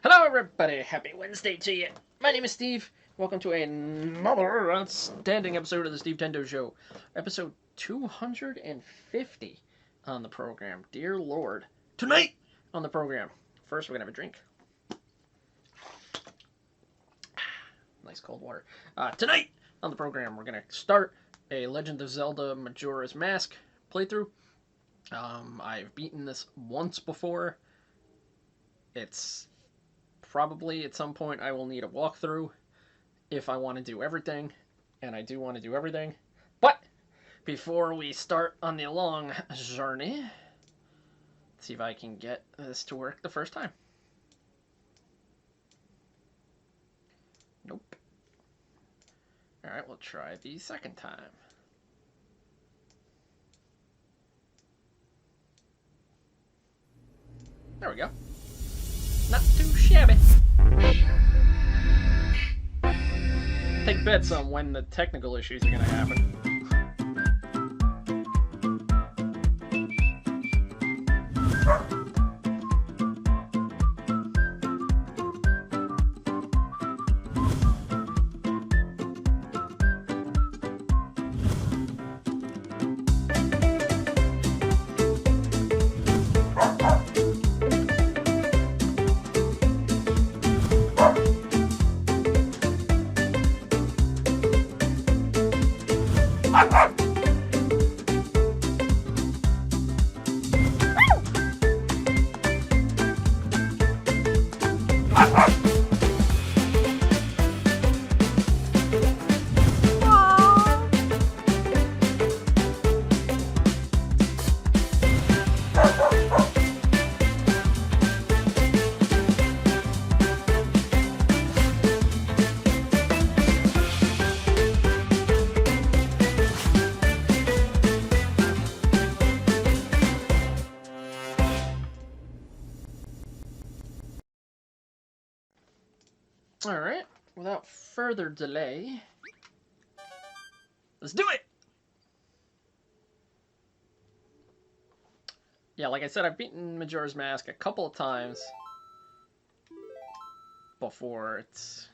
Hello, everybody. Happy Wednesday to you. My name is Steve. Welcome to another outstanding episode of the Stevetendo Show. Episode 250 on the program. Dear Lord. Tonight on the program. First, we're going to have a drink. Nice cold water. Tonight on the program, we're going to start a Legend of Zelda Majora's Mask playthrough. I've beaten this once before. It's probably at some point I will need a walkthrough if I want to do everything, and I do want to do everything. But before we start on the long journey, let's see if I can get this to work the first time. Nope. Alright, we'll try the second time. There we go. Not too shabby. Take bets on when the technical issues are going to happen. Alright, without further delay, let's do it! Yeah, like I said, I've beaten Majora's Mask a couple of times before. It's...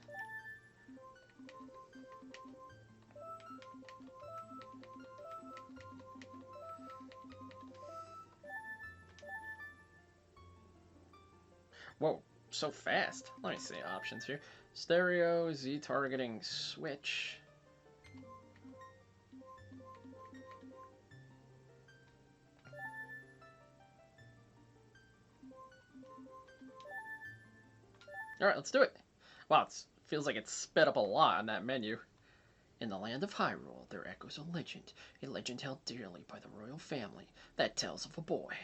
Whoa, so fast. Let me see options here. Stereo, Z targeting, switch. Alright, let's do it. Wow, it feels like it's sped up a lot on that menu. In the land of Hyrule, there echoes a legend held dearly by the royal family that tells of a boy.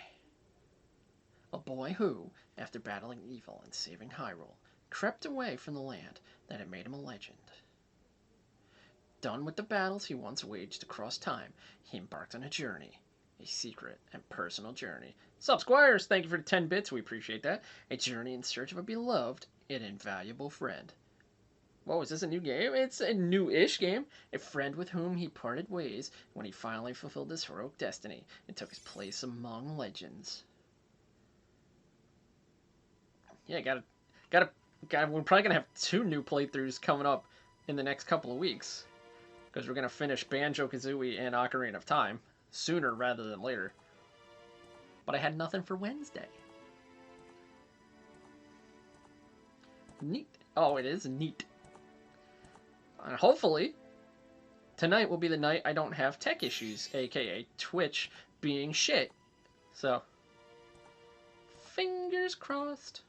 A boy who, after battling evil and saving Hyrule, crept away from the land that had made him a legend. Done with the battles he once waged across time, he embarked on a journey. A secret and personal journey. Sup, Squires? Thank you for the 10 bits. We appreciate that. A journey in search of a beloved and invaluable friend. Whoa, is this a new game? It's a new-ish game. A friend with whom he parted ways when he finally fulfilled his heroic destiny and took his place among legends. Yeah, we're probably gonna have 2 new playthroughs coming up in the next couple of weeks, because we're gonna finish Banjo-Kazooie and Ocarina of Time sooner rather than later. But I had nothing for Wednesday. Neat. Oh, it is neat. And hopefully, tonight will be the night I don't have tech issues, aka Twitch being shit. So, fingers crossed.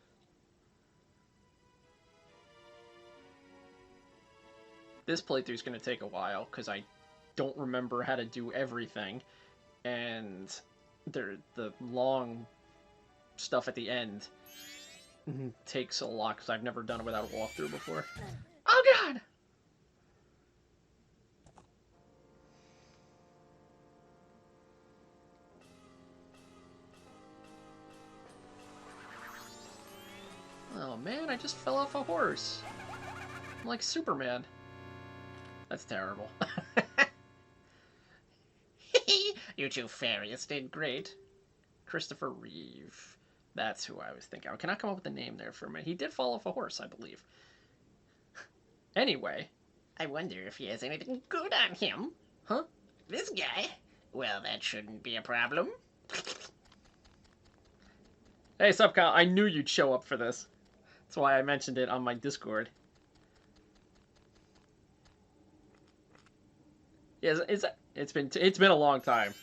This playthrough is going to take a while because I don't remember how to do everything, and the long stuff at the end takes a lot because I've never done it without a walkthrough before. Oh god! Oh man, I just fell off a horse. I'm like Superman. That's terrible. You two fairies did great. Christopher Reeve. That's who I was thinking. I cannot come up with a name there for a minute. He did fall off a horse, I believe. Anyway. I wonder if he has anything good on him. Huh? This guy? Well, that shouldn't be a problem. Hey, sup, Kyle? I knew you'd show up for this. That's why I mentioned it on my Discord. Yeah, it's been a long time.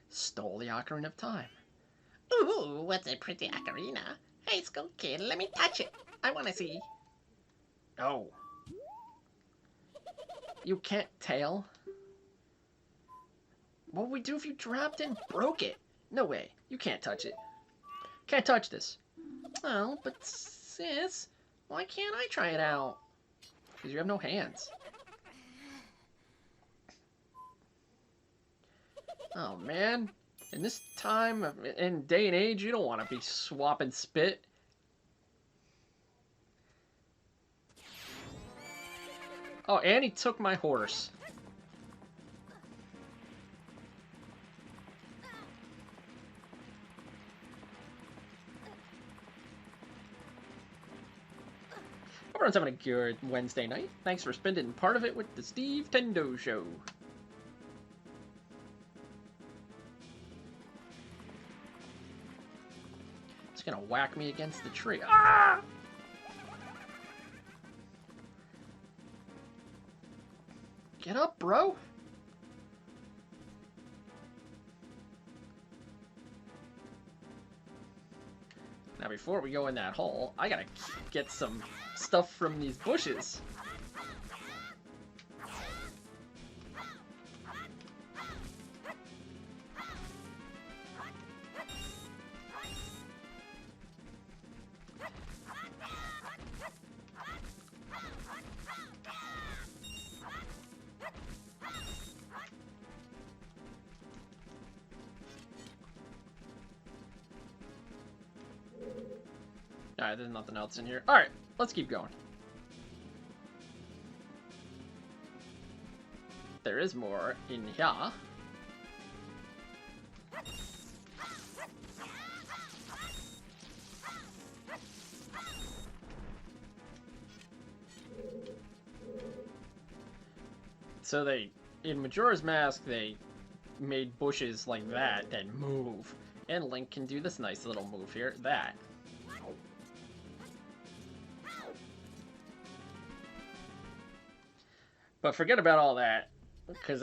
Stole the Ocarina of Time. Ooh, what's a pretty ocarina? Hey, Skull Kid, let me touch it. I want to see. Oh. You can't tail? What would we do if you dropped it and broke it? No way. You can't touch it. Can't touch this. Oh, but sis, why can't I try it out? Because you have no hands. Oh, man. In this time, in day and age, you don't want to be swapping spit. Oh, and he took my horse. Everyone's having a good Wednesday night. Thanks for spending part of it with the Stevetendo Show. It's gonna whack me against the tree. Ah! Get up, bro. Now, before we go in that hole, I gotta get some stuff from these bushes. Alright, there's nothing else in here. Alright, let's keep going. There is more in here. So in Majora's Mask, they made bushes like that move. And Link can do this nice little move here, that. But forget about all that, because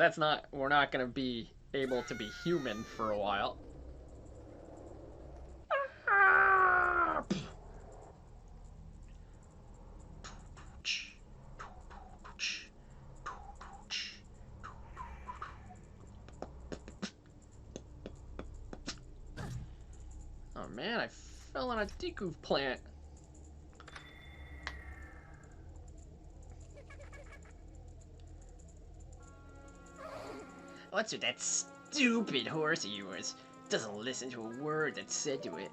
we're not going to be able to be human for a while. Oh man, I fell on a Deku plant. What's with that stupid horse of yours? Doesn't listen to a word that's said to it.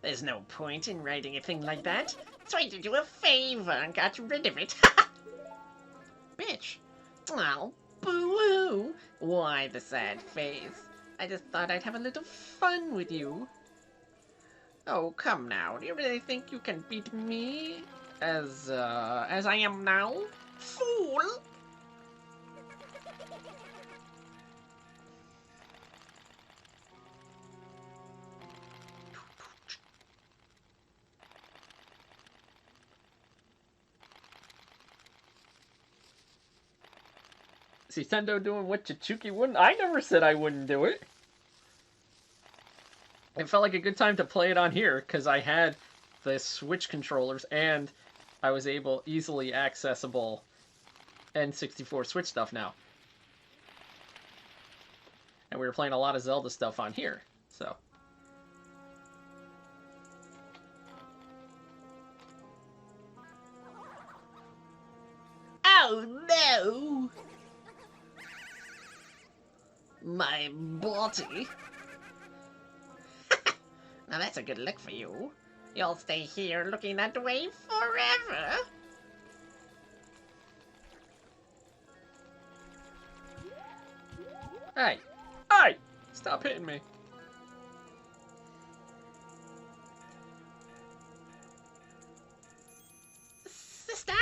There's no point in writing a thing like that. Tried to do a favor and got rid of it. Bitch. Oh, boo-hoo. Why the sad face? I just thought I'd have a little fun with you. Oh, come now. Do you really think you can beat me? As I am now? Fool! See Sendo doing what Chichuki wouldn't? I never said I wouldn't do it. It felt like a good time to play it on here, because I had the Switch controllers, and I was easily accessible N64 Switch stuff now. And we were playing a lot of Zelda stuff on here, so. Oh no! My body. Now that's a good look for you. You'll stay here looking that way forever. Hey! Hey! Stop hitting me. Sister?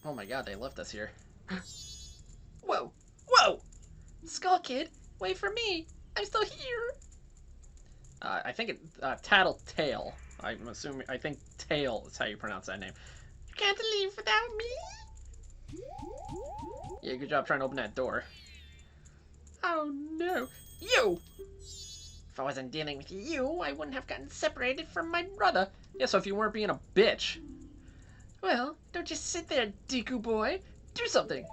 Oh my god, they left us here. Whoa! Whoa! Skull Kid, wait for me! I'm still here! I think it, Tattletale. I'm assuming, I think Tail is how you pronounce that name. You can't leave without me? Yeah, good job trying to open that door. Oh no! You! If I wasn't dealing with you, I wouldn't have gotten separated from my brother. Yeah, so if you weren't being a bitch. Well, don't just sit there, Deku boy. Do something.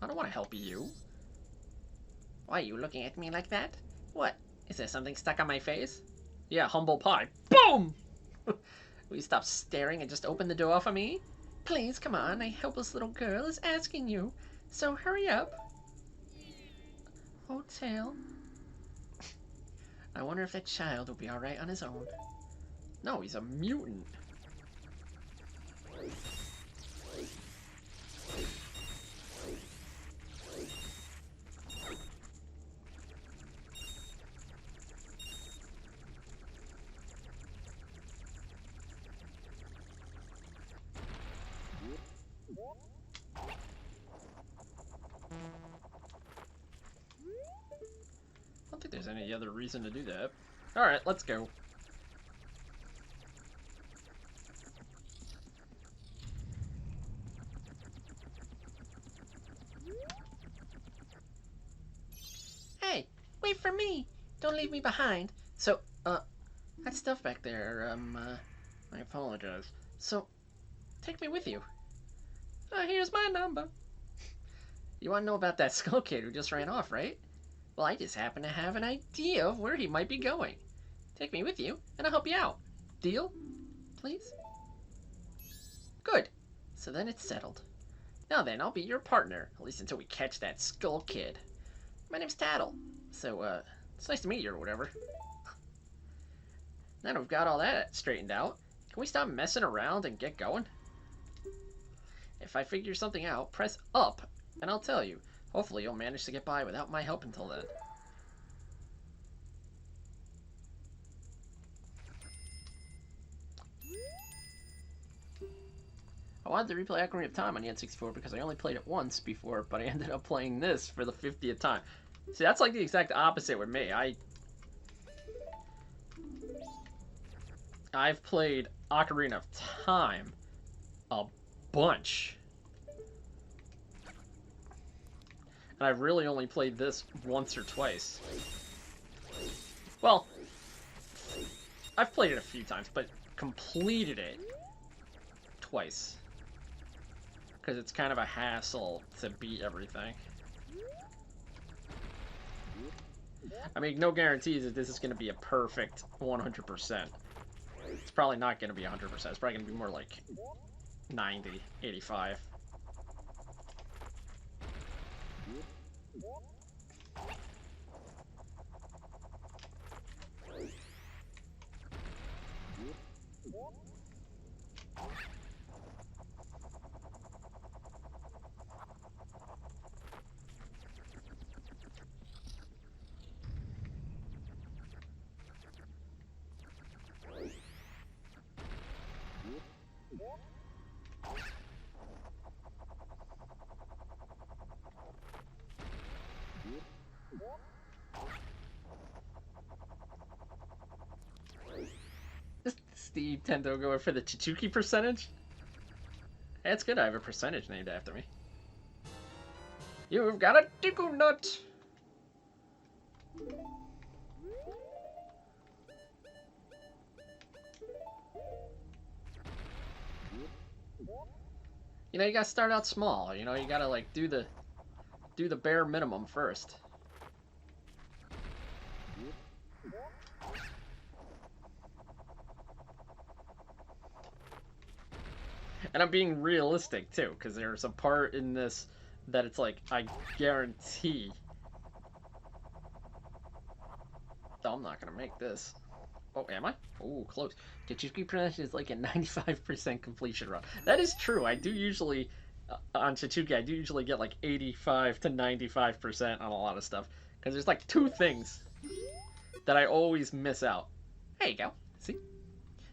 I don't want to help you. Why are you looking at me like that? What? Is there something stuck on my face? Yeah, humble pie. Boom! Will you stop staring and just open the door for me? Please, come on. A helpless little girl is asking you. So hurry up. Oh, Tail. I wonder if that child will be alright on his own. No, he's a mutant. I don't think there's any other reason to do that. Alright, let's go. Hey, wait for me. Don't leave me behind. So, that stuff back there, I apologize. So, take me with you. Here's my number. You want to know about that Skull Kid who just ran off, right? Well, I just happen to have an idea of where he might be going. Take me with you, and I'll help you out. Deal? Please? Good. So then it's settled. Now then, I'll be your partner, at least until we catch that Skull Kid. My name's Tattle. So, it's nice to meet you or whatever. Now that we've got all that straightened out, can we stop messing around and get going? If I figure something out, press up, and I'll tell you. Hopefully you'll manage to get by without my help until then. I wanted to replay Ocarina of Time on the N64 because I only played it once before, but I ended up playing this for the 50th time. See, that's like the exact opposite with me. I've played Ocarina of Time a bunch. And I've really only played this once or twice. Well, I've played it a few times, but completed it twice. Because it's kind of a hassle to beat everything. I mean, no guarantees that this is going to be a perfect 100%. It's probably not going to be 100%. It's probably going to be more like 90, 85. Stevetendo going for the Chichuki percentage? Hey, it's good I have a percentage named after me. You've got a Deku Nut! You know, you gotta start out small. You know, you gotta like do the bare minimum first. And I'm being realistic too, because there's a part in this that it's like, I guarantee. Oh, I'm not gonna make this. Oh, am I? Oh, close. Chichuki percentage is like a 95% completion run. That is true. I do usually on Chichuki, I do usually get like 85 to 95% on a lot of stuff. Because there's like two things that I always miss out. There you go. See?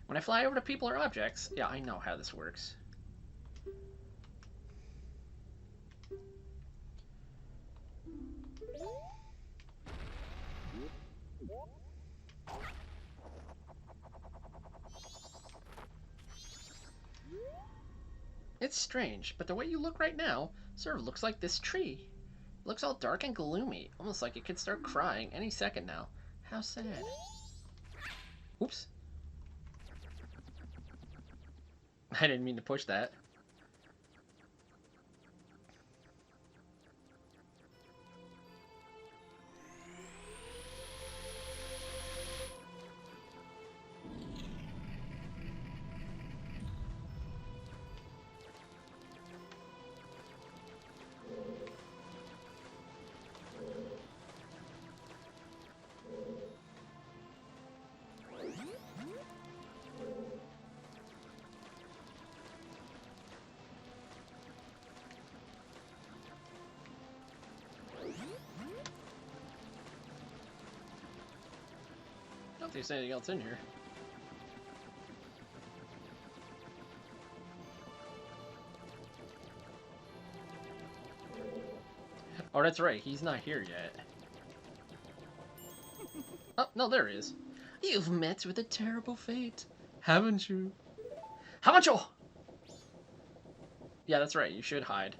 When I fly over to people or objects, yeah, I know how this works. It's strange, but the way you look right now sort of looks like this tree. It looks all dark and gloomy, almost like it could start crying any second now. How sad. Oops. I didn't mean to push that. I don't think there's anything else in here. Oh, that's right. He's not here yet. Oh, no, there he is. You've met with a terrible fate, haven't you? Haven't you? Yeah, that's right. You should hide.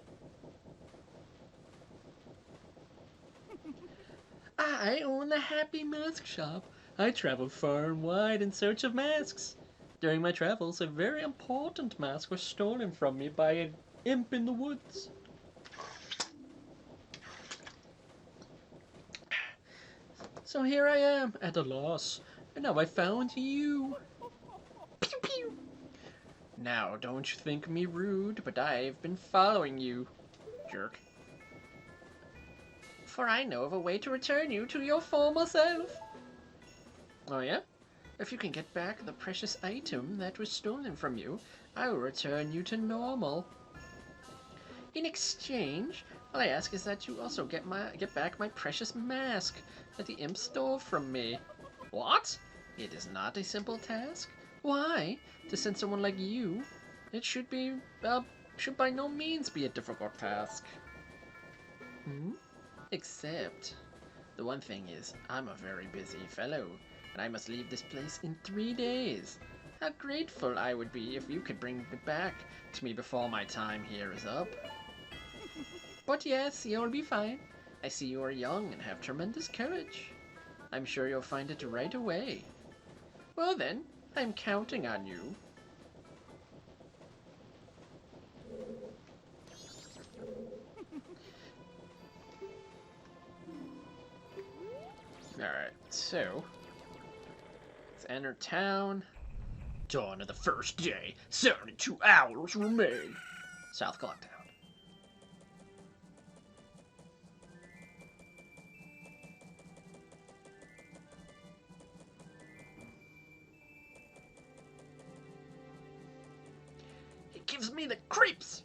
I own the Happy Mask Shop. I travel far and wide in search of masks. During my travels, a very important mask was stolen from me by an imp in the woods. So here I am, at a loss, and now I found you. Pew pew. Now, don't you think me rude, but I've been following you, jerk. For I know of a way to return you to your former self. Oh yeah? If you can get back the precious item that was stolen from you, I will return you to normal. In exchange, all I ask is that you also get back my precious mask that the imp stole from me. What? It is not a simple task. Why? To send someone like you, it should by no means be a difficult task. Except, the one thing is, I'm a very busy fellow, and I must leave this place in 3 days. How grateful I would be if you could bring it back to me before my time here is up. But yes, you'll be fine. I see you are young and have tremendous courage. I'm sure you'll find it right away. Well then, I'm counting on you. Alright, so let's enter town. Dawn of the first day, 72 hours remain. South Clock Town. It gives me the creeps!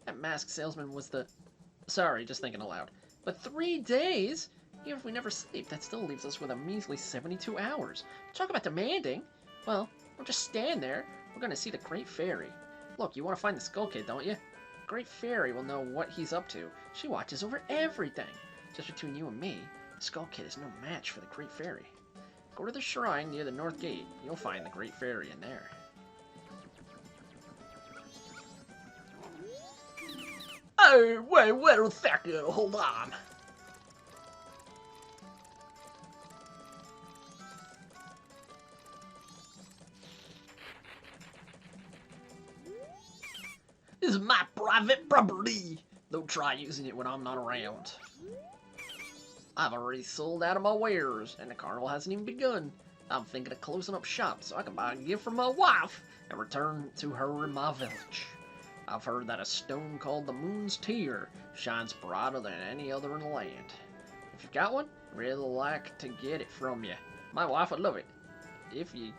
That masked salesman was the... Sorry, just thinking aloud. But 3 days? Even if we never sleep, that still leaves us with a measly 72 hours. Talk about demanding. Well, we'll just stand there. We're gonna see the Great Fairy. Look, you want to find the Skull Kid, don't you? Great Fairy will know what he's up to. She watches over everything. Just between you and me, the Skull Kid is no match for the Great Fairy. Go to the shrine near the North Gate. You'll find the Great Fairy in there. Oh, wait a second. Hold on. This is my private property. Don't try using it when I'm not around. I've already sold out of my wares, and the carnival hasn't even begun. I'm thinking of closing up shop so I can buy a gift for my wife and return to her in my village. I've heard that a stone called the Moon's Tear shines brighter than any other in the land. If you've got one, I'd really like to get it from you. My wife would love it. If you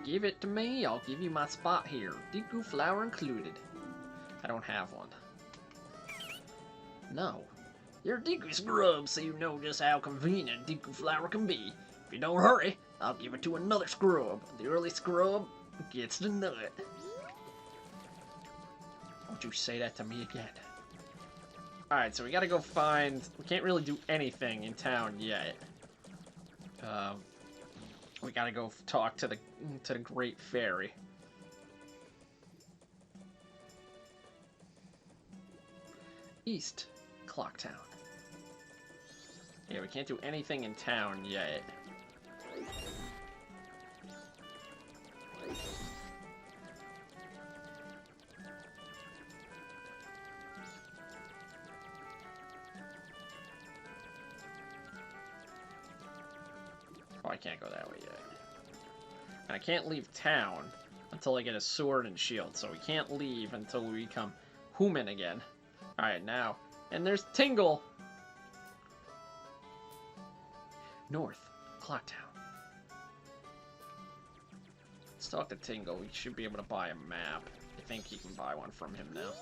give it to me, I'll give you my spot here, Deku flower included. I don't have one. No. You're a Deku scrub, so you know just how convenient Deku flower can be. If you don't hurry, I'll give it to another scrub. The early scrub gets the nut. Don't you say that to me again. Alright, so we gotta go find... We can't really do anything in town yet. We gotta go talk to the Great Fairy. East Clocktown. Yeah, we can't do anything in town yet. Oh, I can't go that way yet. And I can't leave town until I get a sword and shield, so we can't leave until we become human again. Alright, now. And there's Tingle! North Clocktown. Let's talk to Tingle. We should be able to buy a map. I think you can buy one from him now.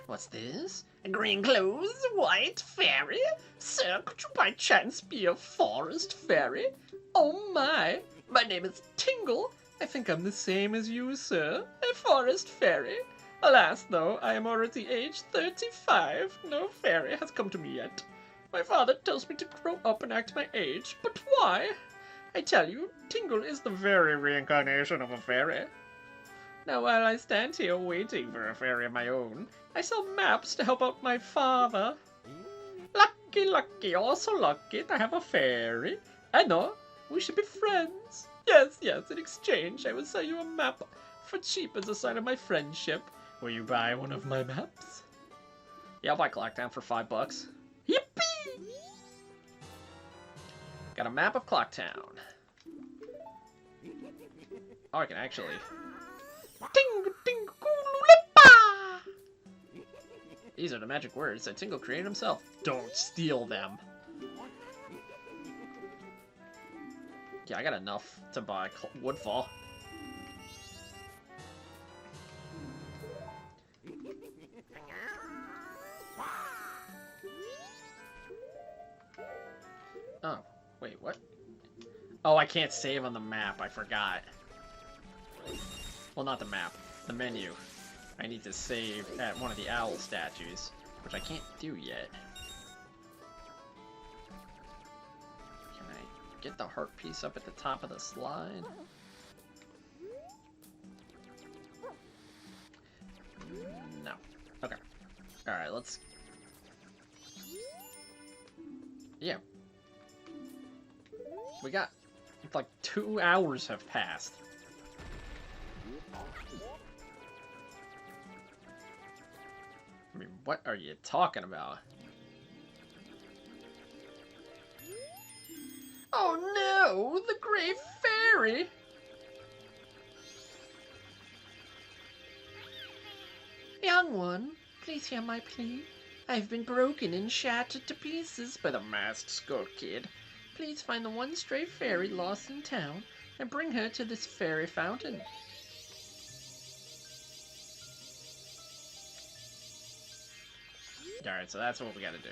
What's this? Green clothes, white fairy? Sir, could you by chance be a forest fairy? Oh my name is Tingle. I think I'm the same as you, sir. A forest fairy. Alas, though, I am already aged 35. No fairy has come to me yet. My father tells me to grow up and act my age, but why? I tell you, Tingle is the very reincarnation of a fairy. Now while I stand here waiting for a fairy of my own, I sell maps to help out my father. Lucky, lucky, also lucky to have a fairy. I know, we should be friends. Yes, in exchange I will sell you a map for cheap as a sign of my friendship. Will you buy one of my maps? Yeah, I'll buy Clocktown for $5. Yippee! Got a map of Clocktown. Oh, I can actually... Ting, ting, koolulipa! These are the magic words that Tingle created himself. Don't steal them. Yeah, I got enough to buy Woodfall. Oh, wait, what? Oh, I can't save on the map. I forgot. Well, not the map. The menu. I need to save at one of the owl statues, which I can't do yet. Can I get the heart piece up at the top of the slide? No. Okay. Alright, let's... Yeah. We got... It's like 2 hours have passed. I mean, what are you talking about? Oh no, the Great Fairy! Young one, please hear my plea. I've been broken and shattered to pieces by the masked Skull Kid. Please find the one stray fairy lost in town and bring her to this fairy fountain. Alright, so that's what we gotta do.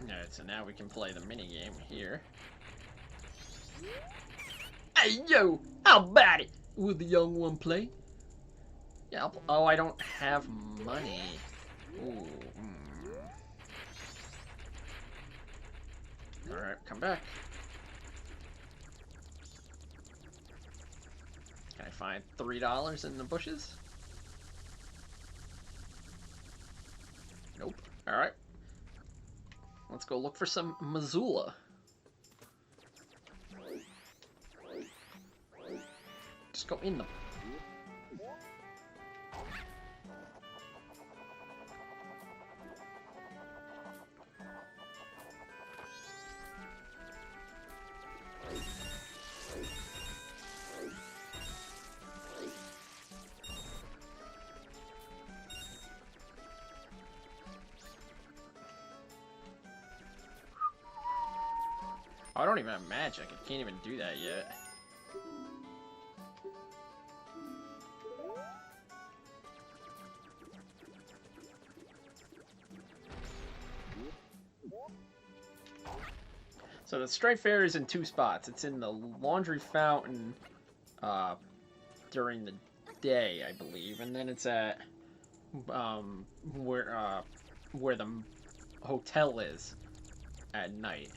Alright, so now we can play the minigame here. Hey yo, how about it? Will the young one play? Yeah, oh, I don't have money. Ooh. Alright, come back. Can I find $3 in the bushes? Nope. Alright. Let's go look for some Missoula. Just go in them. I don't even have magic. I can't even do that yet. So the Stripe Fair is in 2 spots. It's in the Laundry Fountain during the day, I believe, and then it's at where the hotel is at night.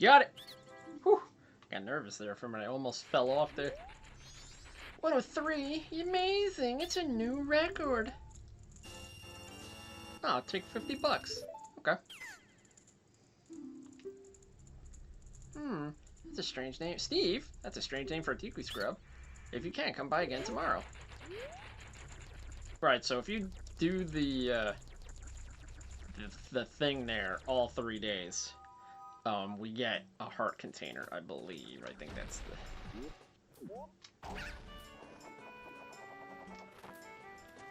Got it! Whew. Got nervous there for a minute. I almost fell off there. 103? Amazing! It's a new record! Oh, I'll take 50 bucks. Okay. That's a strange name. Steve? That's a strange name for a Tiki Scrub. If you can, come by again tomorrow. Right, so if you do the thing there all 3 days, we get a heart container, I believe. I think that's the...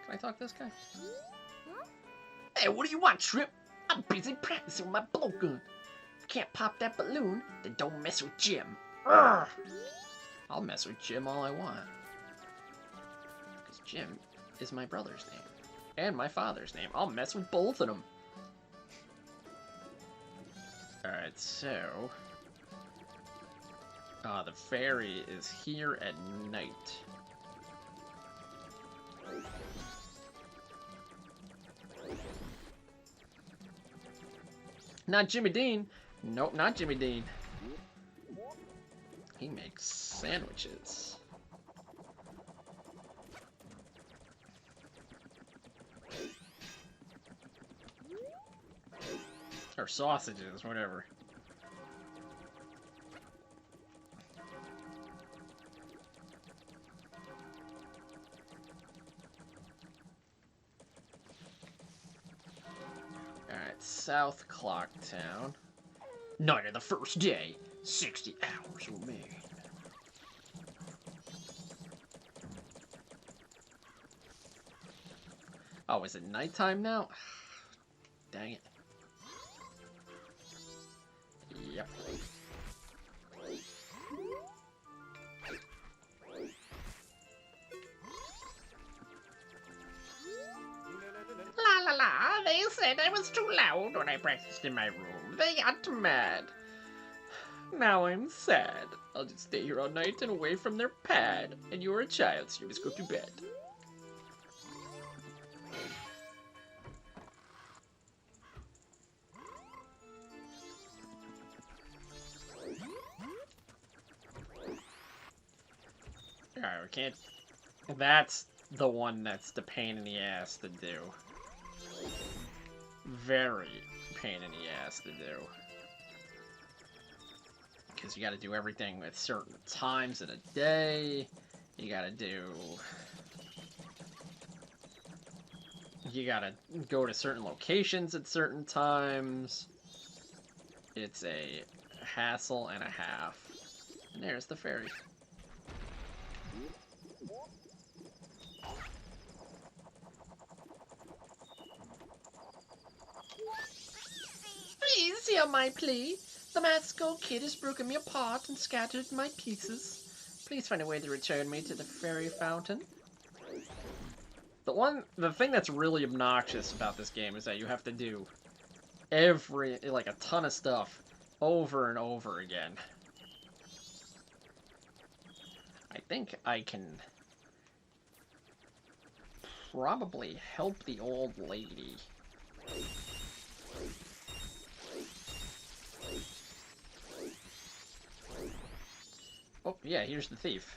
Can I talk to this guy? Hey, what do you want, Trip? I'm busy practicing with my blowgun. If you can't pop that balloon, then don't mess with Jim. Urgh. I'll mess with Jim all I want. Because Jim is my brother's name. And my father's name. I'll mess with both of them. Alright, so... the ferry is here at night. Not Jimmy Dean. Nope, not Jimmy Dean. He makes sandwiches. Or sausages, whatever. Alright, South Clocktown. Night of the first day. 60 hours remain. Oh, is it nighttime now? Dang it. Yep. La la la, they said I was too loud when I practiced in my room. They got mad. Now I'm sad. I'll just stay here all night and away from their pad. And you're a child, so you must go to bed. Alright, we can't... That's the one that's the pain in the ass to do. Very pain in the ass to do. Because you gotta do everything at certain times of the day. You gotta do... You gotta go to certain locations at certain times. It's a hassle and a half. And there's the fairy. Please hear my plea. The mad skull kid has broken me apart and scattered my pieces. Please find a way to return me to the fairy fountain. The thing that's really obnoxious about this game is that you have to do like a ton of stuff over and over again. I think I can probably help the old lady. Oh, yeah, here's the thief.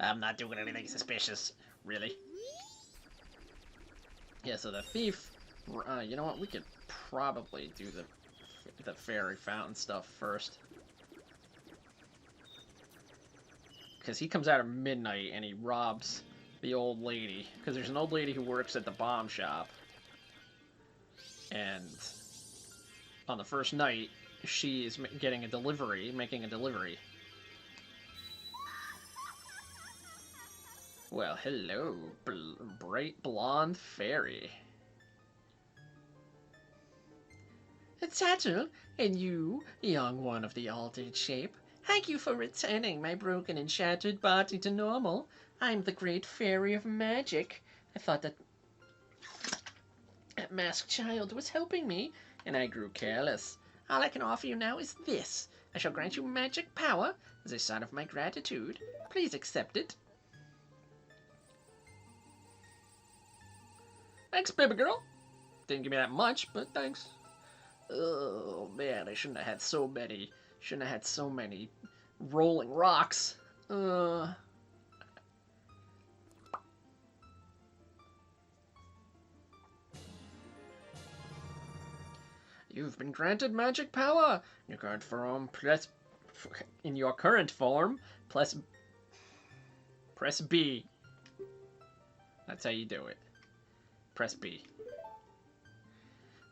I'm not doing anything suspicious, really. Yeah, so the thief, you know what, we could probably do the fairy fountain stuff first. Because he comes out at midnight and he robs the old lady. Because there's an old lady who works at the bomb shop. And on the first night, she's making a delivery. Well, hello, bright blonde fairy. Satchel, and you, young one of the altered shape, thank you for returning my broken and shattered body to normal. I'm the great fairy of magic. I thought that masked child was helping me, and I grew careless. All I can offer you now is this. I shall grant you magic power as a sign of my gratitude. Please accept it. Thanks, baby girl. Didn't give me that much, but thanks. Oh man, I shouldn't have had so many rolling rocks. You've been granted magic power. In your current form, press B. That's how you do it. Press B.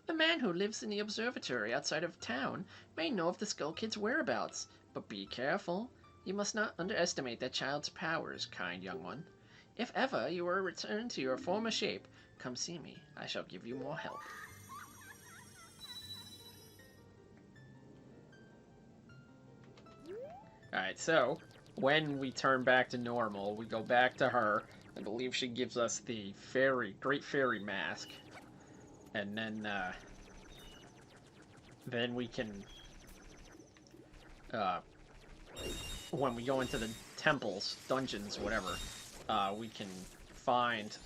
The man who lives in the observatory outside of town may know of the Skull Kid's whereabouts, but be careful. You must not underestimate that child's powers, kind young one. If ever you are returned to your former shape, come see me. I shall give you more help. Alright, so when we turn back to normal, we go back to her. I believe she gives us the great fairy mask. And then we can, when we go into the temples, dungeons, whatever, we can find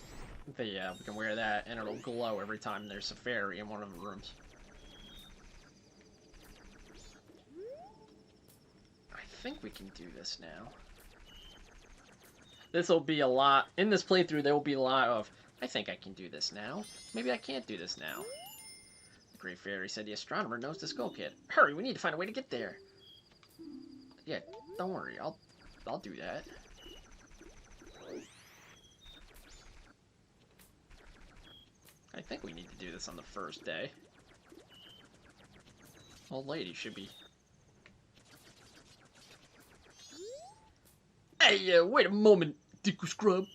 we can wear that and it'll glow every time there's a fairy in one of the rooms. I think we can do this now. This will be a lot, in this playthrough there will be a lot of, I think I can do this now. Maybe I can't do this now. The Great Fairy said the astronomer knows the Skull Kid. Hurry, we need to find a way to get there. Yeah, don't worry, I'll do that. I think we need to do this on the first day. Old lady should be... Hey, wait a moment, Dick Scrub.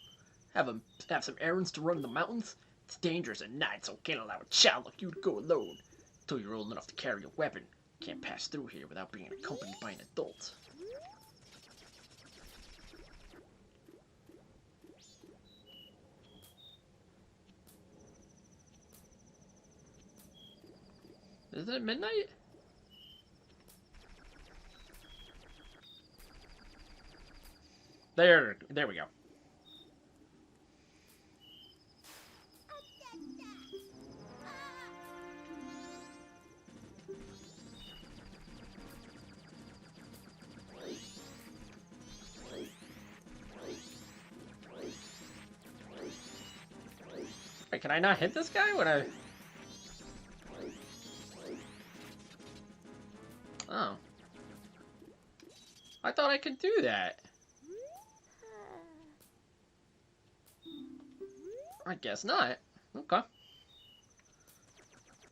Have some errands to run in the mountains? It's dangerous at night, so can't allow a child like you to go alone. Until you're old enough to carry a weapon. Can't pass through here without being accompanied by an adult. Is it midnight? There we go. Wait, can I not hit this guy when I... Oh. I thought I could do that. I guess not. Okay.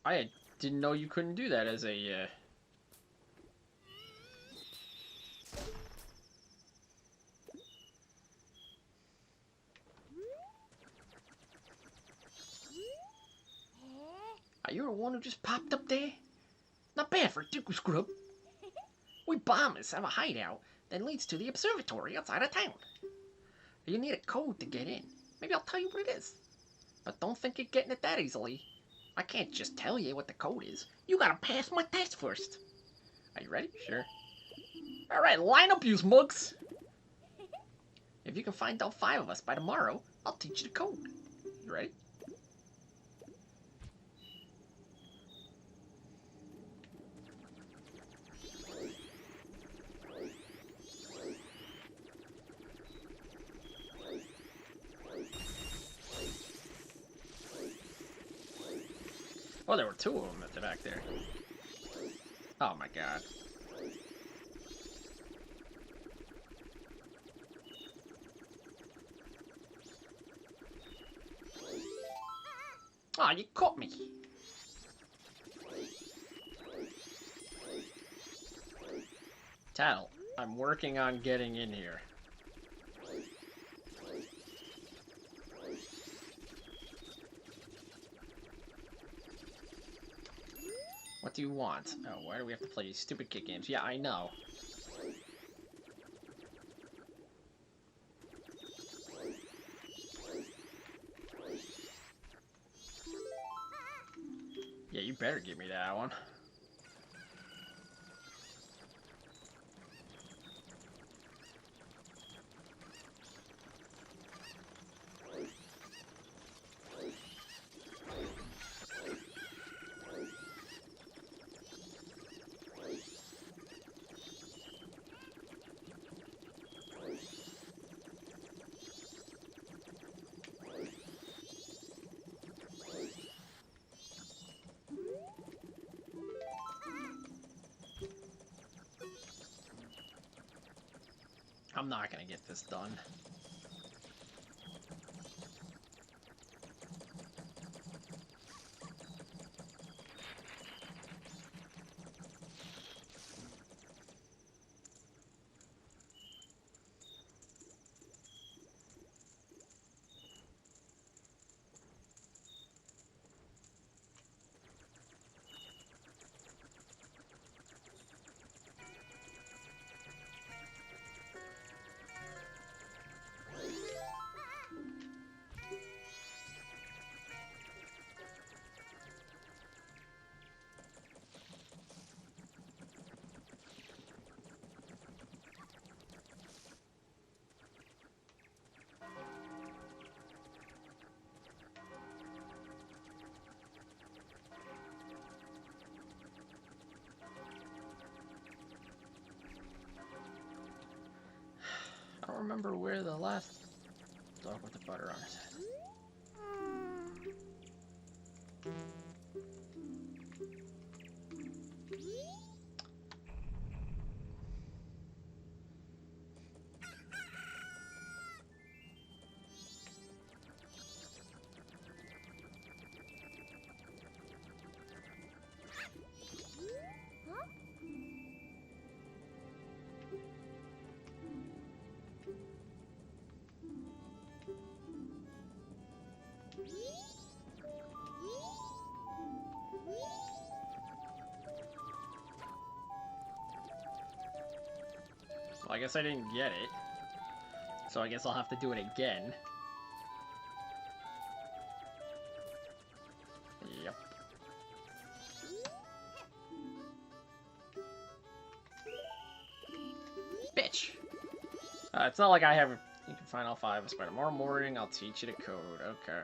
I didn't know you couldn't do that as a Are you the one who just popped up there? Not bad for a Duke Scrub. We bombers have a hideout that leads to the observatory outside of town. You need a code to get in. Maybe I'll tell you what it is. But don't think you're getting it that easily. I can't just tell you what the code is. You gotta pass my test first. Are you ready? Sure. Alright, line up, you mugs. If you can find all 5 of us by tomorrow, I'll teach you the code. You ready? Oh, there were 2 of them at the back there. Oh my god. Aw, oh, you caught me. Tattle, I'm working on getting in here. What do you want? Oh, why do we have to play these stupid kid games? Yeah, I know. Yeah, you better give me that one. I'm not gonna get this done. I don't remember where the last dog with the butter on his head. Well, I guess I didn't get it. So I guess I'll have to do it again. Yep. Bitch! It's not like I have... You can find all 5 of us by tomorrow morning. I'll teach you the code. Okay.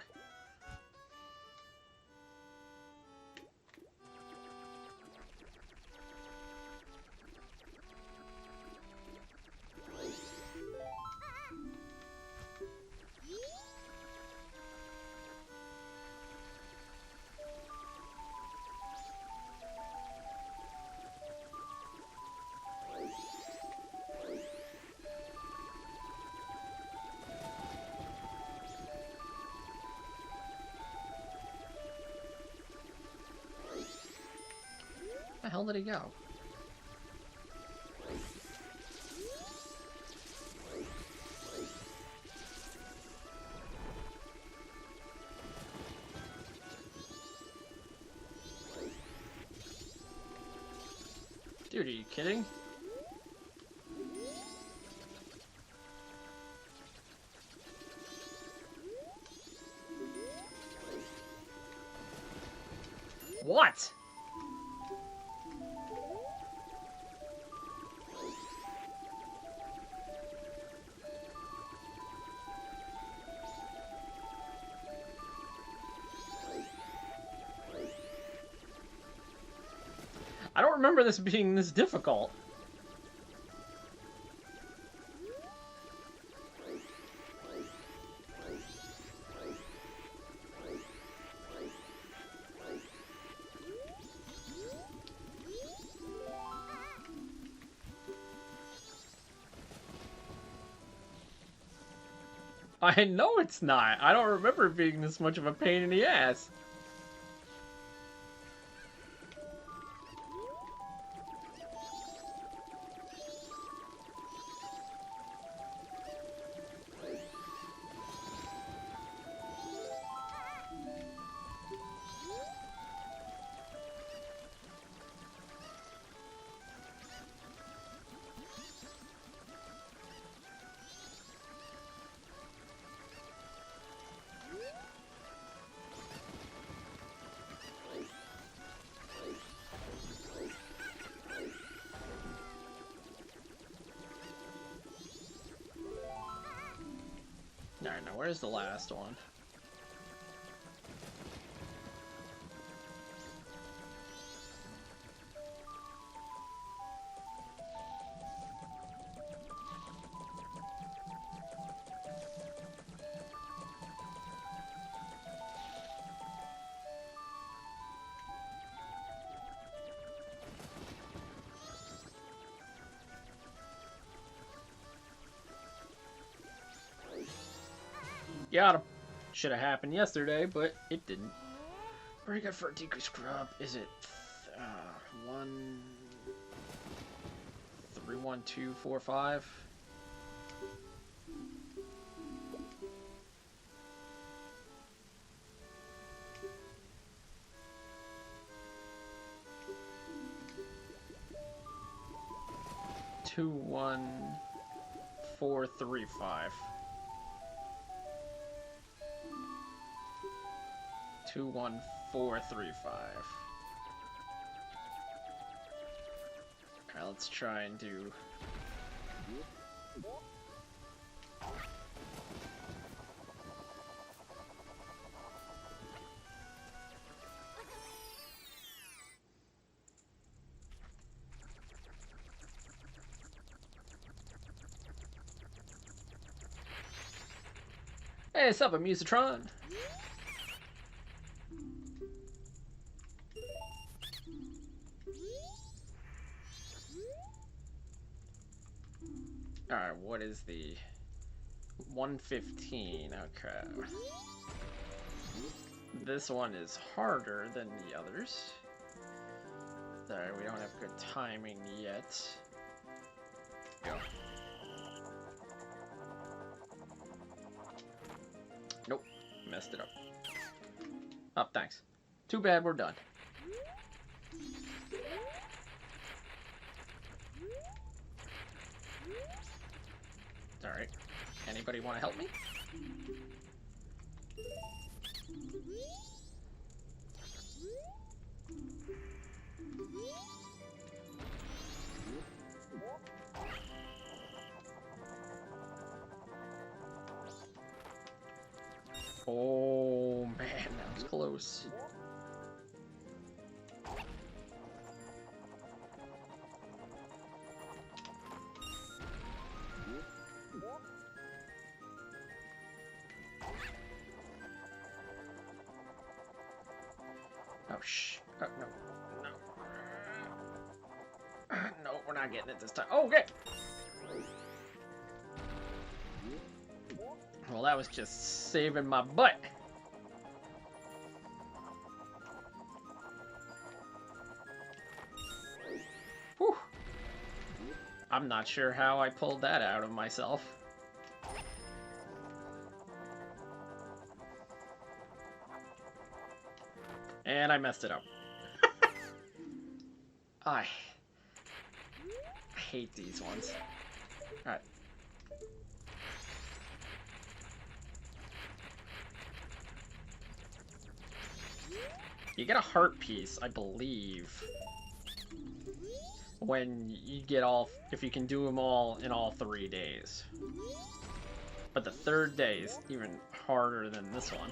Where the hell did he go? Dude, are you kidding? What? I don't remember this being this difficult. I know it's not. I don't remember it being this much of a pain in the ass. Alright, now where's the last one? Got him. Should have happened yesterday, but it didn't. Very good for a decreased scrub. Is it 1 3 1 2 4 5? Two, 1, 4, 3, 5. 2, 1, 4, 3, 5. Alright, let's try and do... Hey, what's up, Amusatron? Alright, what is the 115? Okay. This one is harder than the others. Sorry, we don't have good timing yet. Go. Nope, messed it up. Oh, thanks. Too bad, we're done. Alright. Anybody want to help me? Oh man, that was close. Oh, oh, no. No. No, we're not getting it this time. Oh, okay. Well, that was just saving my butt. Whew. I'm not sure how I pulled that out of myself. And I messed it up. hate these ones. Alright. You get a heart piece, I believe, when you get all, if you can do them all in all 3 days. But the 3rd day is even harder than this one.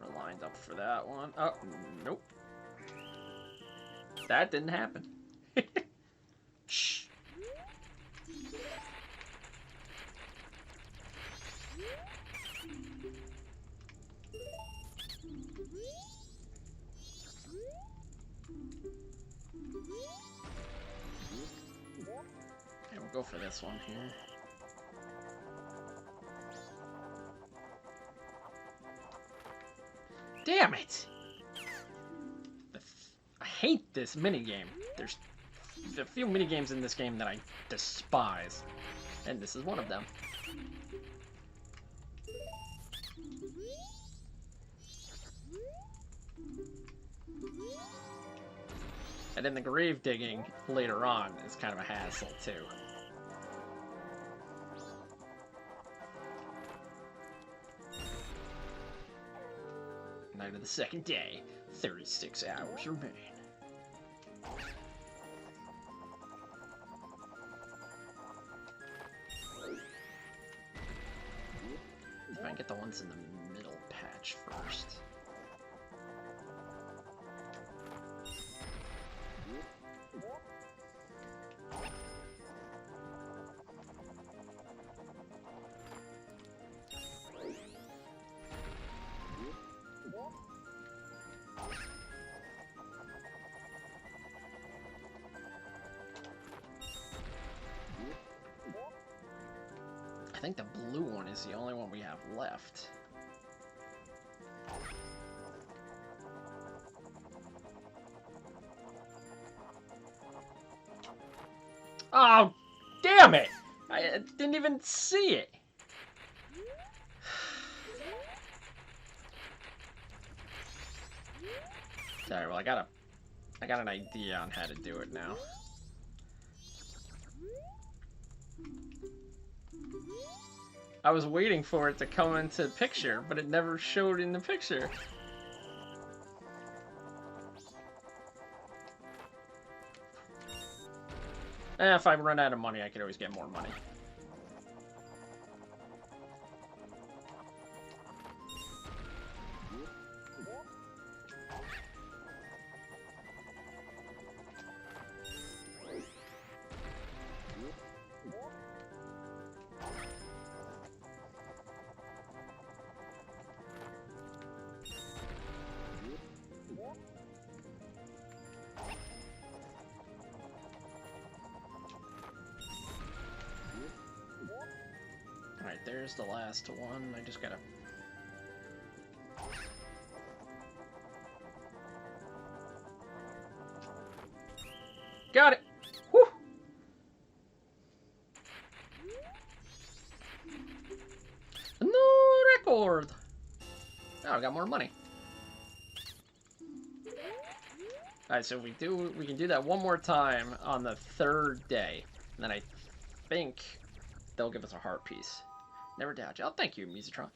We're lined up for that one. Oh, nope. That didn't happen. Shh. Okay, we'll go for this one here. Damn it! I hate this minigame. There's a few minigames in this game that I despise. And this is one of them. And then the grave digging later on is kind of a hassle too. Night of the 2nd day, 36 hours remain. If I can get the ones in the middle patch first. I think the blue one is the only one we have left. Oh, damn it! I didn't even see it. Sorry, well I got an idea on how to do it now. I was waiting for it to come into the picture, but it never showed in the picture. If I run out of money, I could always get more money. Alright, there's the last one. I just gotta... Got it! Whew! No record! Oh, I got more money. Alright, so we can do that one more time on the 3rd day. And then I think they'll give us a heart piece. Never doubt you. Oh, thank you, Musitron.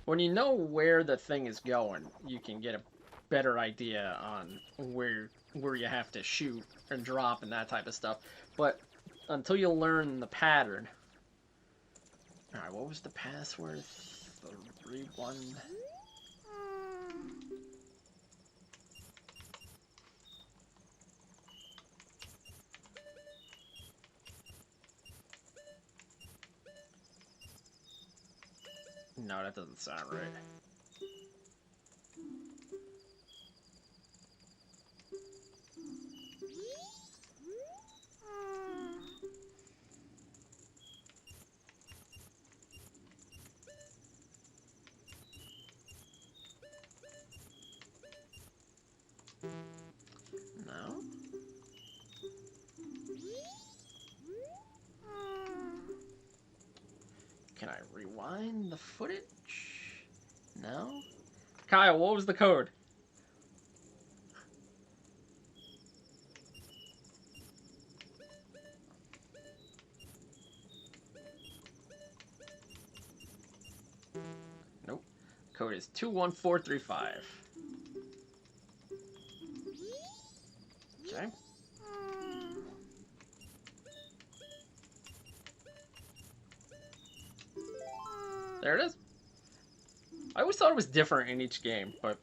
When you know where the thing is going, you can get a better idea on where you have to shoot and drop and that type of stuff. But until you learn the pattern... Alright, what was the password? 3-1... No, that doesn't sound right. No? Can I rewind the footage? No? Kyle, what was the code? is 21435. Okay. There it is. I always thought it was different in each game, but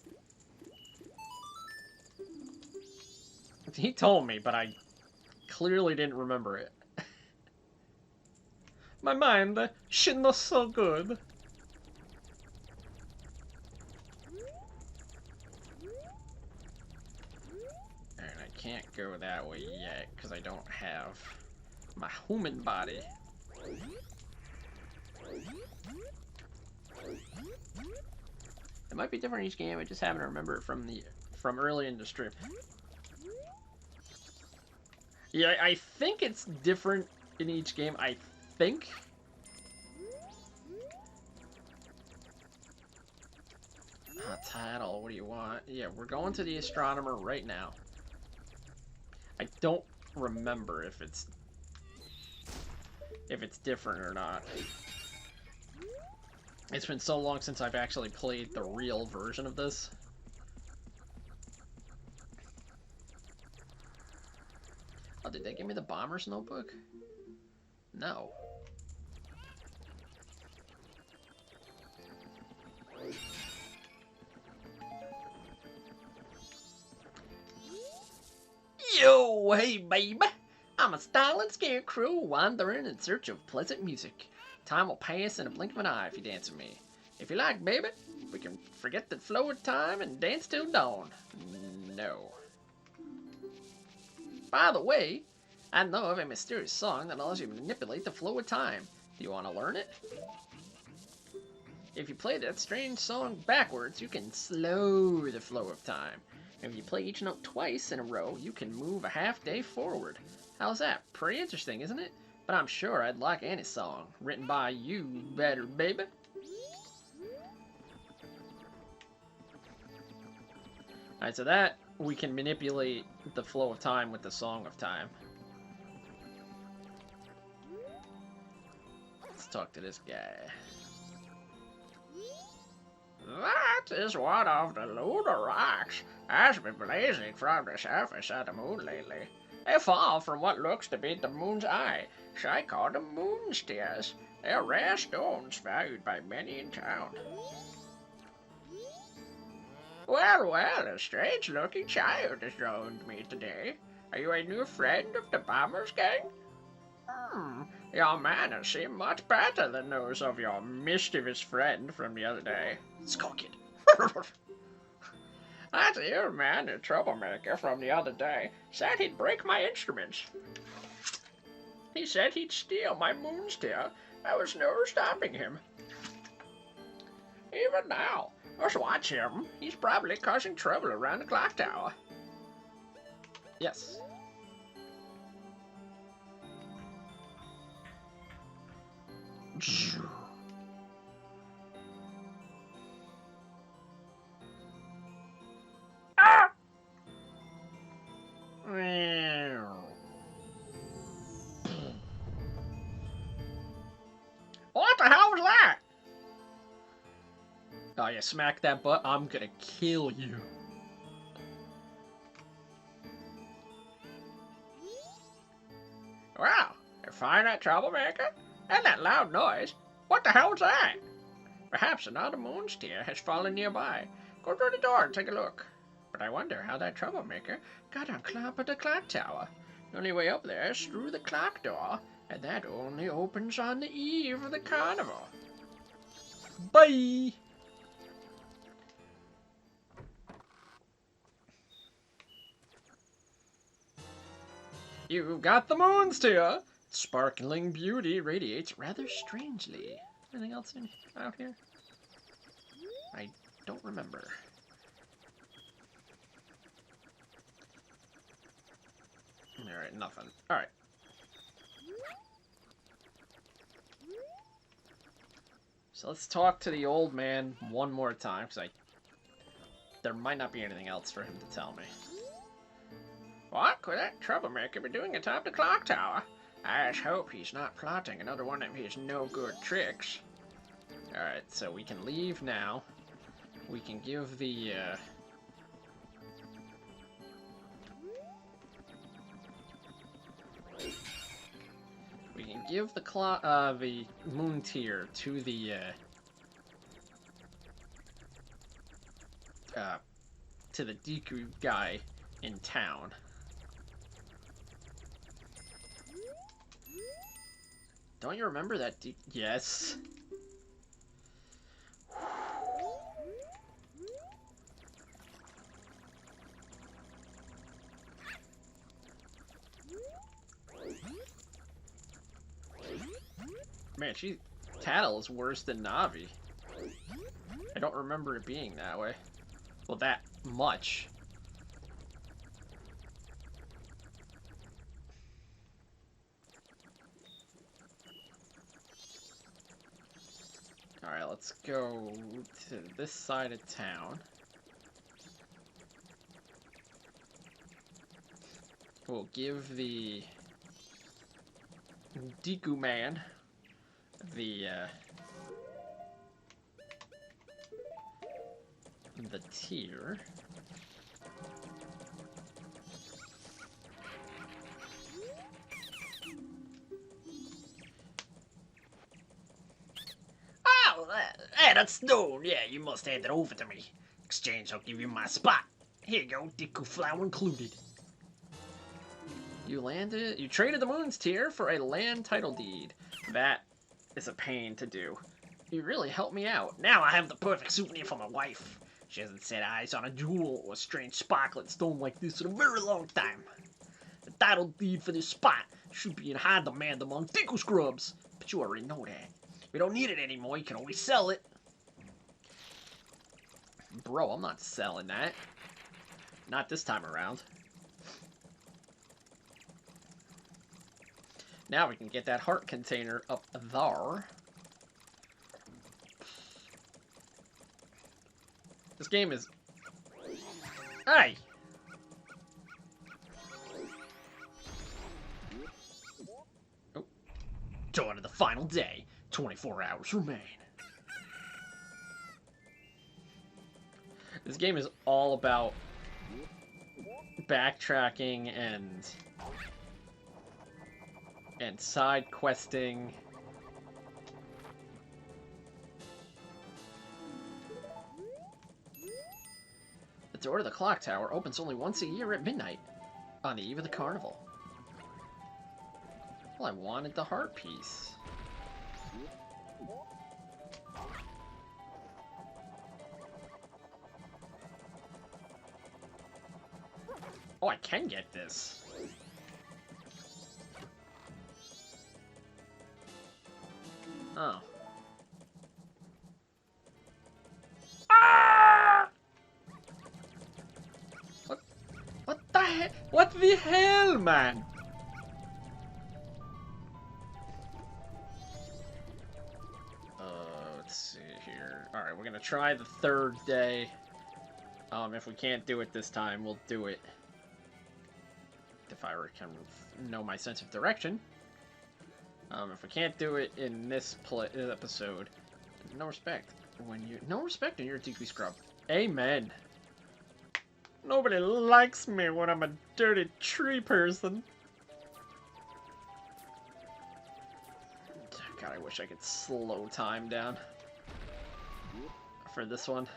he told me, but I clearly didn't remember it. My mind, she's not so good. And I can't go that way yet, because I don't have my human body. It might be different each game, I just happen to remember it from early in the strip. Yeah, I think it's different in each game, I think. Title, what do you want? Yeah, we're going to the astronomer right now. I don't remember if it's different or not. It's been so long since I've actually played the real version of this. Oh, did they give me the bomber's notebook? No. Yo, hey, baby. I'm a styling scarecrow wandering in search of pleasant music. Time will pass in a blink of an eye if you dance with me. If you like, baby, we can forget the flow of time and dance till dawn. No. By the way, I know of a mysterious song that allows you to manipulate the flow of time. Do you want to learn it? If you play that strange song backwards, you can slow the flow of time. If you play each note twice in a row, you can move a half day forward. How's that? Pretty interesting, isn't it? But I'm sure I'd like any song written by you better, baby. Alright, so that we can manipulate the flow of time with the Song of Time. Let's talk to this guy. That is one of the lunar rocks has been blazing from the surface of the moon lately. They fall from what looks to be the moon's eye, so I call them moon stairs. They're rare stones valued by many in town. Well, a strange-looking child has joined me today. Are you a new friend of the Bombers gang? Your manners seem much better than those of your mischievous friend from the other day. Skulkid. That ill-mannered troublemaker from the other day said he'd break my instruments. He said he'd steal my moonsteer. There was no stopping him. Even now, just watch him. He's probably causing trouble around the clock tower. Yes. Ah! What the hell was that? Oh, you smack that butt, I'm gonna kill you. Well, you find that troublemaker? And that loud noise? What the hell was that? Perhaps another moonsteer has fallen nearby. Go through the door and take a look. But I wonder how that troublemaker got on top of the clock tower. The only way up there is through the clock door, and that only opens on the eve of the carnival. Bye! You've got the moonsteer! Sparkling beauty radiates rather strangely. Anything else out here? I don't remember. Alright, nothing. Alright. So let's talk to the old man one more time, because there might not be anything else for him to tell me. What could that troublemaker be doing atop the clock tower? I just hope he's not plotting another one of his no-good tricks. Alright, so we can leave now. We can give the, we can give the moon tier to the, Deku guy in town. Don't you remember that? Yes. Man, Tattle is worse than Navi. I don't remember it being that way. Well, that much. Alright, let's go to this side of town. We'll give the Deku man the tier. Oh, hey, that's stone. Yeah, you must hand it over to me. Exchange, I'll give you my spot. Here you go, Deku flower included. You traded the moon's tier for a land title deed. That is a pain to do. You really helped me out. Now I have the perfect souvenir for my wife. She hasn't set eyes on a jewel or a strange sparkling stone like this in a very long time. The title deed for this spot should be in high demand among Deku scrubs. But you already know that. We don't need it anymore, you can always sell it. Bro, I'm not selling that. Not this time around. Now we can get that heart container up there. This game is... Hey! Oh. Dawn of the final day. 24 hours remain. This game is all about backtracking and side questing. The door to the clock tower opens only once a year at midnight, on the eve of the carnival. Well, I wanted the heart piece. Oh, I can get this. Oh. Ah! What the hell? What the hell, man? Let's see here. Alright, we're gonna try the third day. If we can't do it this time, we'll do it. If I can know my sense of direction. If we can't do it in this episode, no respect. No respect when you're a Deku scrub. Amen. Nobody likes me when I'm a dirty tree person. God, I wish I could slow time down for this one.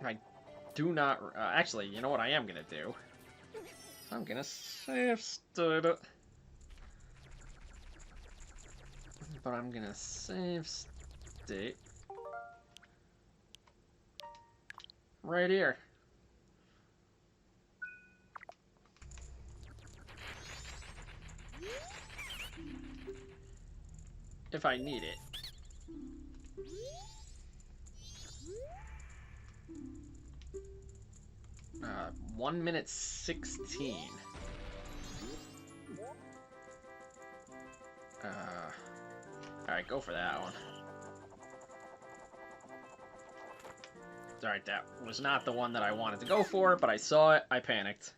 I do not... actually, you know what I am gonna do? I'm gonna save state it. But I'm gonna save state right here. If I need it. 1 minute 16. Alright, go for that one. Alright, that was not the one that I wanted to go for, but I saw it, I panicked.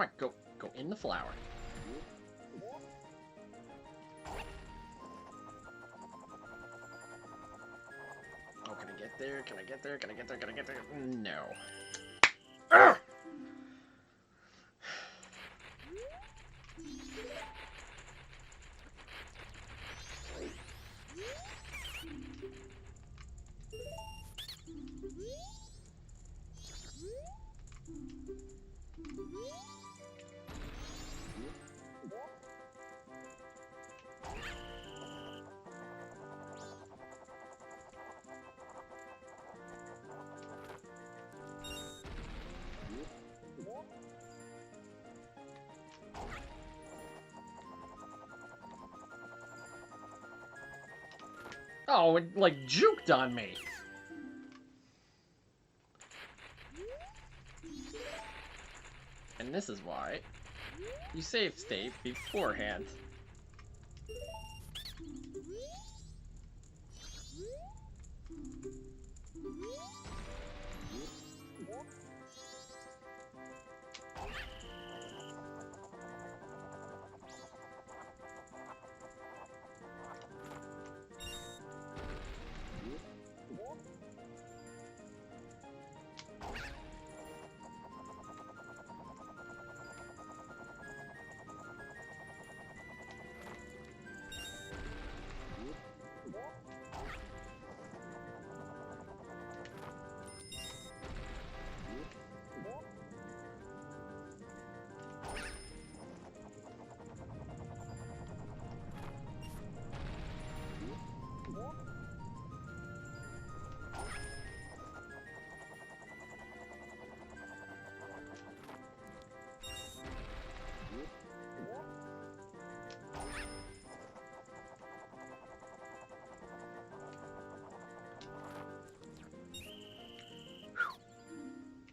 Come on, go in the flower. Oh, can I get there? Can I get there? Can I get there? Can I get there? No. Urgh! Oh, it, like, juked on me. And this is why you save state beforehand.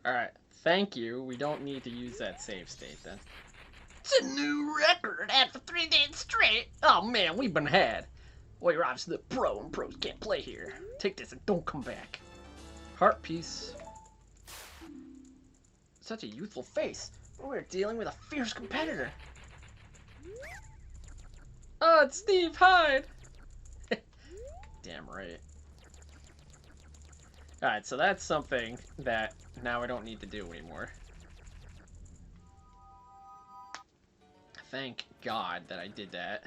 Alright, thank you. We don't need to use that save state then. It's a new record after 3 days straight. Oh man, we've been had. Well, you're obviously the pro, and pros can't play here. Take this and don't come back. Heart piece. Such a youthful face. We're dealing with a fierce competitor. Oh, it's Steve Hyde! Damn right. Alright, so that's something that now I don't need to do anymore. Thank God that I did that.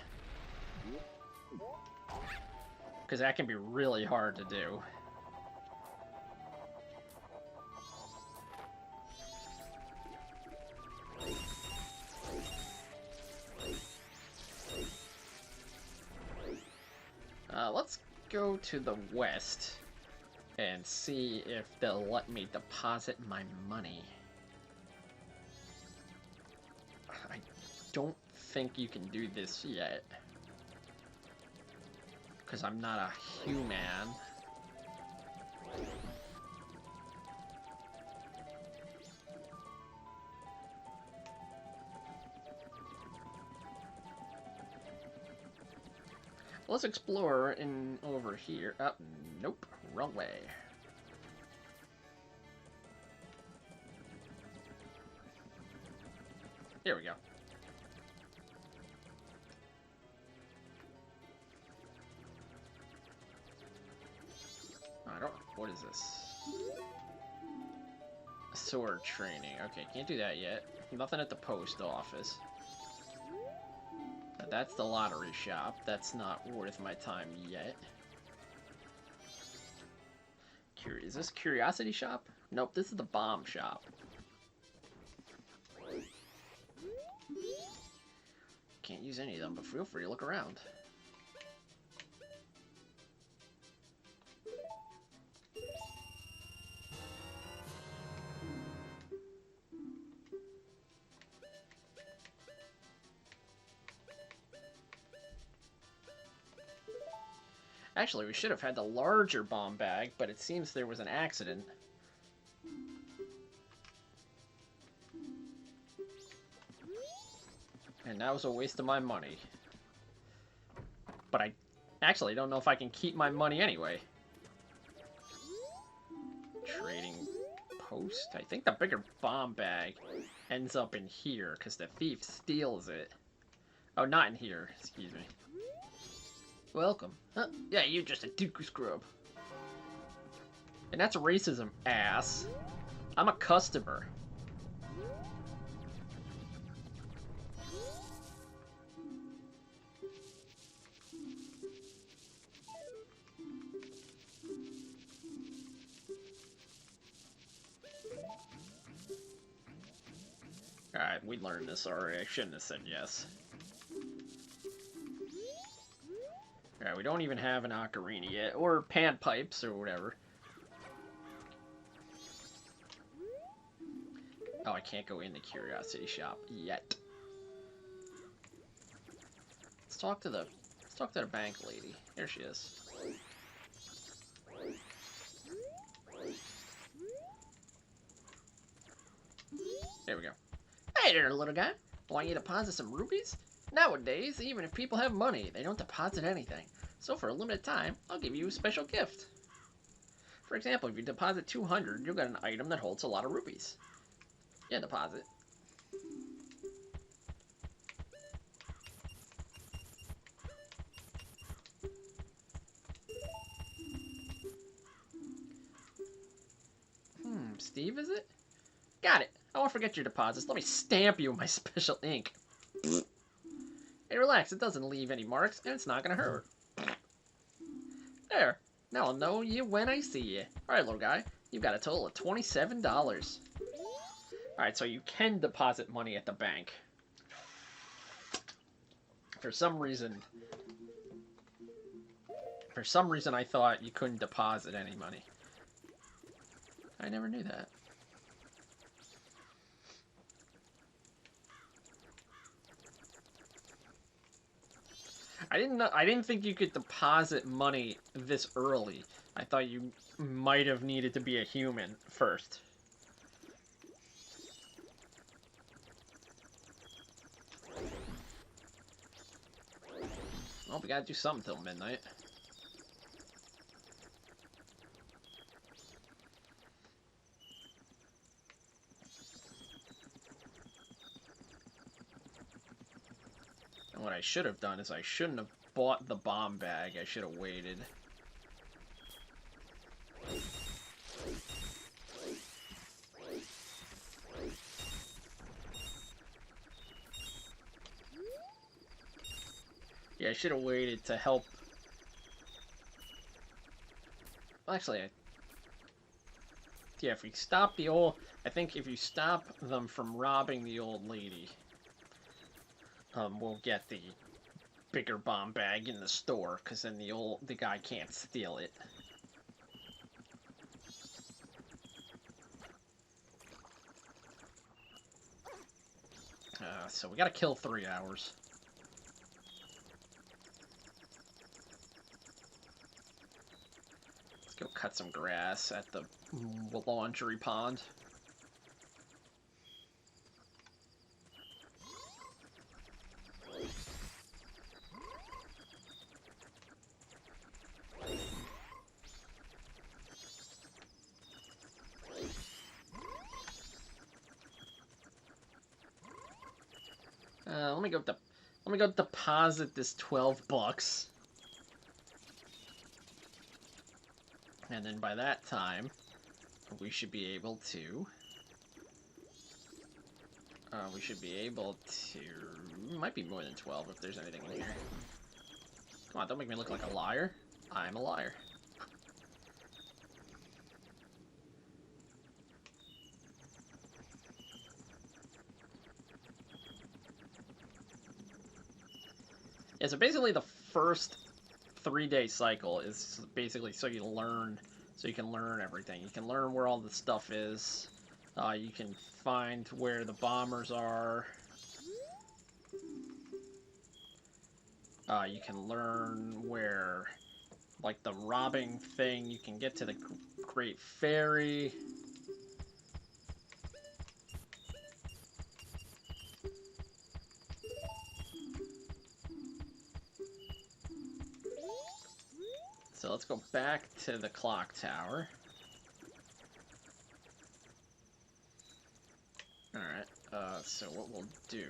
Because that can be really hard to do. Let's go to the west and see if they'll let me deposit my money. I don't think you can do this yet. Because I'm not a human. Let's explore in over here. Oh, nope, wrong way. Here we go. I don't. What is this? Sword training. Okay, can't do that yet. Nothing at the post office. That's the lottery shop. That's not worth my time yet. Is this Curiosity Shop? Nope, this is the Bomb Shop. Can't use any of them, but feel free to look around. Actually, we should have had the larger bomb bag, but it seems there was an accident. And that was a waste of my money. But I actually don't know if I can keep my money anyway. Trading coast. I think the bigger bomb bag ends up in here because the thief steals it. Oh, not in here. Excuse me. Welcome. Huh? Yeah, you're just a Dooku scrub. And that's racism, ass. I'm a customer. Alright, we learned this already. I shouldn't have said yes. Alright, we don't even have an ocarina yet, or panpipes, or whatever. Oh, I can't go in the curiosity shop yet. Let's talk to the bank lady. There she is. There we go. Hey there, little guy. Want you to deposit some rupees? Nowadays, even if people have money, they don't deposit anything. So for a limited time, I'll give you a special gift. For example, if you deposit 200, you'll get an item that holds a lot of rupees. Yeah, deposit. Steve, is it? Got it. I won't forget your deposits. Let me stamp you with my special ink. Hey, relax. It doesn't leave any marks, and it's not gonna hurt. There. Now I'll know you when I see you. Alright, little guy. You've got a total of $27. Alright, so you can deposit money at the bank. For some reason I thought you couldn't deposit any money. I never knew that. I didn't think you could deposit money this early. I thought you might have needed to be a human first. Well, we gotta do something till midnight. And what I should have done is I shouldn't have bought the bomb bag. I should have waited. Yeah, I should have waited to help. Well, actually, yeah, if we stop the old... I think if you stop them from robbing the old lady, we'll get the bigger bomb bag in the store, because then the guy can't steal it. So we gotta kill 3 hours. Let's go cut some grass at the laundry pond. Let me go deposit this $12. And then by that time, we should be able to... Might be more than 12 if there's anything in here. Come on, don't make me look like a liar. I'm a liar. Yeah, so basically the first 3-day cycle is basically so you can learn everything. You can learn where all the stuff is. You can find where the bombers are. You can learn where, like, the robbing thing, you can get to the Great Ferry. So let's go back to the clock tower. So what we'll do...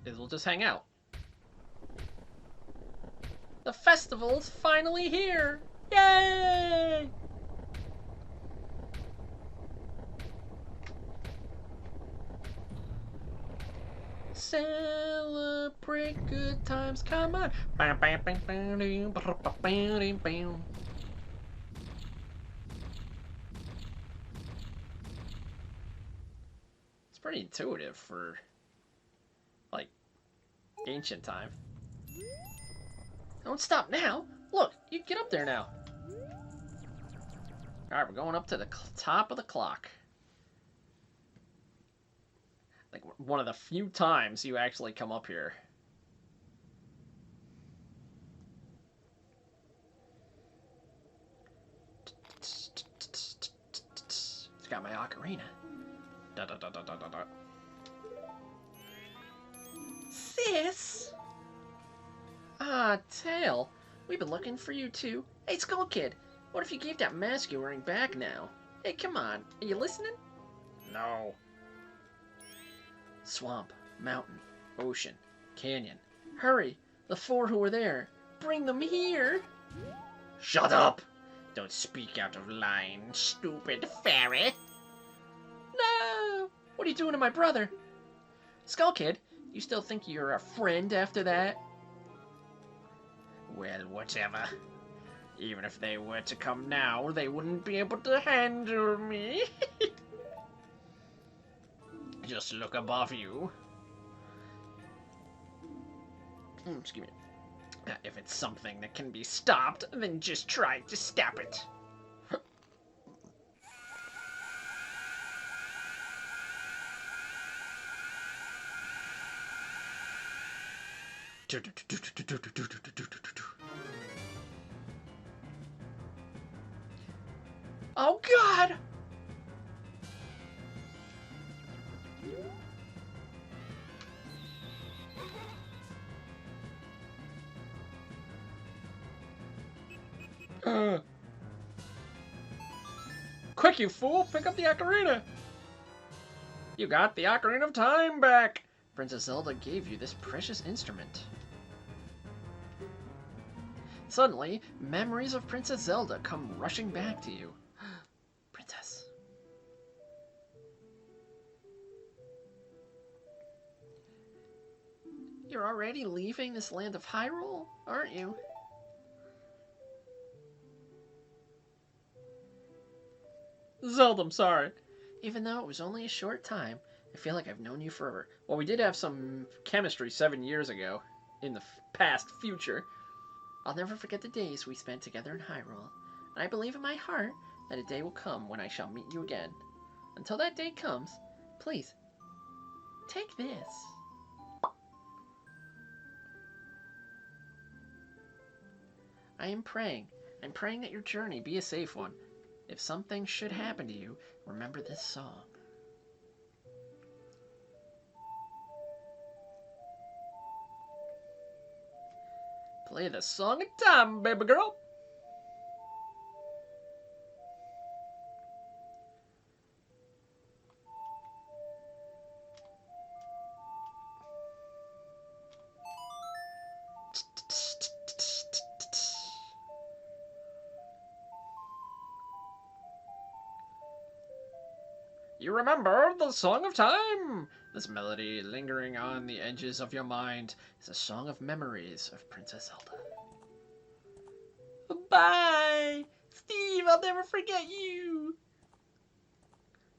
is we'll just hang out. The festival's finally here! Yay! Celebrate good times, come on! It's pretty intuitive for, like, ancient time. Don't stop now! Look, you can get up there now! Alright, we're going up to the top of the clock. Like, one of the few times you actually come up here. It's got my ocarina. Da da da da da da da. Sis! Ah, Tail. We've been looking for you too. Hey, Skull Kid, what if you gave that mask you're wearing back now? Hey, come on. Are you listening? No. Swamp, mountain, ocean, canyon. Hurry! The four who were there. Bring them here! Shut up! Don't speak out of line, stupid fairy. No! What are you doing to my brother? Skull Kid, you still think you're a friend after that? Well, whatever. Even if they were to come now, they wouldn't be able to handle me. Just look above you. Excuse me. If it's something that can be stopped, then just try to stop it. Oh God! Quick, you fool! Pick up the ocarina! You got the Ocarina of Time back! Princess Zelda gave you this precious instrument. Suddenly, memories of Princess Zelda come rushing back to you. Princess. You're already leaving this land of Hyrule, aren't you? Zelda, I'm sorry. Even though it was only a short time, I feel like I've known you forever. Well, we did have some chemistry 7 years ago, in the past future. I'll never forget the days we spent together in Hyrule, and I believe in my heart that a day will come when I shall meet you again. Until that day comes, please, take this. I'm praying that your journey be a safe one. If something should happen to you, remember this song. Play the song of time, baby girl. You remember the Song of Time? This melody, lingering on the edges of your mind, is a song of memories of Princess Zelda. Bye! Steve, I'll never forget you!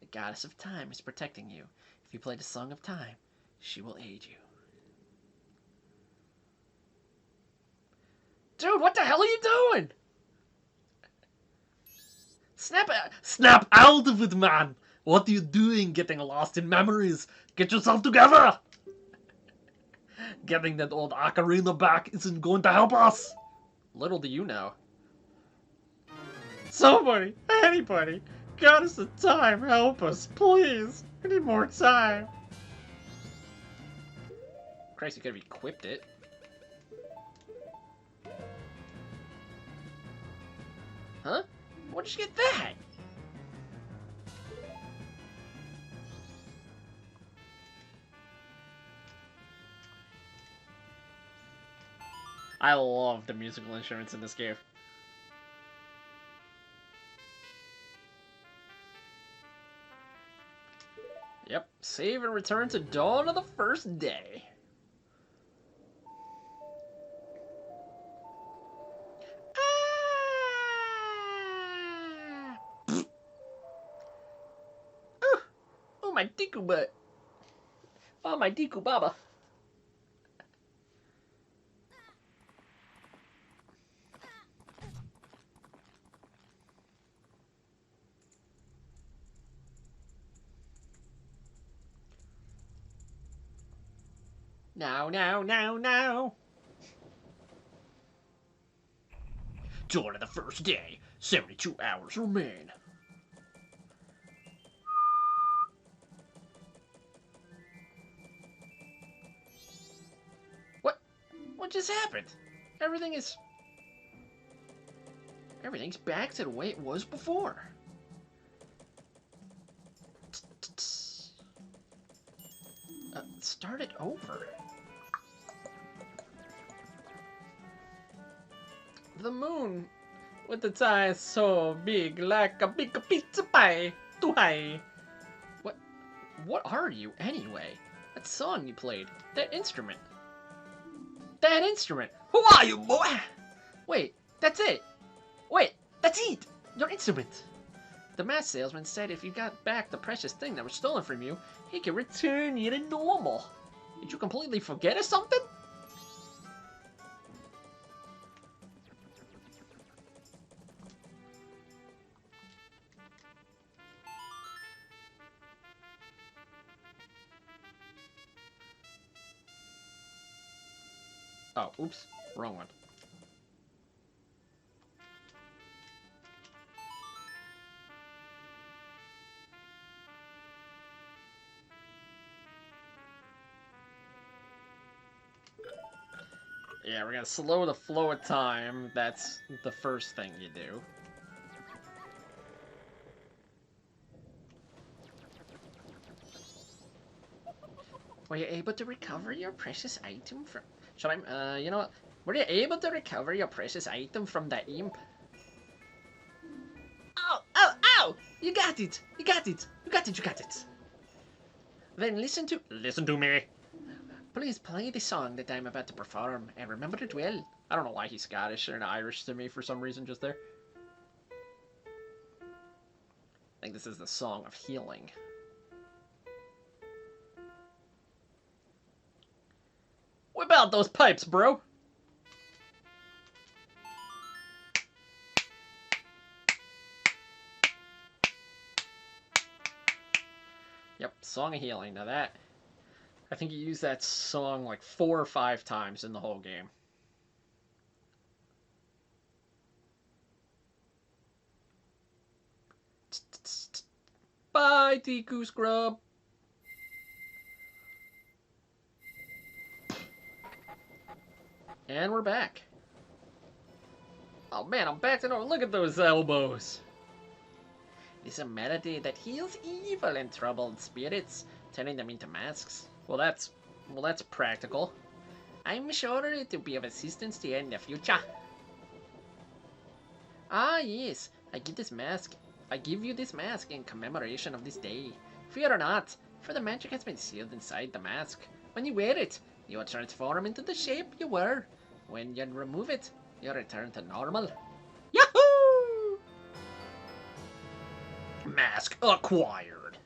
The Goddess of Time is protecting you. If you play the Song of Time, she will aid you. Dude, what the hell are you doing? Snap out of it, man! What are you doing getting lost in memories? Get yourself together! Getting that old ocarina back isn't going to help us! Little do you know. Somebody, anybody, Goddess of Time, help us, please. We need more time. Christ, you could have equipped it. Huh? Where'd you get that? I love the musical instruments in this game. Yep, save and return to dawn of the first day. Oh, oh, my Deku butt. Oh, my Deku Baba. No, no, no, no. Dawn of the first day. 72 hours remain. What? What just happened? Everything's back to the way it was before. Start it over. The moon, with its eyes so big, like a big pizza pie, too high. What are you, anyway? That song you played, that instrument. That instrument! Who are you, boy? Wait, that's it. Wait, that's it! Your instrument! The mask salesman said if you got back the precious thing that was stolen from you, he could return you to normal. Did you completely forget or something? Oh, oops. Wrong one. Yeah, we're gonna slow the flow of time. That's the first thing you do. Were you able to recover your precious item from... Should I... you know what? Were you able to recover your precious item from that imp? Oh, oh, oh! You got it! You got it! You got it! You got it! Then listen to me! Please play the song that I'm about to perform, and remember it well. I don't know why he's Scottish and Irish to me for some reason just there. I think this is the Song of Healing. Whip out those pipes, bro! Yep, Song of Healing. Now that... I think you use that song like 4 or 5 times in the whole game. Bye, Deku Scrub! And we're back. Oh man, I'm back to normal. Look at those elbows. It's a melody that heals evil and troubled spirits, turning them into masks. Well, that's practical. I'm sure it will be of assistance to you in the future. Ah, yes. I give you this mask in commemoration of this day. Fear not, for the magic has been sealed inside the mask. When you wear it, you will transform into the shape you were. When you remove it, you return to normal. Yahoo! Mask acquired.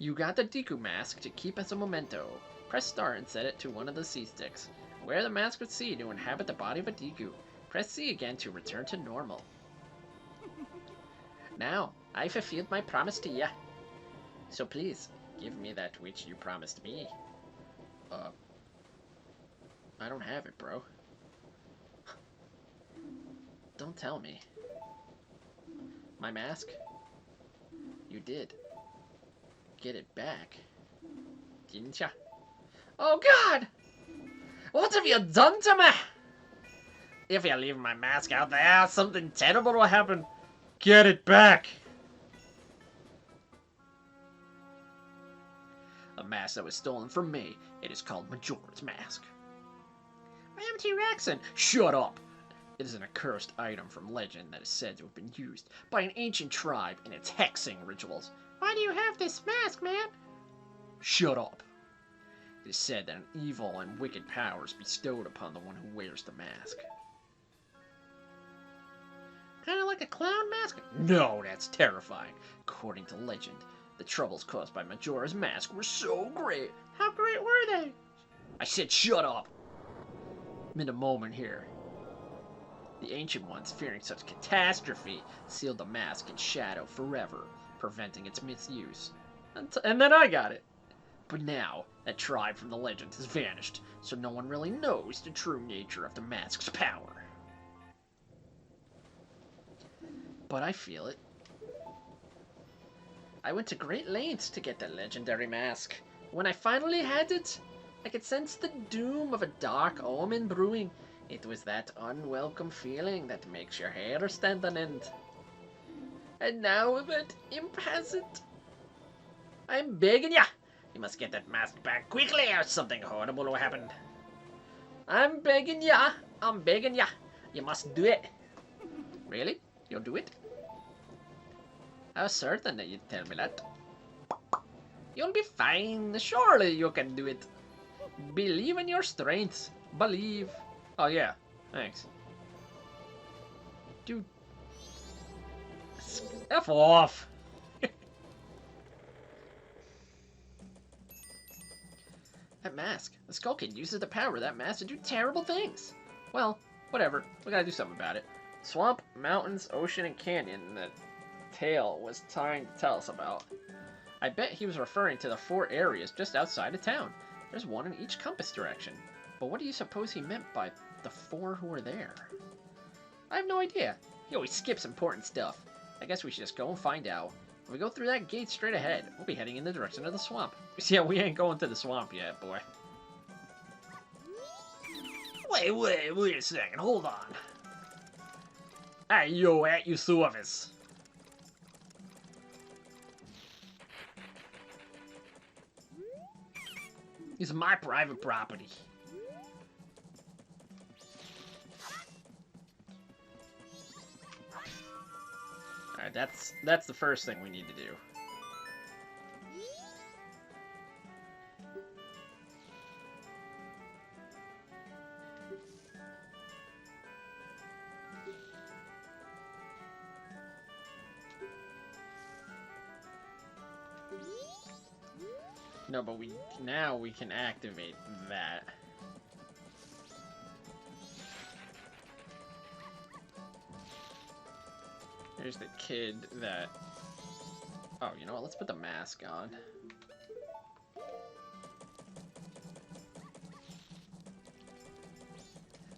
You got the Deku mask to keep as a memento. Press start and set it to one of the C sticks. Wear the mask with C to inhabit the body of a Deku. Press C again to return to normal. Now, I fulfilled my promise to you. So please, give me that which you promised me. I don't have it, bro. Don't tell me. My mask? You did. Get it back. Didn't ya? Oh God! What have you done to me? If you leave my mask out there, something terrible will happen. Get it back! A mask that was stolen from me. It is called Majora's Mask. I am T-Rexon. Shut up! It is an accursed item from legend that is said to have been used by an ancient tribe in its hexing rituals. Why do you have this mask, man? Shut up! It is said that an evil and wicked power is bestowed upon the one who wears the mask. Kind of like a clown mask? No, that's terrifying. According to legend, the troubles caused by Majora's Mask were so great. How great were they? I said shut up! I'm in a moment here. The Ancient Ones, fearing such catastrophe, sealed the mask in shadow forever, preventing its misuse. And then I got it. But now, that tribe from the legend has vanished, so no one really knows the true nature of the mask's power. But I feel it. I went to great lengths to get the legendary mask. When I finally had it, I could sense the doom of a dark omen brewing. It was that unwelcome feeling that makes your hair stand on end. And now that imp has it, I'm begging ya! You must get that mask back quickly or something horrible will happen. I'm begging ya! I'm begging ya! You must do it! Really? You'll do it? I was certain that you'd tell me that. You'll be fine. Surely you can do it. Believe in your strength. Believe. Oh yeah, thanks. Dude. F off! That mask. The Skull Kid uses the power of that mask to do terrible things. Well, whatever. We gotta do something about it. Swamp, mountains, ocean, and canyon that Tail was trying to tell us about. I bet he was referring to the 4 areas just outside of town. There's one in each compass direction. But what do you suppose he meant by the 4 who were there? I have no idea. He always skips important stuff. I guess we should just go and find out. If we go through that gate straight ahead, we'll be heading in the direction of the swamp. Yeah, we ain't going to the swamp yet, boy. Wait a second. Hold on. Hey, yo, at your service. This is my private property. Alright, that's the first thing we need to do. No, but now we can activate that. Here's the kid that... Oh, you know what? Let's put the mask on.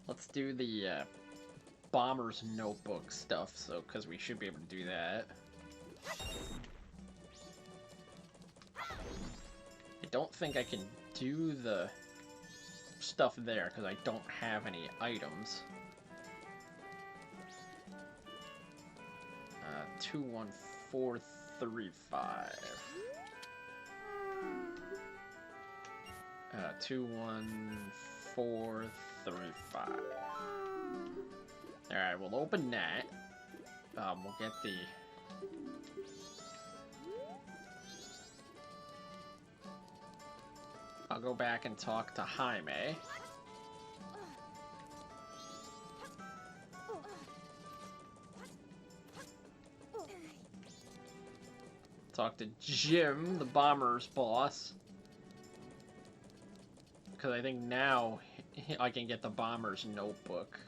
Let's do the bomber's notebook stuff, so because we should be able to do that. I don't think I can do the stuff there because I don't have any items. 21435. 21435. Alright, we'll open that. We'll get the... I'll go back and talk to Jaime. Talk to Jim, the bomber's boss. Because I think now I can get the bomber's notebook.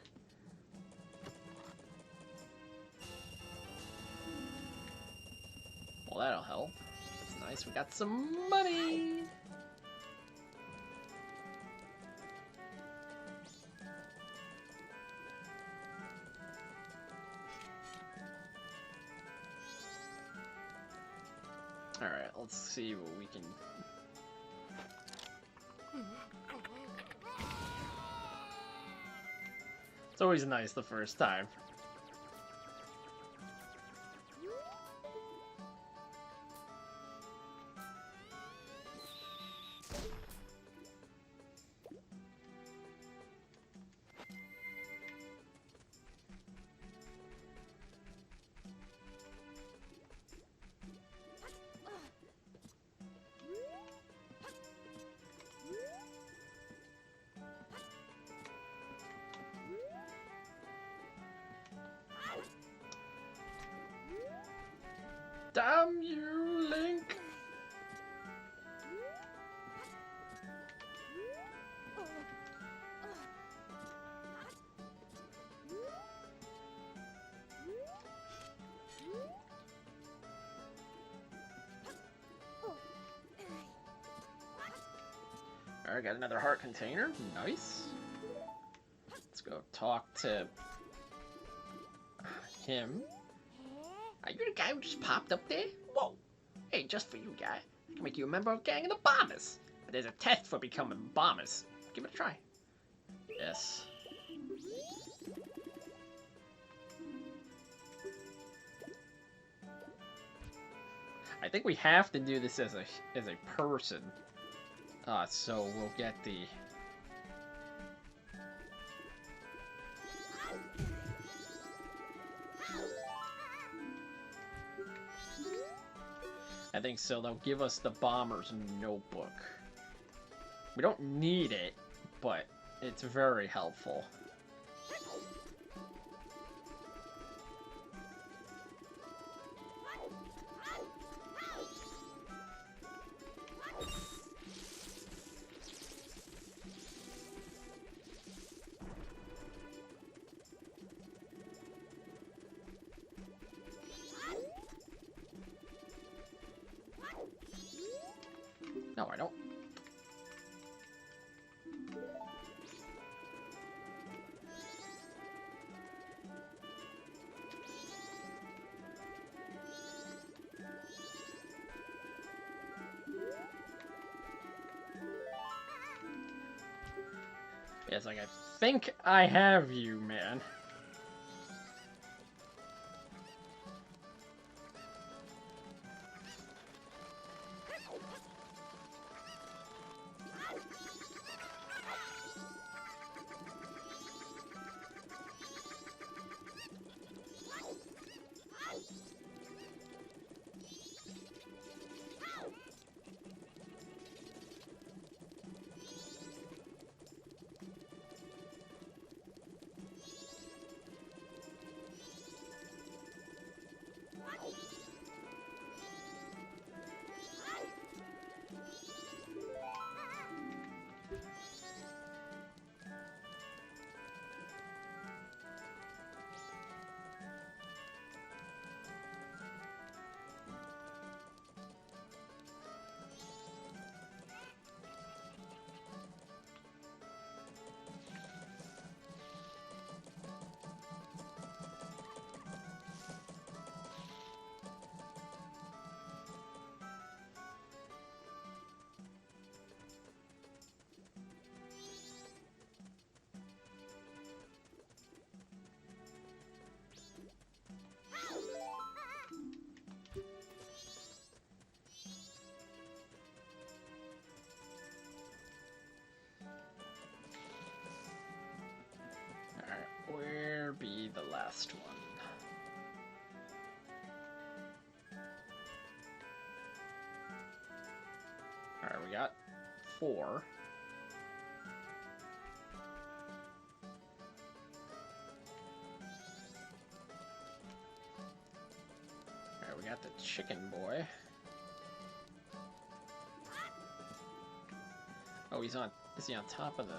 Well, that'll help. That's nice. We got some money! Alright, let's see what we can... It's always nice the first time. Damn you, Link! Alright, got another heart container. Nice. Let's go talk to him. Are you the guy who just popped up there? Whoa! Hey, just for you, guy. I can make you a member of gang of the bombers. But there's a test for becoming bombers. Give it a try. Yes. I think we have to do this as a person. So we'll get the... I think so. They'll give us the bomber's notebook. We don't need it, but it's very helpful. No, I don't. It's like, I think I have you, man. Where be the last one? Alright, we got 4. Alright, we got the chicken boy. Oh, he's on... Is he on top of the...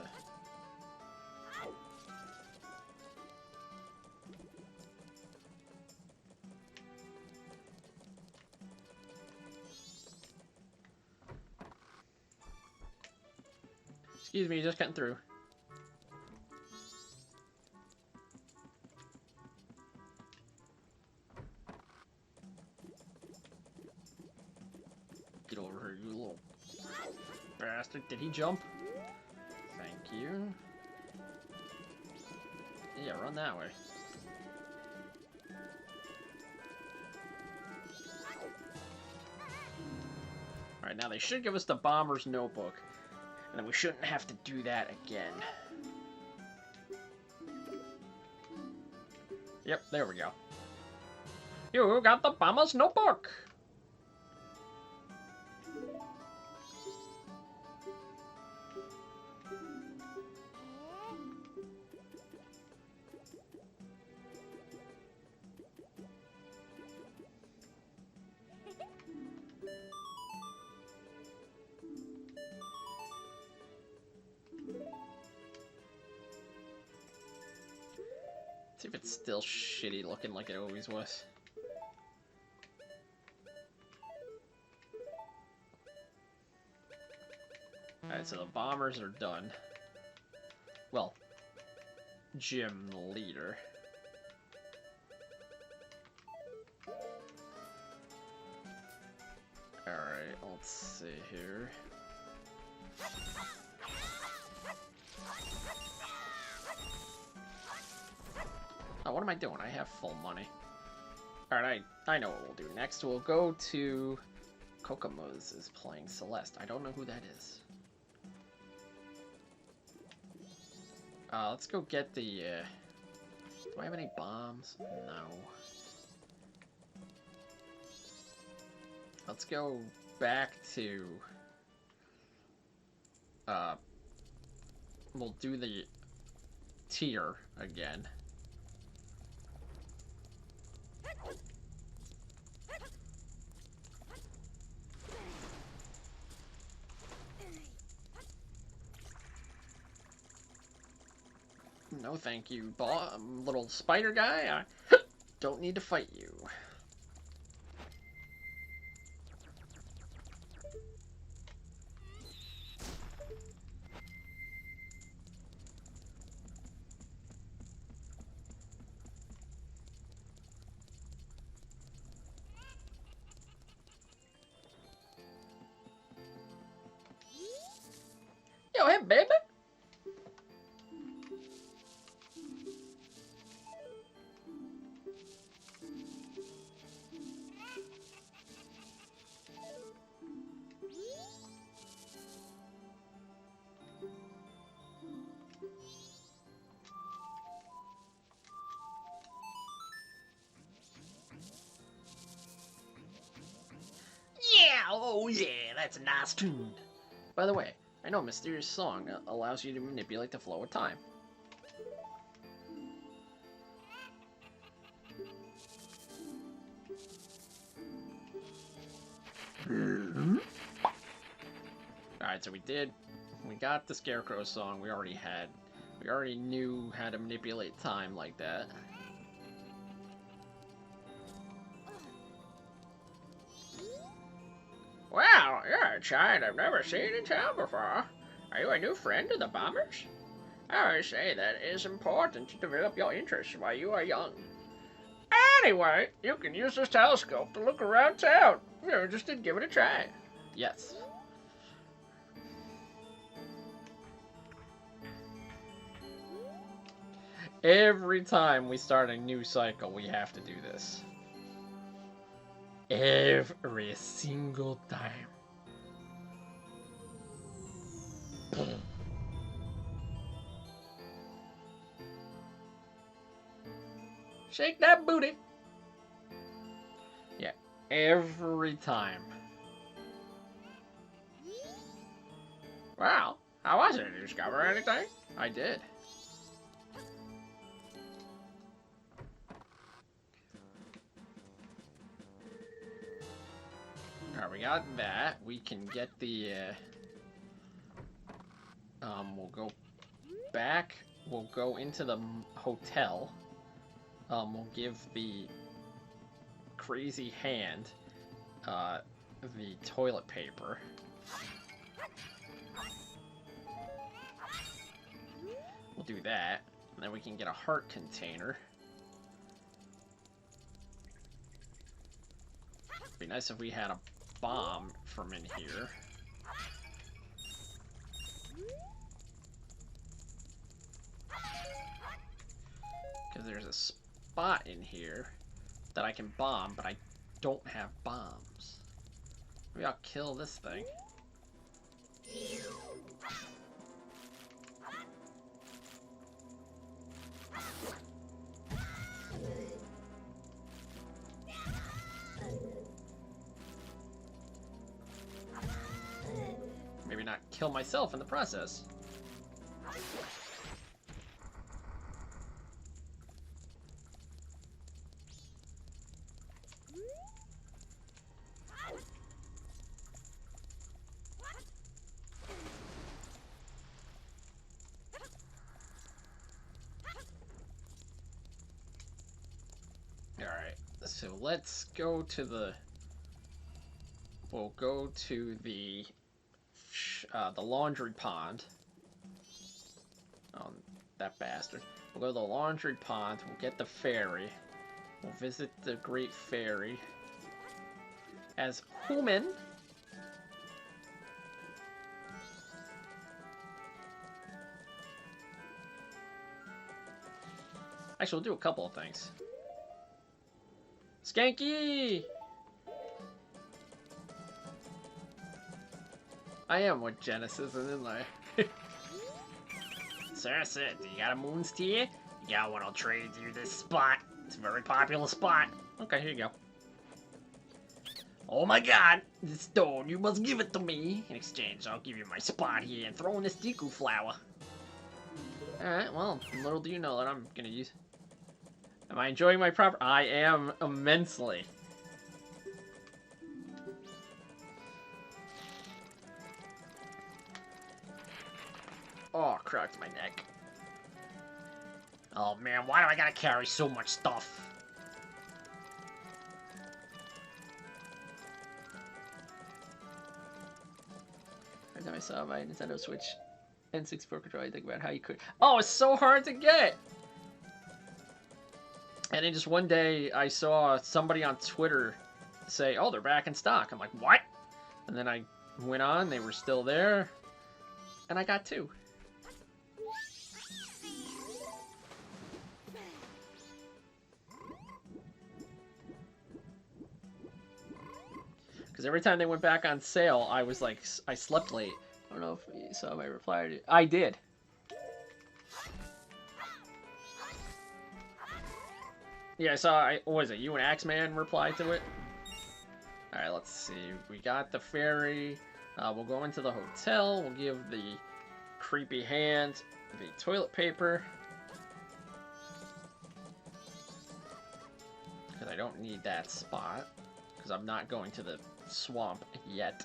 Excuse me, just cutting through. Get over here, you little bastard. Did he jump? Thank you. Yeah, run that way. Alright, now they should give us the Bomber's Notebook. And then we shouldn't have to do that again. Yep, there we go. You got the Bomber's Notebook! See if it's still shitty looking like it always was. Alright, so the bombers are done. Well, gym leader. Alright, let's see here. Oh, what am I doing? I have full money. Alright, I know what we'll do next. We'll go to... Kokomo's is playing Celeste. I don't know who that is. Let's go get the, Do I have any bombs? No. Let's go back to... We'll do the tier again. No thank you, little spider guy. I don't need to fight you. Yo, hey, baby. Oh yeah, that's a nice tune. By the way, I know a mysterious song allows you to manipulate the flow of time. Alright, so we got the Scarecrow song we already knew how to manipulate time like that. Wow, you're a child I've never seen in town before. Are you a new friend of the Bombers? I always say that it is important to develop your interests while you are young. Anyway, you can use this telescope to look around town. If you're interested, give it a try. Yes. Every time we start a new cycle, we have to do this. Every single time. Shake that booty. Yeah, every time. Wow, how was it? Did you discover anything? I did. Alright, we got that. We can get the, we'll go back. We'll go into the hotel. We'll give the crazy hand, the toilet paper. We'll do that. And then we can get a heart container. It'd be nice if we had a bomb from in here. Because there's a spot in here that I can bomb, but I don't have bombs. Maybe I'll kill this thing. Maybe not kill myself in the process. Alright, so let's go to the... We'll go to the laundry pond. Oh, that bastard. We'll go to the laundry pond, we'll get the ferry. We'll visit the Great Fairy. As human. Actually, we'll do a couple of things. Skanky! I am what Genesis is, isn't I? Sir, do you got a moon's tear? You got one, I'll trade you this spot. It's a very popular spot. Okay, here you go. Oh my god, this stone, you must give it to me. In exchange, I'll give you my spot here and throw in this Deku flower. Alright, well, little do you know that I'm gonna use... Am I enjoying my proper... I am immensely. Oh, cracked my neck. Oh man, why do I gotta carry so much stuff? Every time I saw my Nintendo Switch N64 controller, I think about how you could... Oh, it's so hard to get! And then just one day, I saw somebody on Twitter say, oh, they're back in stock. I'm like, what? And then I went on, they were still there, and I got two. Because every time they went back on sale, I was like, I slept late. I don't know if you saw my reply. I did. Yeah, I saw, what was it, you and Axeman replied to it? Alright, let's see. We got the ferry. We'll go into the hotel. We'll give the creepy hand the toilet paper. Because I don't need that spot. Because I'm not going to the swamp yet.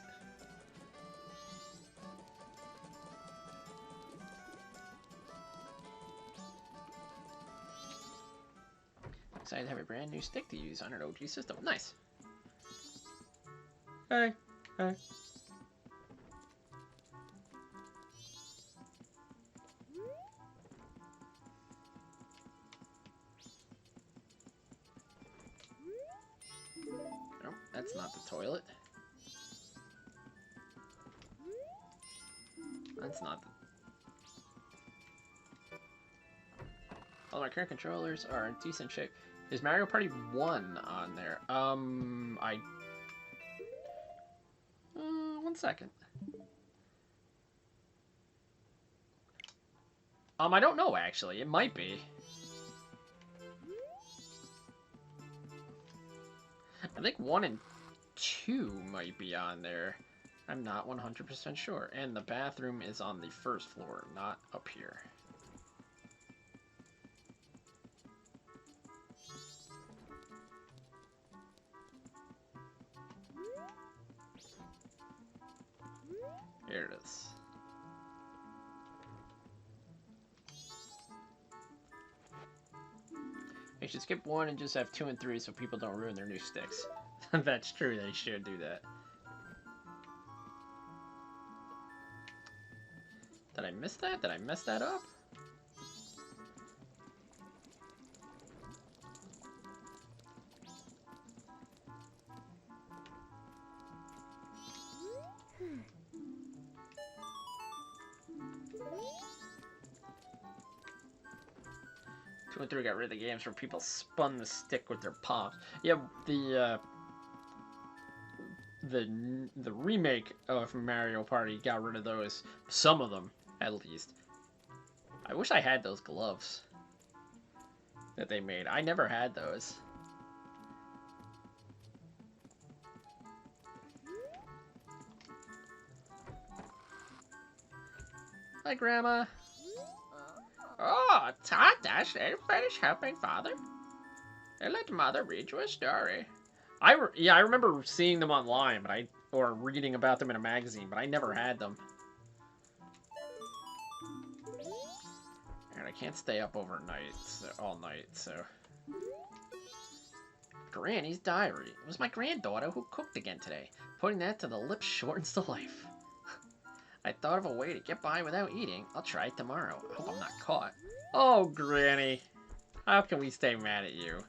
Excited to have a brand new stick to use on an OG system. Nice. Hey. Hey. Nope, that's not the toilet. That's not the... All my current controllers are in decent shape. Is Mario Party 1 on there? 1 second. I don't know, actually. It might be. I think 1 and 2 might be on there. I'm not 100% sure. And the bathroom is on the first floor, not up here. Here it is. They should skip 1 and just have 2 and 3 so people don't ruin their new sticks. That's true, they should do that. Did I miss that? Did I mess that up? and 3 got rid of the games where people spun the stick with their palms. Yeah, the remake of Mario Party got rid of those. Some of them, at least. I wish I had those gloves that they made. I never had those. Hi, Grandma. Oh, Tata, should finish helping Father? And let Mother read you a story. Yeah, I remember seeing them online, or reading about them in a magazine, but I never had them. And I can't stay up overnight, all night, so. Granny's diary. It was my granddaughter who cooked again today. Putting that to the lips shortens the life. I thought of a way to get by without eating. I'll try it tomorrow. I hope I'm not caught. Oh, Granny. How can we stay mad at you?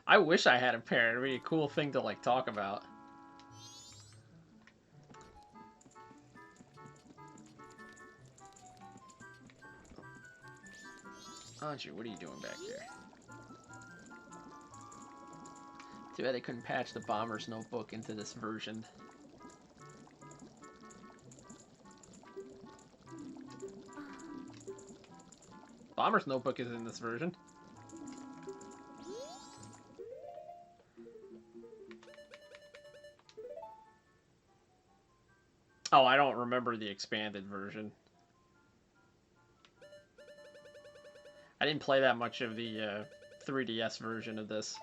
I wish I had a parrot. It'd be a cool thing to, like, talk about. Anju, what are you doing back here? Too bad they couldn't patch the Bomber's Notebook into this version. Bomber's Notebook is in this version. Oh, I don't remember the expanded version. I didn't play that much of the 3DS version of this.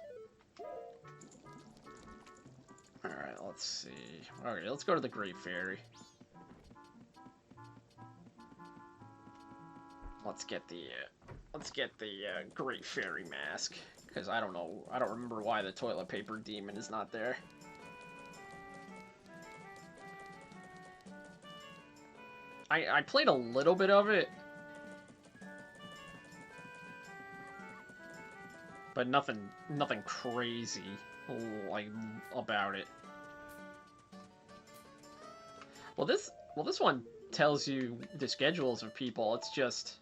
Alright, let's see. Alright, let's go to the Great Fairy. Let's get the Great Fairy mask. Because I don't know, I don't remember why the toilet paper demon is not there. I played a little bit of it. But nothing crazy, like, about it. Well, this one tells you the schedules of people. It's just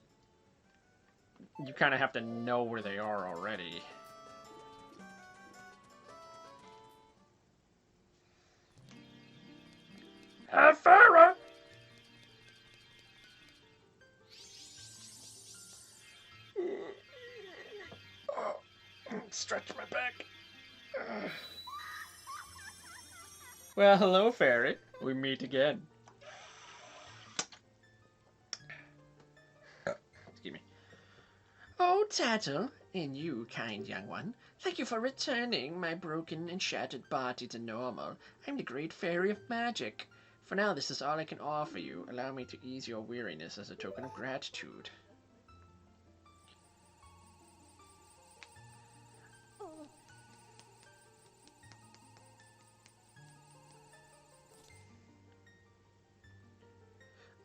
you kind of have to know where they are already. Hey, Farrah! Stretch my back. Well, hello, Fairy. We meet again. Excuse me. Oh, Tattle, and you, kind young one, thank you for returning my broken and shattered body to normal. I'm the Great Fairy of Magic. For now, this is all I can offer you. Allow me to ease your weariness as a token of gratitude.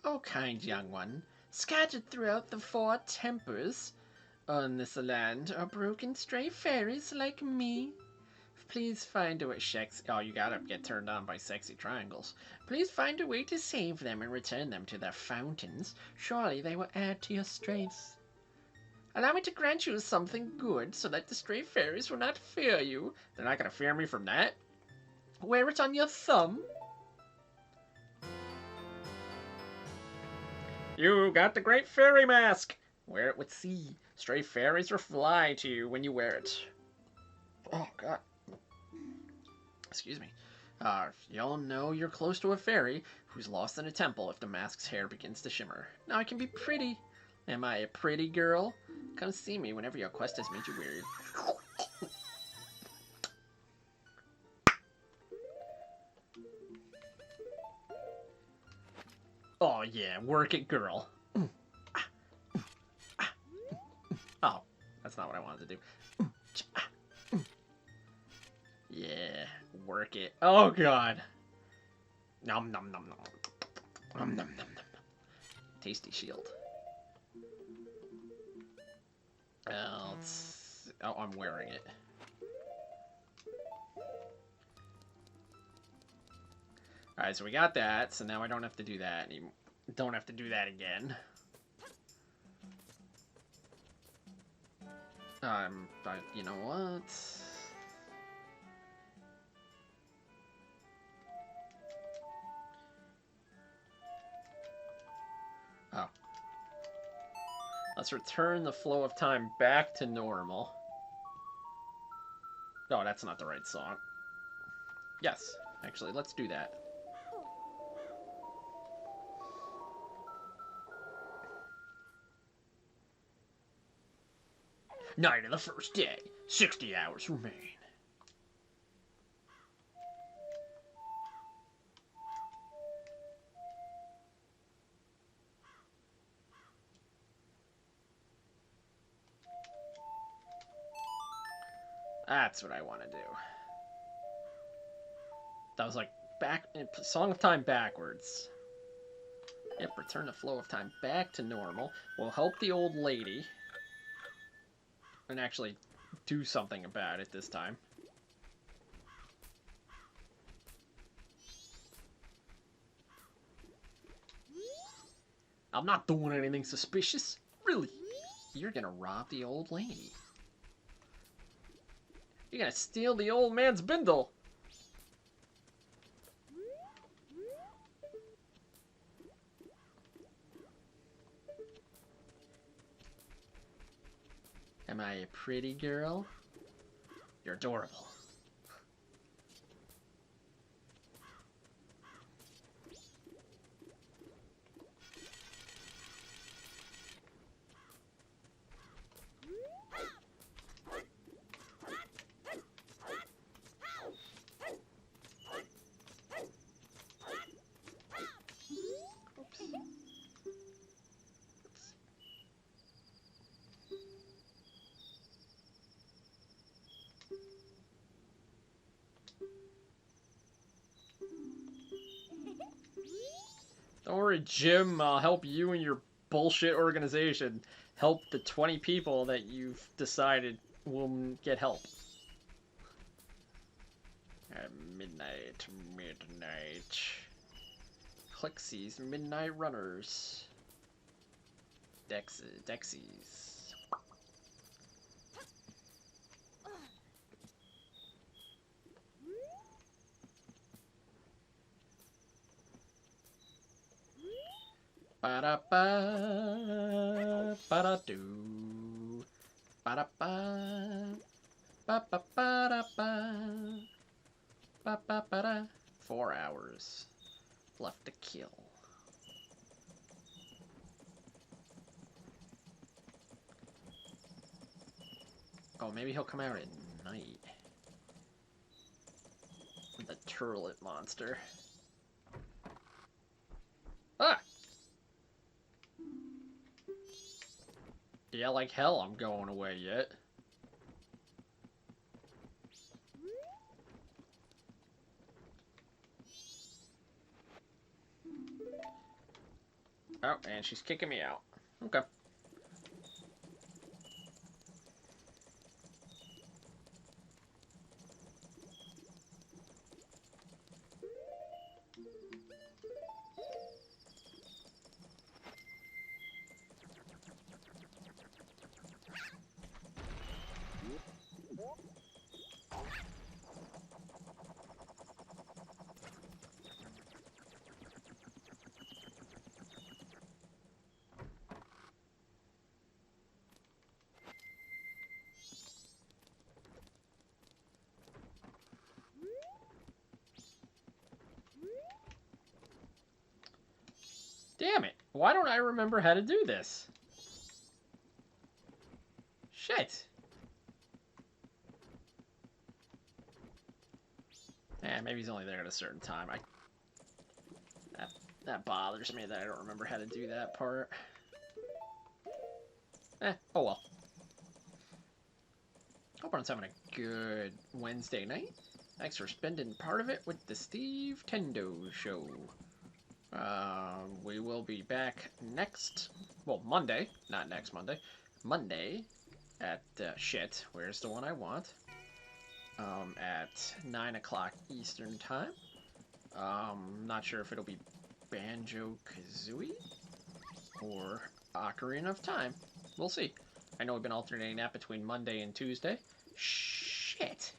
Oh, kind young one, scattered throughout the 4 tempers on this land are broken stray fairies like me. Please find a way. Oh, you gotta get turned on by sexy triangles. Please find a way to save them and return them to their fountains. Surely they will add to your strength. Allow me to grant you something good so that the stray fairies will not fear you. They're not gonna fear me from that? Wear it on your thumb. You got the Great Fairy mask! Wear it with C. Stray fairies will fly to you when you wear it. Oh, God. Excuse me. You'll know you're close to a fairy who's lost in a temple if the mask's hair begins to shimmer. Now I can be pretty. Am I a pretty girl? Come see me whenever your quest has made you weary. Oh, yeah. Work it, girl. Oh, that's not what I wanted to do. Yeah, work it. Oh, God. Nom, nom, nom, nom. Nom, nom, nom, nom. Tasty shield. Oh, I'm wearing it. Alright, so we got that, so now I don't have to do that anymore. don't have to do that again. You know what? Oh. Let's return the flow of time back to normal. Oh, that's not the right song. Yes, actually, let's do that. Night of the first day. 60 hours remain. That's what I want to do. That was like Song of Time backwards. Yep, return the flow of time back to normal. We'll help the old lady. And actually do something about it this time. I'm not doing anything suspicious. Really? You're gonna rob the old lady. You're gonna steal the old man's bindle. Am I a pretty girl? You're adorable. Don't worry, Jim. I'll help you and your bullshit organization. Help the 20 people that you've decided will get help. At midnight. Clixies, Midnight Runners. Dexies. Ba-da-ba, ba-da-doo, ba-da-ba, ba-ba-ba-da-ba, ba-ba-ba-da. 4 hours left to kill. Oh, maybe he'll come out at night. The turlet monster. Ah! Yeah, like hell I'm going away yet. Oh, and she's kicking me out. Okay. Damn it. Why don't I remember how to do this? Shit. Eh, maybe he's only there at a certain time. That bothers me that I don't remember how to do that part. Oh well. Hope everyone's having a good Wednesday night. Thanks for spending part of it with the Stevetendo show. We will be back Monday, not next Monday, Monday at, where's the one I want? At 9 o'clock Eastern time. Not sure if it'll be Banjo-Kazooie or Ocarina of Time. We'll see. I know we've been alternating that between Monday and Tuesday. Shit.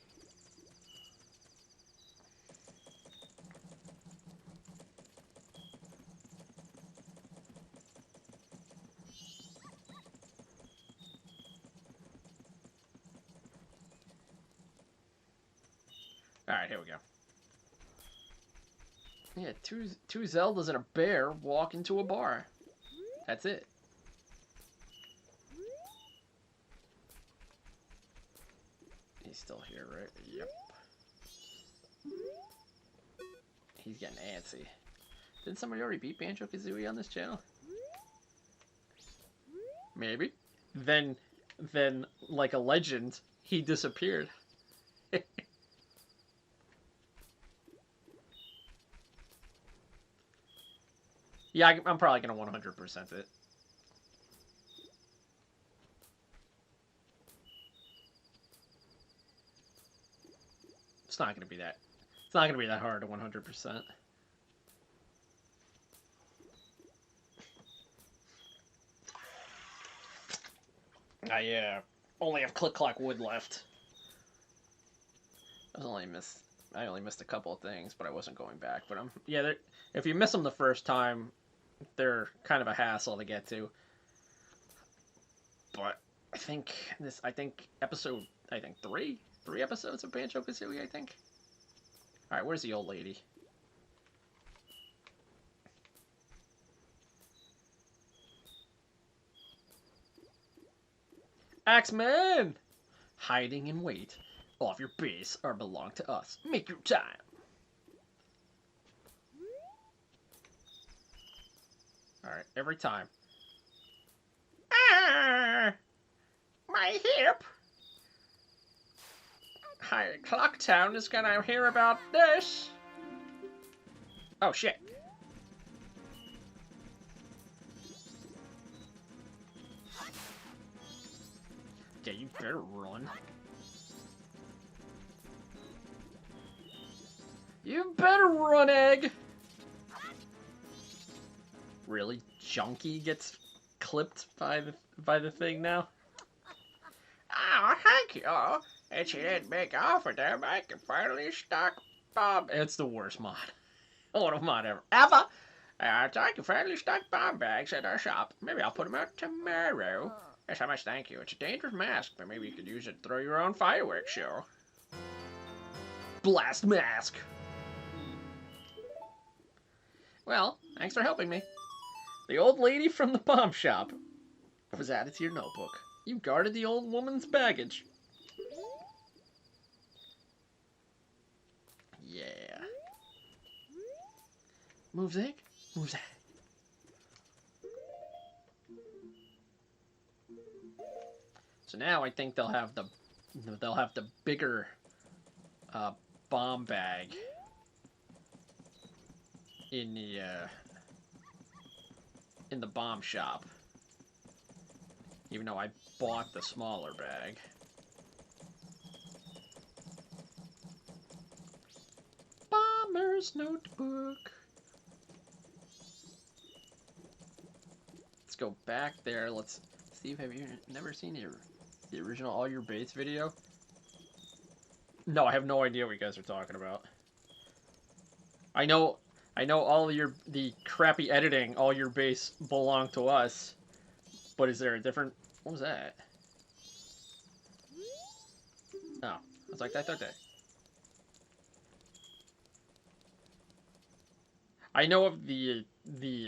Alright, here we go. Yeah, two Zeldas and a bear walk into a bar. That's it. He's still here, right? Yep. He's getting antsy. Didn't somebody already beat Banjo-Kazooie on this channel? Maybe. Then, like a legend, he disappeared. Yeah, I'm probably going to 100% it. It's not going to be that. It's not going to be that hard to 100%. I only have Click Clock Wood left. I only missed a couple of things, but I wasn't going back. But if you miss them the first time, they're kind of a hassle to get to. But I think episode 3 episodes of Banjo-Kazooie, I think. All right, where's the old lady? Axeman! Hiding in wait. Off your base or belong to us. Make your time. Alright, every time. Ah! My hip! Hi, Clocktown is gonna hear about this. Oh, shit. Yeah, you better run. You better run, Egg! Really? Junkie gets clipped by the thing now? Oh, thank you. If you didn't make off with them, I can finally stock bomb. It's the worst mod. What mod ever. Ever? I can finally stock bomb bags at our shop. Maybe I'll put them out tomorrow. Yes, I must thank you. It's a dangerous mask, but maybe you could use it to throw your own fireworks show. Blast mask! Well, thanks for helping me. The old lady from the bomb shop was added to your notebook. You guarded the old woman's baggage. Yeah. Move, Zig. Move, Zig. So now I think they'll have the bigger bomb bag in the bomb shop. Even though I bought the smaller bag. Bomber's notebook. Let's go back there. Steve, have you never seen the original All Your Base video? No, I have no idea what you guys are talking about. I know all the crappy editing, All Your Base belong to us. But is there a different... What was that? Oh, I was like, I thought that... I know of the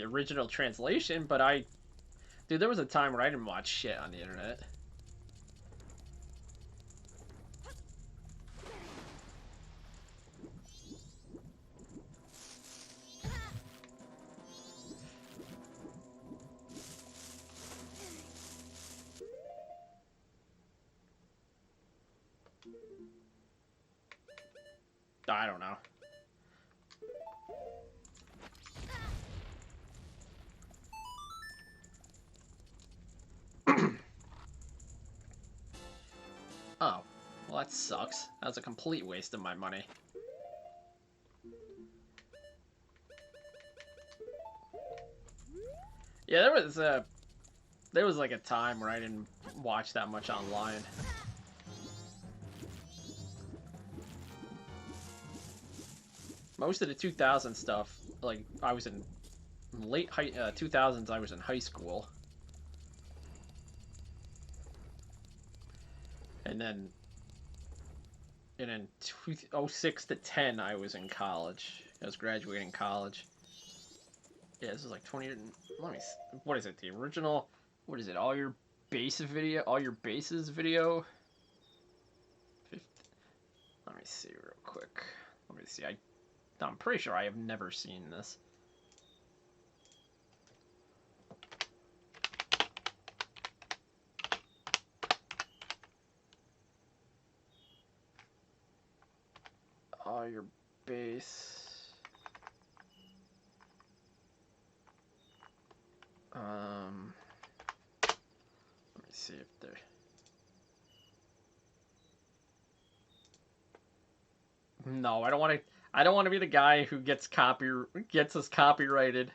original translation, but dude, there was a time where I didn't watch shit on the internet. I don't know. Oh, well that sucks. That was a complete waste of my money. Yeah, there was like a time where I didn't watch that much online. Most of the 2000 stuff, like I was in late 2000s, I was in high school. And then in 06 to 10, I was in college. I was graduating college. Yeah, this is like 20. Let me. What is it? The original? What is it? All your bases video. 50, let me see real quick. Let me see. I'm pretty sure I have never seen this. All your base. Let me see if they're. No, I don't want to. I don't want to be the guy who gets us copyrighted.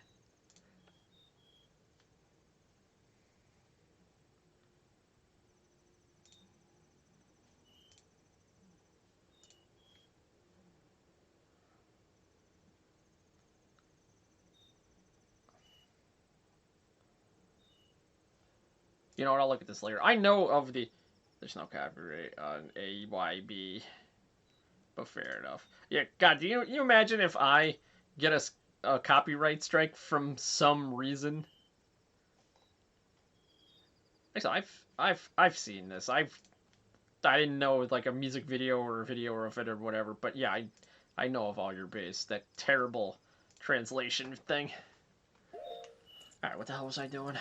You know what? I'll look at this later. I know of the. There's no copyright on AYB, but fair enough. Yeah, God, do you imagine if I get a copyright strike from some reason? Actually, I've seen this. I didn't know like a music video or a video of it or whatever, but yeah, I know of All Your Base, that terrible translation thing. All right, what the hell was I doing?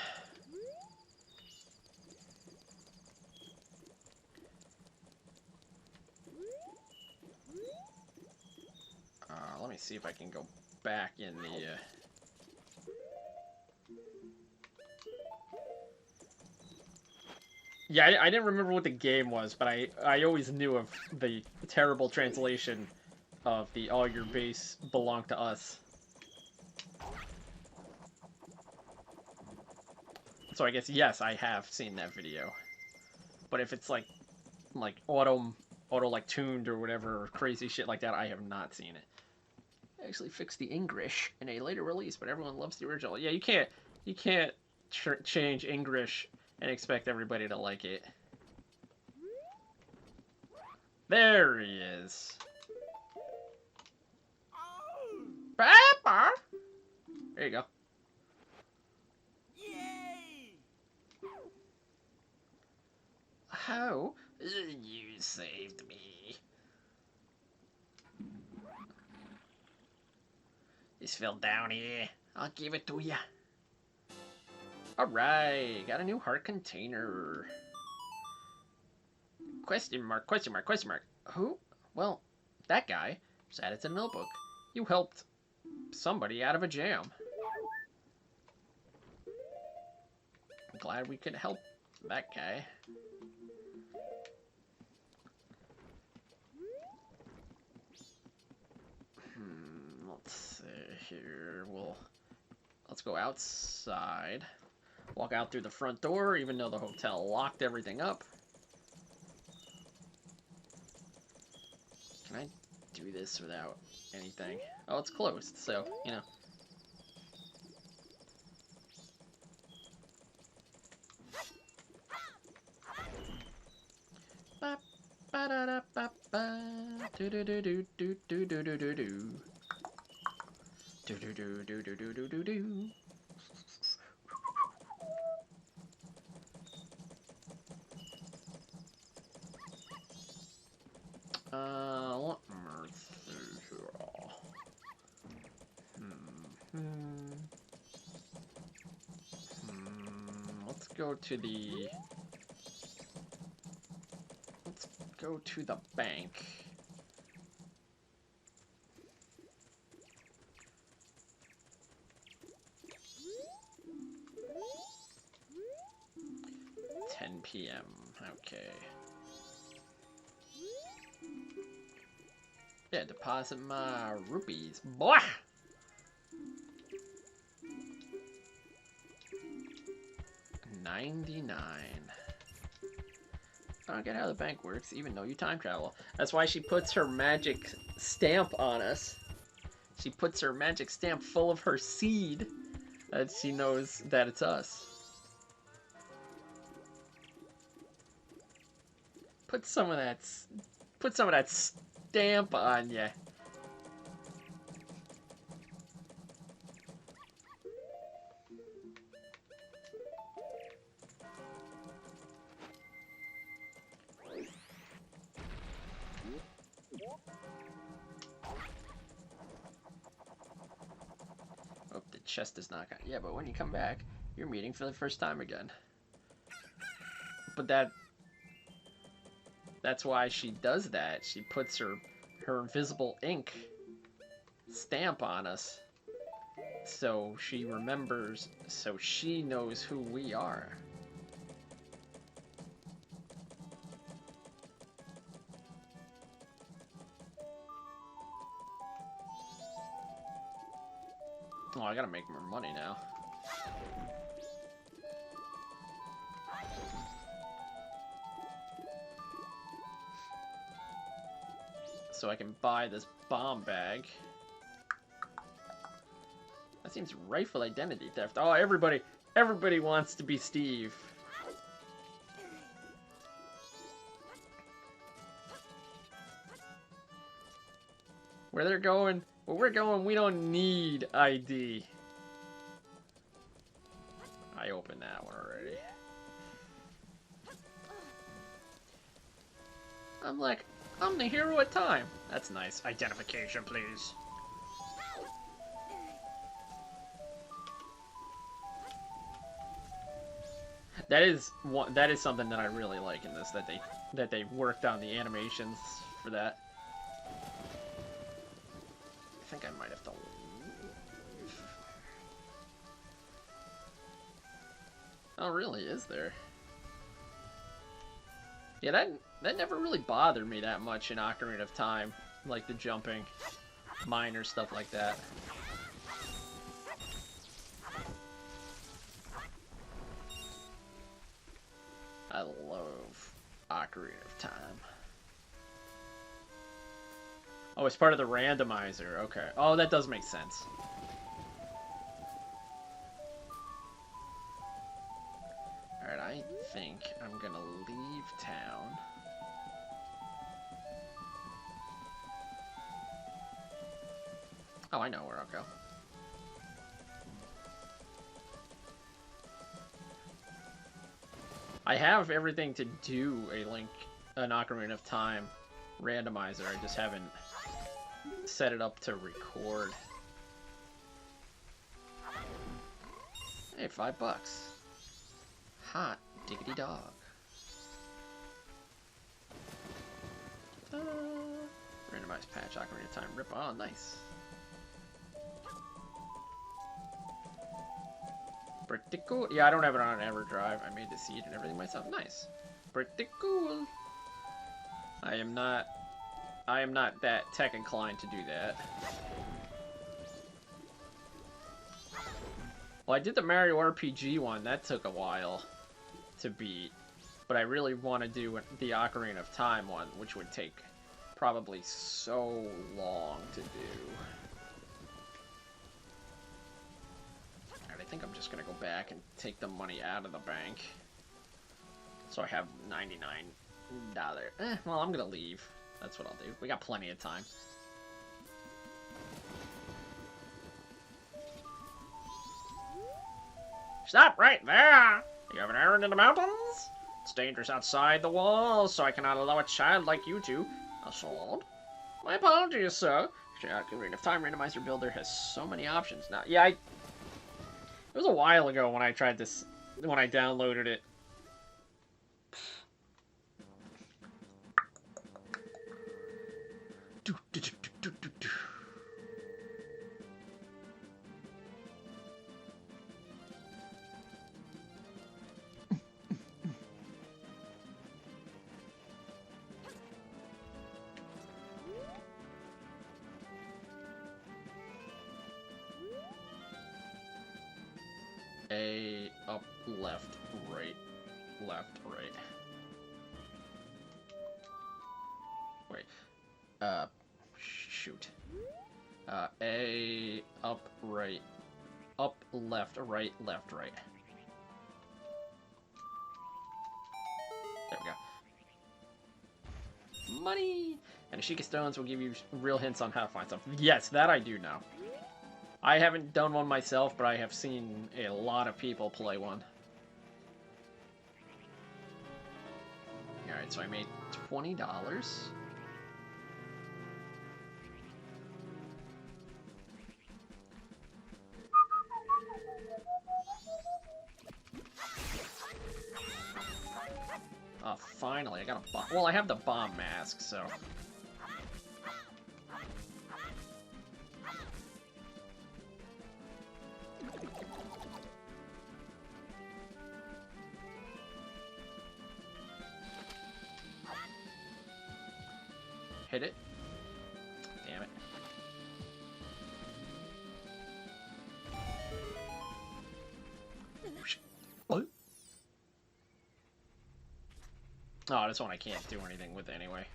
Let me see if I can go back in the. Yeah, I didn't remember what the game was, but I always knew of the terrible translation of the All Your Base Belong to Us. So I guess, yes, I have seen that video. But if it's like auto like tuned or whatever, or crazy shit like that, I have not seen it. I actually fixed the English in a later release, but everyone loves the original. Yeah, you can't change English and expect everybody to like it. There he is. Pepper. There you go. Yay! How? You saved me. This fell down here. I'll give it to ya. Alright, got a new heart container. Question mark, question mark, question mark. Who? Well, that guy just added to the notebook. You helped somebody out of a jam. I'm glad we could help that guy. Let's see here. Let's go outside. Walk out through the front door, even though the hotel locked everything up. Can I do this without anything? Oh, it's closed, so, you know. Ba ba da da ba ba. Do do do do do do do do do do. Do do do do do do do do do. Let me see here. Let's go to the. Let's go to the bank. PM. Okay. Yeah, deposit my rupees. Boy! 99. I don't get how the bank works, even though you time travel. That's why she puts her magic stamp on us. She puts her magic stamp full of her seed, that she knows that it's us. Put some of that stamp on ya. Oh, the chest is not gonna. Yeah, but when you come back, you're meeting for the first time again. But that's why she does that. She puts her invisible ink stamp on us, so she remembers, so she knows who we are. Oh, I gotta make more money now. So I can buy this bomb bag. That seems rightful identity theft. Oh, everybody wants to be Steve. Where they're going, where we're going, we don't need ID. I opened that one already. I'm like, I'm the hero at time. That's nice. Identification, please. That is something that I really like in this, that they worked on the animations for that. I think I might have to leave. Oh, really? Is there? Yeah, that never really bothered me that much in Ocarina of Time, like the jumping, minor stuff like that. I love Ocarina of Time. Oh, it's part of the randomizer. Okay. Oh, that does make sense. Alright, I think I'm gonna leave town. Oh, I know where I'll go. I have everything to do an Ocarina of Time randomizer. I just haven't set it up to record. Hey, $5. Hot diggity dog. Randomized patch, Ocarina of Time rip. Oh, nice. Pretty cool. Yeah, I don't have it on EverDrive. I made the seed and everything myself. Nice. Pretty cool. I am not that tech inclined to do that. Well, I did the Mario RPG one. That took a while to beat. But I really want to do the Ocarina of Time one, which would take probably so long to do. Alright, I think I'm just going to go back and take the money out of the bank. So I have $99. Well, I'm going to leave. That's what I'll do. We got plenty of time. Stop right there! You have an errand in the mountains? It's dangerous outside the walls, so I cannot allow a child like you to assault. My apologies, sir. Ocarina of Time Randomizer Builder has so many options now. Yeah, it was a while ago when I tried this, when I downloaded it. A, up, left, right. left, right. Wait. Shoot. A, up, right. Up, left, right, left, right. There we go. Money! And Ashika Stones will give you real hints on how to find something. Yes, that I do know. I haven't done one myself, but I have seen a lot of people play one. Alright, so I made $20. Oh, finally, I got a bomb. Well, I have the bomb mask, so... Hit it. Damn it. What? Oh, this one I can't do anything with anyway.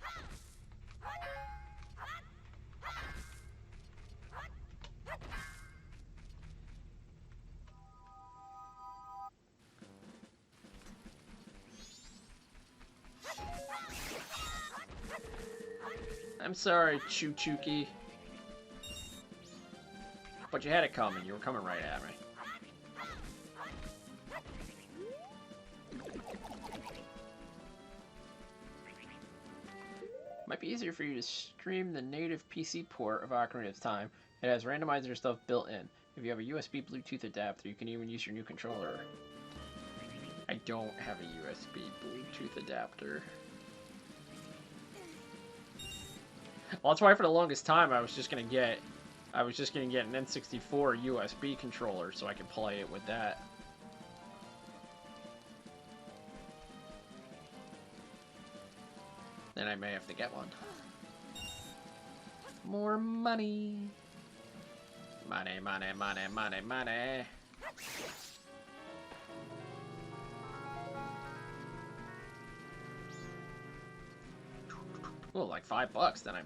I'm sorry, Chuchuki. But you had it coming. You were coming right at me. Might be easier for you to stream the native PC port of Ocarina of Time. It has randomizer stuff built in. If you have a USB Bluetooth adapter, you can even use your new controller. I don't have a USB Bluetooth adapter. Well, that's why for the longest time I was just gonna get an N64 USB controller so I could play it with that. Then I may have to get one. More money. Money, money, money, money, money. Oh, like $5, then I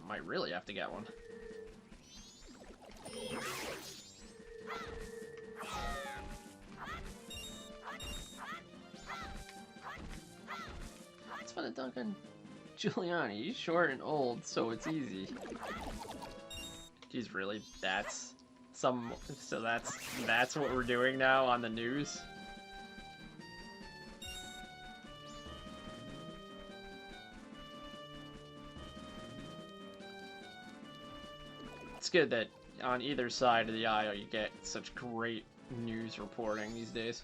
might really have to get one. It's fun to dunk on Giuliani. He's short and old, so it's easy. Geez, really? That's what we're doing now on the news? It's good that on either side of the aisle you get such great news reporting these days.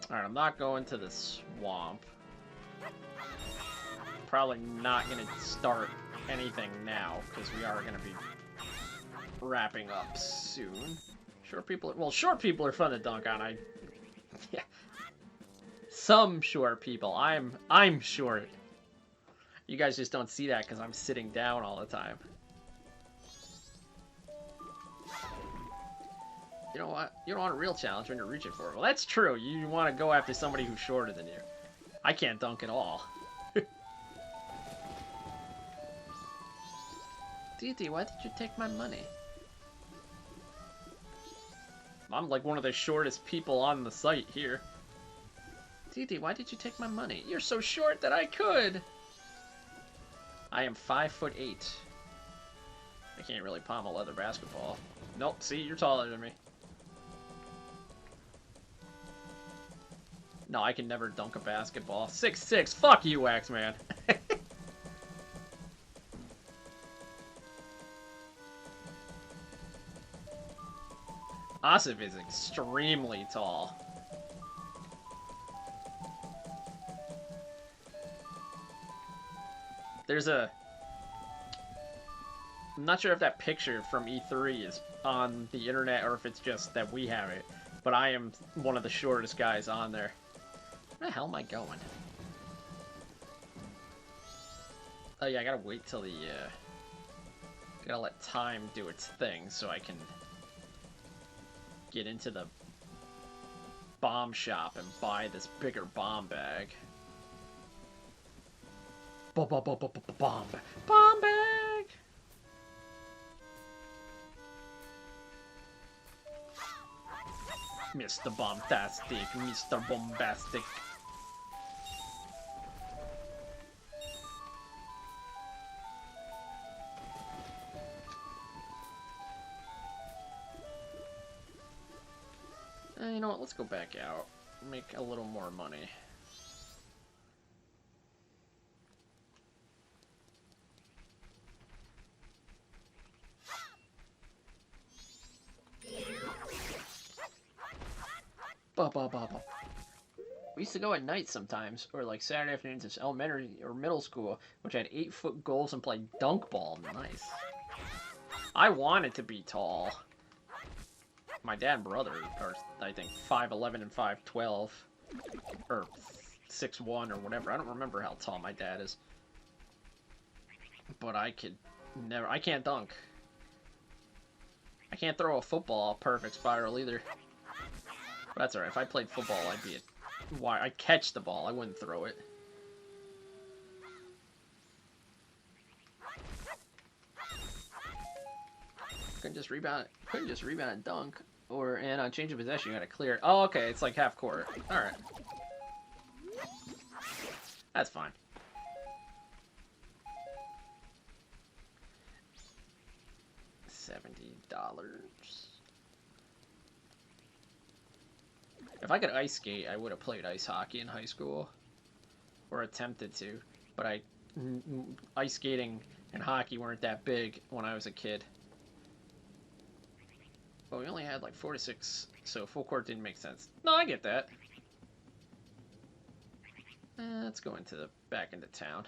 Alright, I'm not going to the swamp. Probably not going to start anything now, because we are going to be wrapping up soon. Short people are fun to dunk on. Yeah. Some short people. I'm short. You guys just don't see that because I'm sitting down all the time. You know what? You don't want a real challenge when you're reaching for it. Well, that's true. You want to go after somebody who's shorter than you. I can't dunk at all. Didi, why did you take my money? I'm like one of the shortest people on the site here. Didi, why did you take my money? You're so short that I could! I am 5'8". I can't really palm a leather basketball. Nope, see, you're taller than me. No, I can never dunk a basketball. 6'6", fuck you, Axeman. Asif is extremely tall. There's a... I'm not sure if that picture from E3 is on the internet or if it's just that we have it. but I am one of the shortest guys on there. Where the hell am I going? Oh yeah, I gotta wait till the, gotta let time do its thing so I can get into the bomb shop and buy this bigger bomb bag. Bomb bag! Mr. Bombastic, Mr. Bombastic. You know what, let's go back out. Make a little more money. We used to go at night sometimes, or like Saturday afternoons in elementary or middle school, which had 8-foot goals and played dunk ball. Nice. I wanted to be tall. My dad and brother are, I think, 5'11 and 5'12, or 6'1 or whatever. I don't remember how tall my dad is. But I could never, I can't dunk. I can't throw a football perfect spiral either. But that's alright, if I played football, I'd be I'd catch the ball, I wouldn't throw it. Couldn't just rebound and dunk. And on change of possession, you gotta clear it. Oh, okay, it's like half court. Alright. That's fine. $70. If I could ice skate, I would have played ice hockey in high school. Or attempted to. But ice skating and hockey weren't that big when I was a kid. But we only had like 4 to 6, so full court didn't make sense. No, I get that. Let's go back into town.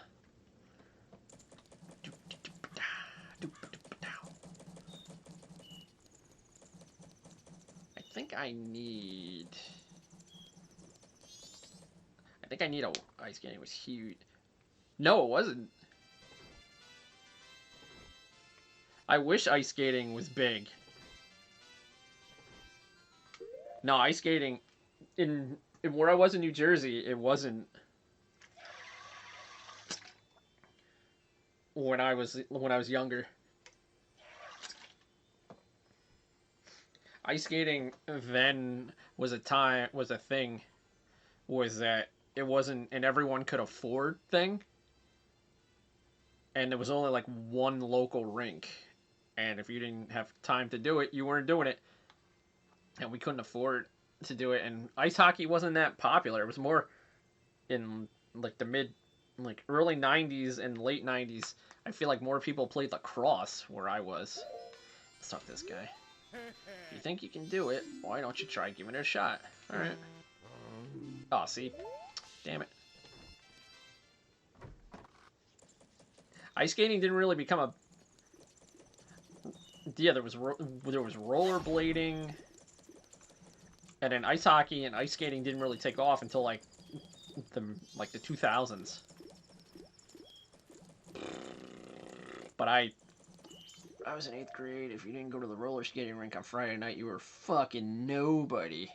I think I need a ice skating was huge. No, it wasn't. I wish ice skating was big. No, ice skating in where I was in New Jersey, it wasn't. When I was younger, ice skating then was a thing, was that it wasn't an everyone could afford thing, and there was only like one local rink, and if you didn't have time to do it, you weren't doing it, and we couldn't afford to do it. And ice hockey wasn't that popular. It was more in like the early 90s and late 90s. I feel like more people played lacrosse where I was. Let's talk to this guy. If you think you can do it, why don't you try giving it a shot? Alright. Oh, see? Damn it. Ice skating didn't really become a... Yeah, there was rollerblading, and then ice hockey and ice skating didn't really take off until like the 2000s. But I was in 8th grade. If you didn't go to the roller skating rink on Friday night, you were fucking nobody.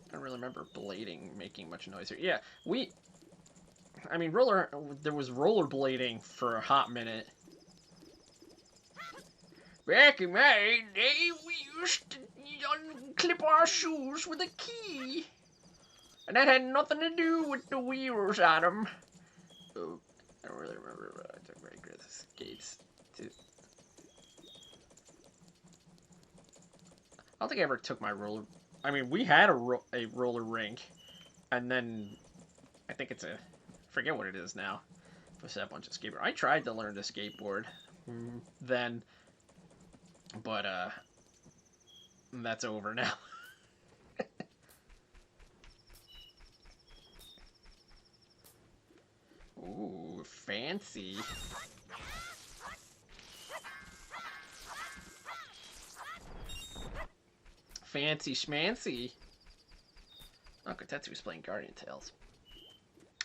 I don't really remember blading making much noise here. Yeah, there was rollerblading for a hot minute. Back in my day, we used to unclip our shoes with a key. And that had nothing to do with the wheels on them. Oh, I don't really remember, but I took very good skates too. I don't think I ever took my roller. I mean, we had a roller rink, and then I think it's forget what it is now. It's a bunch of skateboard. I tried to learn to skateboard then, but that's over now. Ooh, fancy. fancy schmancy. Uncle Tetsu was playing Guardian Tales.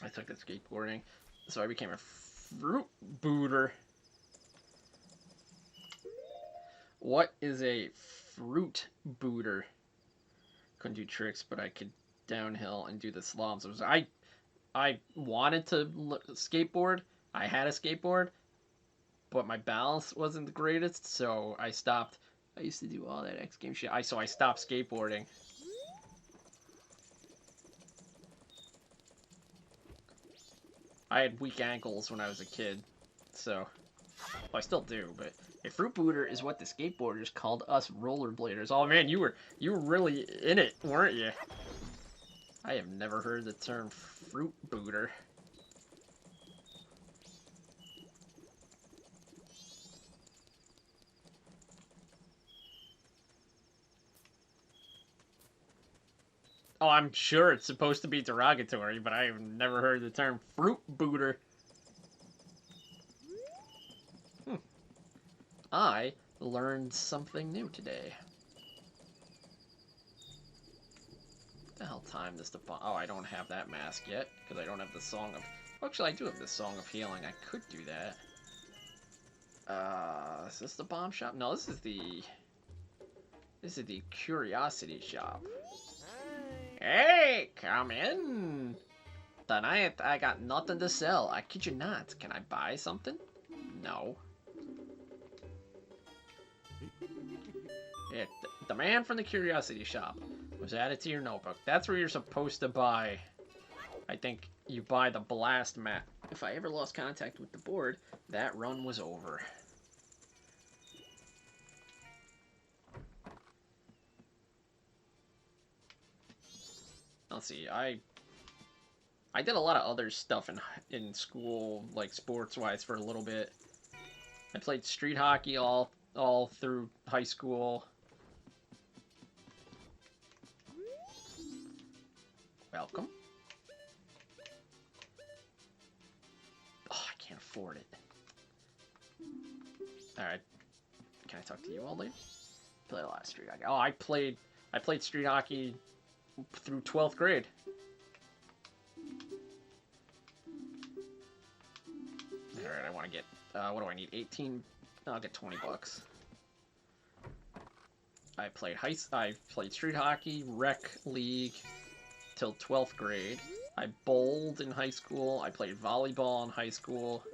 I took that skateboarding, so I became a fruit booter. What is a fruit booter? Couldn't do tricks, but I could downhill and do the slaloms. I wanted to skateboard. I had a skateboard, but my balance wasn't the greatest, so I stopped. I used to do all that X game shit. So I stopped skateboarding. I had weak ankles when I was a kid, so well, I still do. But a fruit booter is what the skateboarders called us rollerbladers. Oh man, you were really in it, weren't you? I have never heard the term fruit booter. Oh, I'm sure it's supposed to be derogatory, but I have never heard the term fruit booter. I learned something new today. What the hell time does the bomb? Oh, I don't have that mask yet, because I don't have the Song of... Actually, I do have the Song of Healing. I could do that. Is this the bomb shop? No, this is the... This is the curiosity shop. Hey, come in. Tonight, I got nothing to sell. I kid you not. Can I buy something? No. Yeah, the man from the curiosity shop was added to your notebook. That's where you're supposed to buy. I think you buy the blast map. If I ever lost contact with the board, that run was over. Let's see, I did a lot of other stuff in school, like sports-wise, for a little bit. I played street hockey all through high school. Welcome. Oh, I can't afford it. Alright. Can I talk to you all day? Played a lot of street hockey. Oh, I played street hockey through 12th grade. Alright, I want to get, what do I need? 18, I'll get 20 bucks. I played street hockey, rec league, till 12th grade. I bowled in high school. I played volleyball in high school.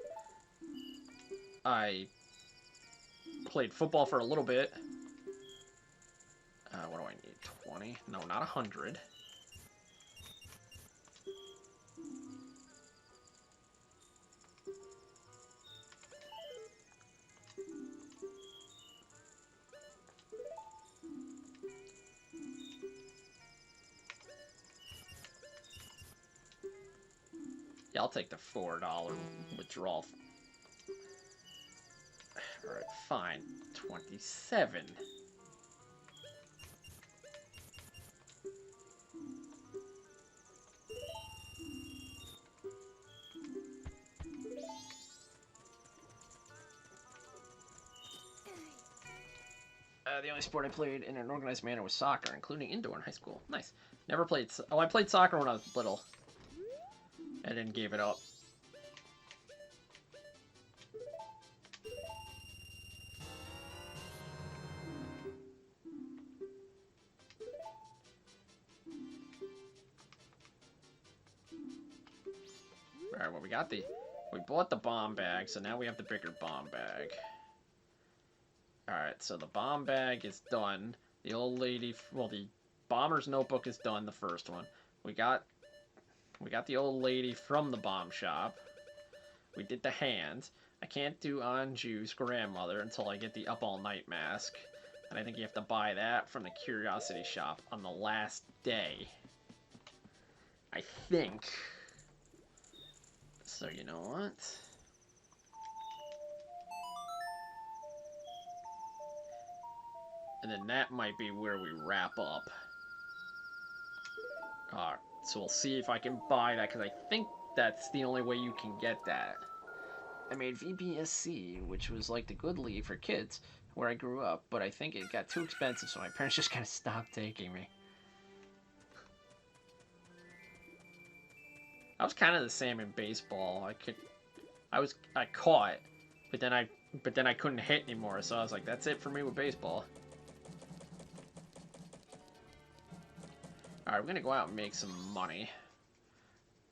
I played football for a little bit. What do I need? 20? No, not 100. Yeah, I'll take the $4 withdrawal. Alright, fine. 27. The only sport I played in an organized manner was soccer, including indoor in high school. Nice. Never played... Oh, I played soccer when I was little. And then gave it up. Alright, well, we bought the bomb bag, so now we have the bigger bomb bag. Alright, so the bomb bag is done. The old lady, well, the bomber's notebook is done, the first one. We got the old lady from the bomb shop. We did the hands. I can't do Anju's grandmother until I get the Up All Night mask. And I think you have to buy that from the curiosity shop on the last day. I think. So you know what? And then that might be where we wrap up. So we'll see if I can buy that, because I think that's the only way you can get that. I made VBSC, which was like the good league for kids. where I grew up, but I think it got too expensive, so my parents just kind of stopped taking me. I was kind of the same in baseball. I caught, but then I couldn't hit anymore, so I was like, that's it for me with baseball. Alright, we're gonna go out and make some money.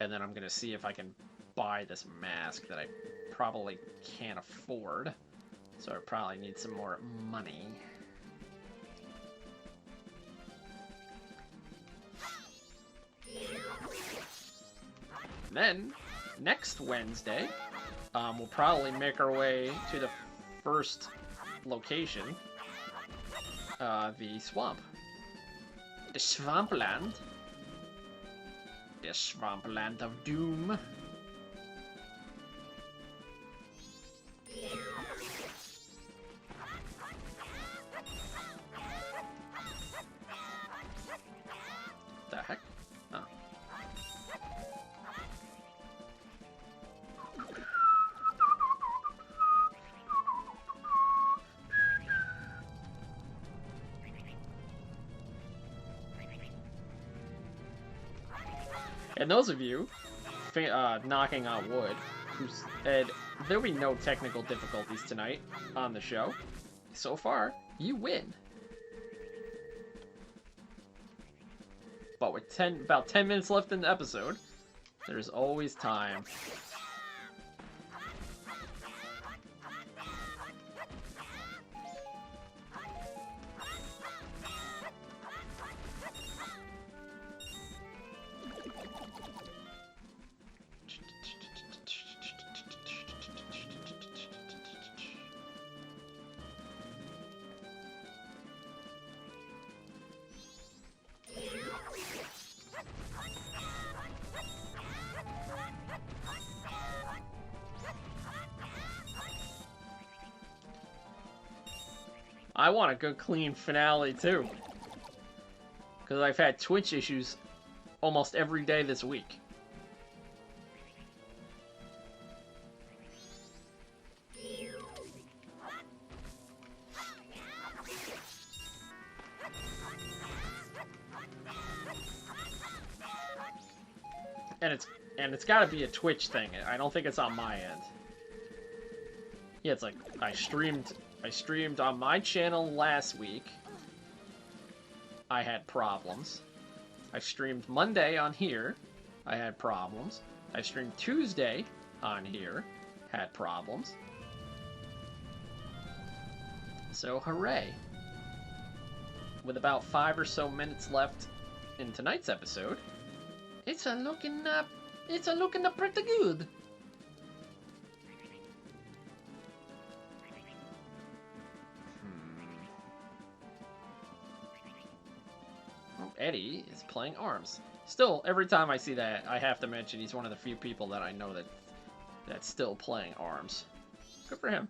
And then I'm gonna see if I can buy this mask that I probably can't afford. So I probably need some more money. Then, next Wednesday, we'll probably make our way to the first location, the swamp. The swampland. The swampland of doom. The heck? Oh. And those of you knocking on wood who said there'll be no technical difficulties tonight on the show, so far, you win. But with about 10 minutes left in the episode, there's always time. I want a good clean finale too, because I've had Twitch issues almost every day this week. And it's got to be a Twitch thing. I don't think it's on my end. Yeah, it's like I streamed on my channel last week. I had problems. I streamed Monday on here. I had problems. I streamed Tuesday on here. Had problems. So hooray. With about 5 or so minutes left in tonight's episode, it's a looking pretty good. Eddie is playing arms. Still, every time I see that, I have to mention he's one of the few people that I know that's still playing arms. Good for him.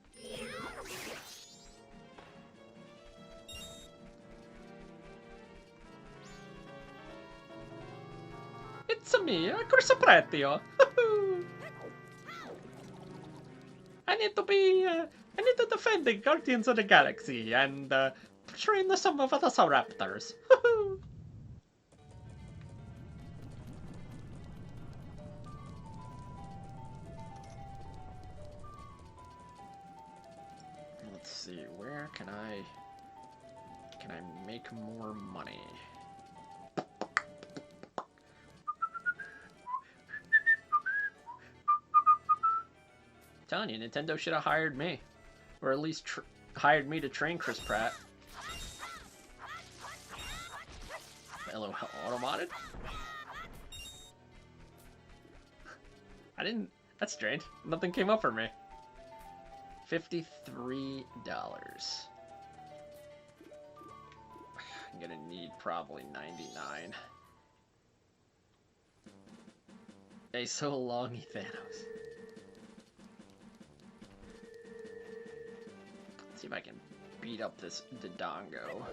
It's me, Chris Pretio. I need to defend the Guardians of the Galaxy and train some of the Raptors. Let's see, where can I make more money? I'm telling you, Nintendo should have hired me, or at least hired me to train Chris Pratt. Hello, automated? I didn't. That's strange. Nothing came up for me. $53. I'm gonna need probably 99. Hey, so long, Thanos. Let's see if I can beat up this Dodongo.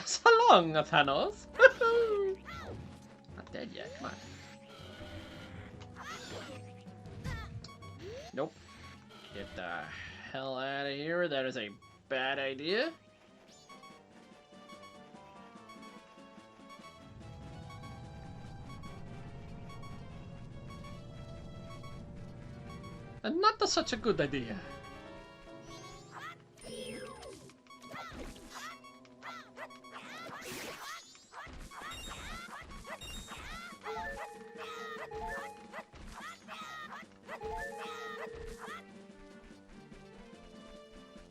So long, Thanos. Not dead yet. Come on. Nope. Get the hell out of here. That is a bad idea. And not such a good idea.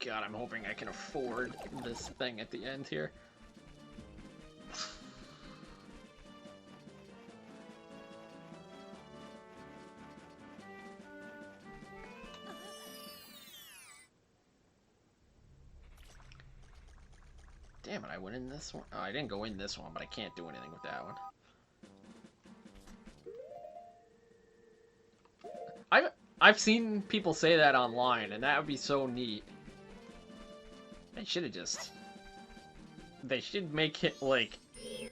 God, I'm hoping I can afford this thing at the end here. Damn it, I went in this one. Oh, I didn't go in this one, but I can't do anything with that one. I've seen people say that online, and that would be so neat. They should have just... They should make it, like,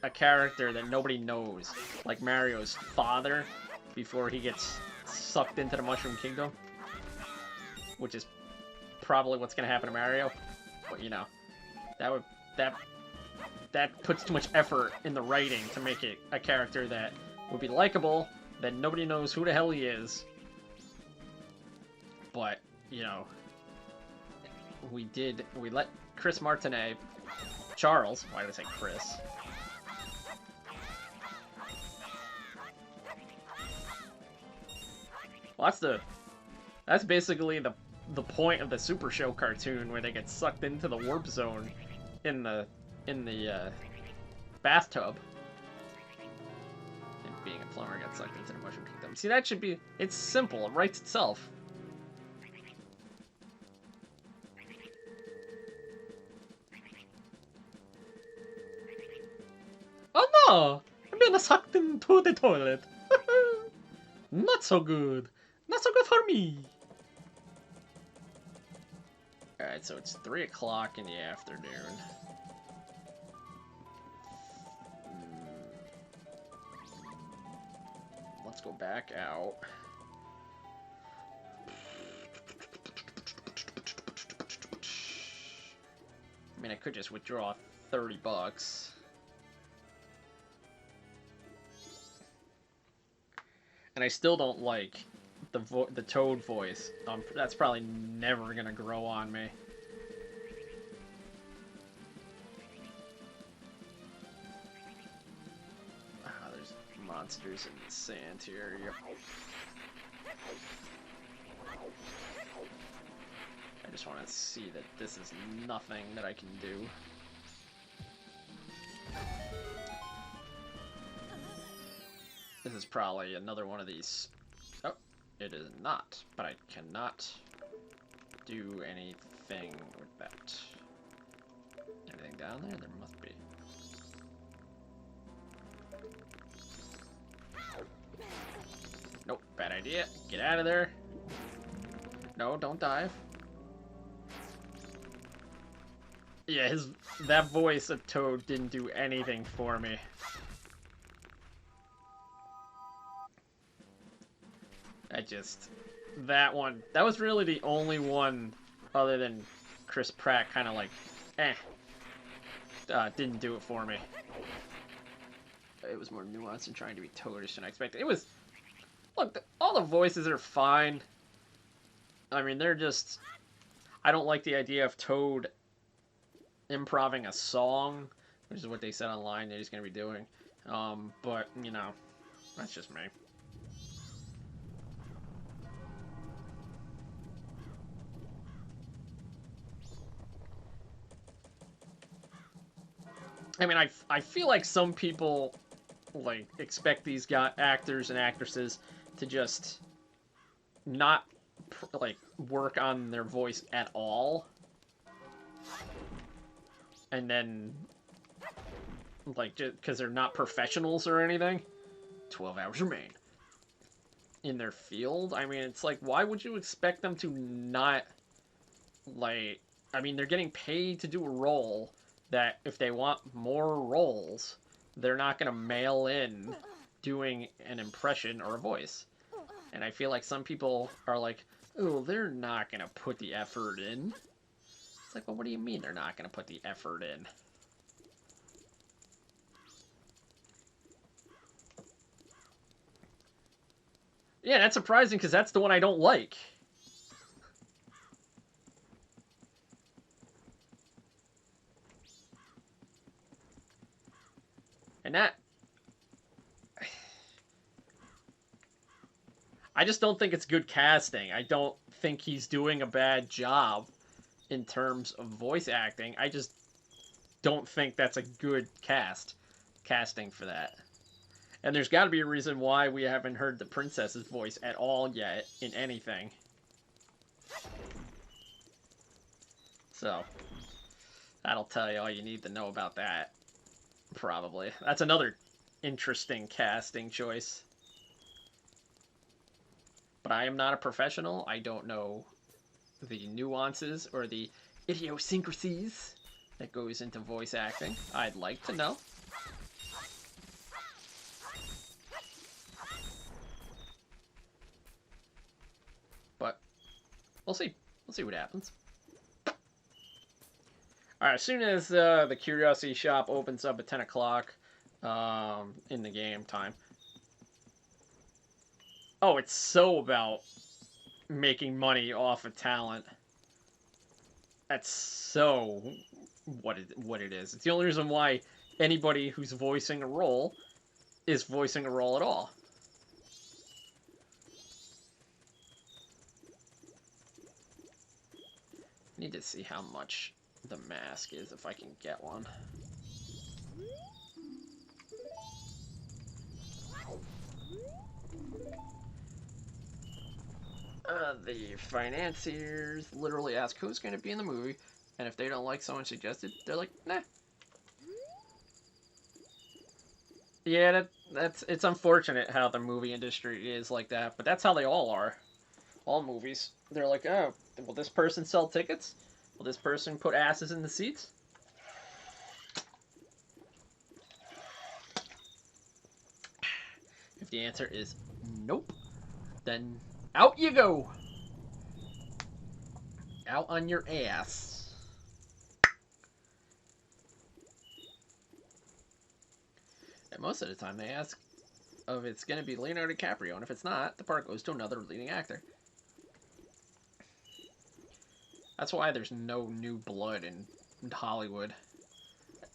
a character that nobody knows. Like Mario's father, before he gets sucked into the Mushroom Kingdom. Which is probably what's gonna happen to Mario. But, you know, that puts too much effort in the writing to make it a character that would be likable, that nobody knows who the hell he is. But, you know, we let Chris Martinet, Charles, why did I say Chris? Well, that's basically the point of the Super Show cartoon, where they get sucked into the warp zone in the bathtub. And being a plumber got sucked into the Mushroom Kingdom. See, that should be, it's simple, it writes itself. Oh no! I'm being sucked into the toilet. Not so good. Not so good for me. Alright, so it's 3 o'clock in the afternoon. Let's go back out. I mean, I could just withdraw 30 bucks. And I still don't like the Toad voice. That's probably never gonna grow on me. Ah, there's monsters in the sand here. Yep. I just want to see that this is nothing that I can do. This is probably another one of these. Oh, it is not. But I cannot do anything with that. Anything down there? There must be. Nope, bad idea. Get out of there. No, don't dive. Yeah, that voice of Toad didn't do anything for me. That one, that was really the only one other than Chris Pratt kind of like, didn't do it for me. It was more nuanced and trying to be Toadish than I expected. It was, look, all the voices are fine. I mean, they're just, I don't like the idea of Toad improving a song, which is what they said online that he's going to be doing. But, you know, that's just me. I mean, I feel like some people, like, expect these actors and actresses to just not, like, work on their voice at all. And then, like, just because they're not professionals or anything, 12 hours remain in their field. I mean, it's like, why would you expect them to not, like, I mean, they're getting paid to do a role. that if they want more roles, they're not going to mail in doing an impression or a voice. And I feel like some people are like, oh, they're not going to put the effort in. It's like, well, what do you mean they're not going to put the effort in? Yeah, that's surprising because that's the one I don't like. And that... I just don't think it's good casting. I don't think he's doing a bad job in terms of voice acting. I just don't think that's a good casting for that. And there's got to be a reason why we haven't heard the princess's voice at all yet in anything. So, that'll tell you all you need to know about that. Probably. That's another interesting casting choice. But I am not a professional. I don't know the nuances or the idiosyncrasies that goes into voice acting. I'd like to know. But we'll see. We'll see what happens. Alright, as soon as the Curiosity Shop opens up at 10 o'clock in the game time. Oh, it's so about making money off of talent. That's so what it is. It's the only reason why anybody who's voicing a role is voicing a role at all. I need to see how much the mask is if I can get one. The financiers literally ask who's going to be in the movie, and if they don't like someone suggested, they're like, nah. Yeah, it's unfortunate how the movie industry is like that, but that's how they all are. All movies. They're like, oh, will this person sell tickets? Will this person put asses in the seats? If the answer is nope, then out you go. Out on your ass. And most of the time they ask if it's going to be Leonardo DiCaprio, and if it's not, the part goes to another leading actor. That's why there's no new blood in Hollywood.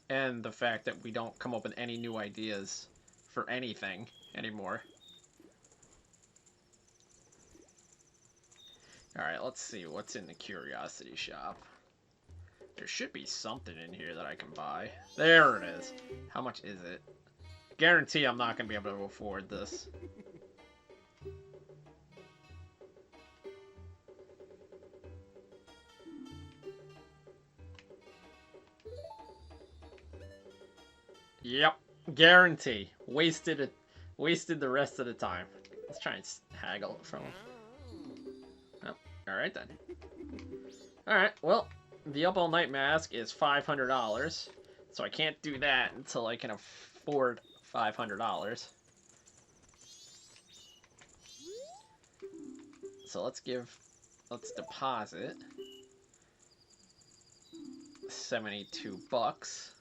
And the fact that we don't come up with any new ideas for anything anymore. Alright, let's see what's in the Curiosity Shop. There should be something in here that I can buy. There it is. How much is it? Guarantee I'm not going to be able to afford this. Yep, guarantee. Wasted the rest of the time. Let's try and haggle it from him. Oh, alright then. Alright, well, the Up All Night mask is $500, so I can't do that until I can afford $500. So let's deposit 72 bucks.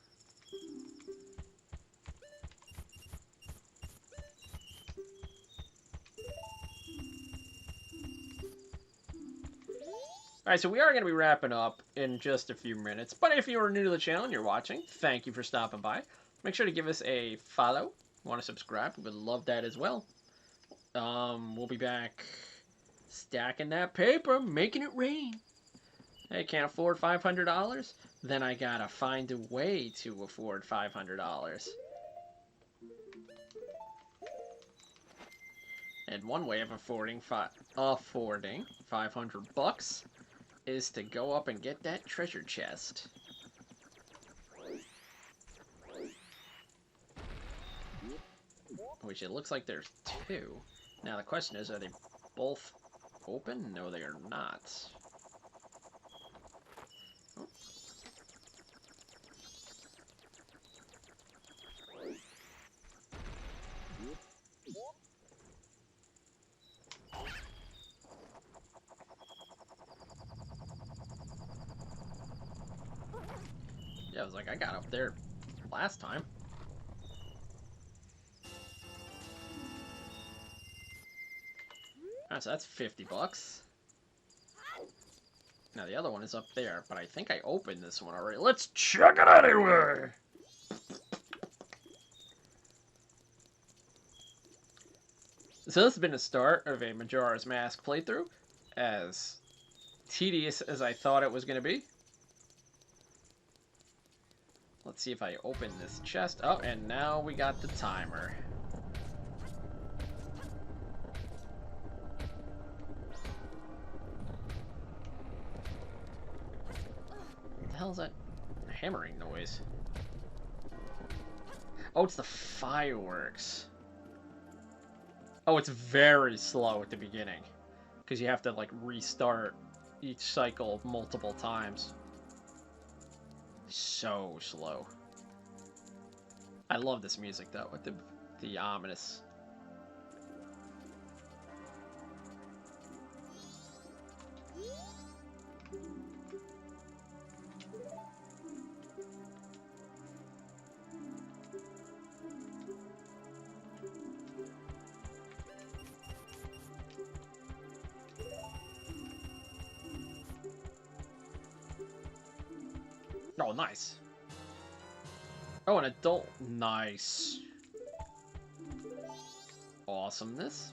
Alright, so we are going to be wrapping up in just a few minutes. But if you are new to the channel and you're watching, thank you for stopping by. Make sure to give us a follow. If you want to subscribe, we would love that as well. We'll be back stacking that paper, making it rain. Hey, can't afford $500? Then I gotta find a way to afford $500. And one way of affording 500 bucks is to go up and get that treasure chest. Which it looks like there's two. Now the question is, are they both open? No, they are not. Oh. was like, I got up there last time. Alright, so that's 50 bucks. Now the other one is up there, but I think I opened this one already. Let's check it anyway! So this has been the start of a Majora's Mask playthrough, as tedious as I thought it was going to be. Let's see if I open this chest. Oh, and now we got the timer. What the hell is that hammering noise? Oh, it's the fireworks. Oh, it's very slow at the beginning, because you have to, like, restart each cycle multiple times. So slow. I love this music, though, with the ominous. Oh, nice. Oh, an adult. Nice. Awesomeness.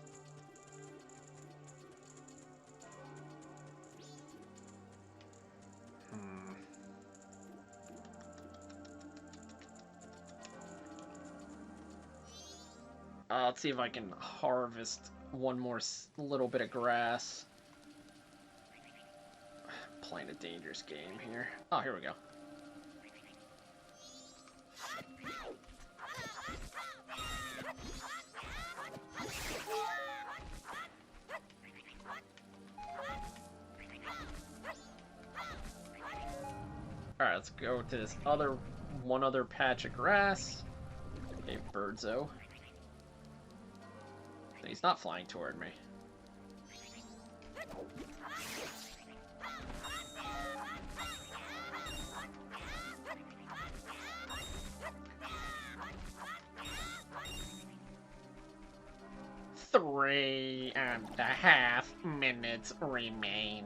Let's see if I can harvest one more little bit of grass. I'm playing a dangerous game here. Oh, here we go. Alright, let's go to this one other patch of grass. A birdzo. He's not flying toward me. Three and a half minutes remain.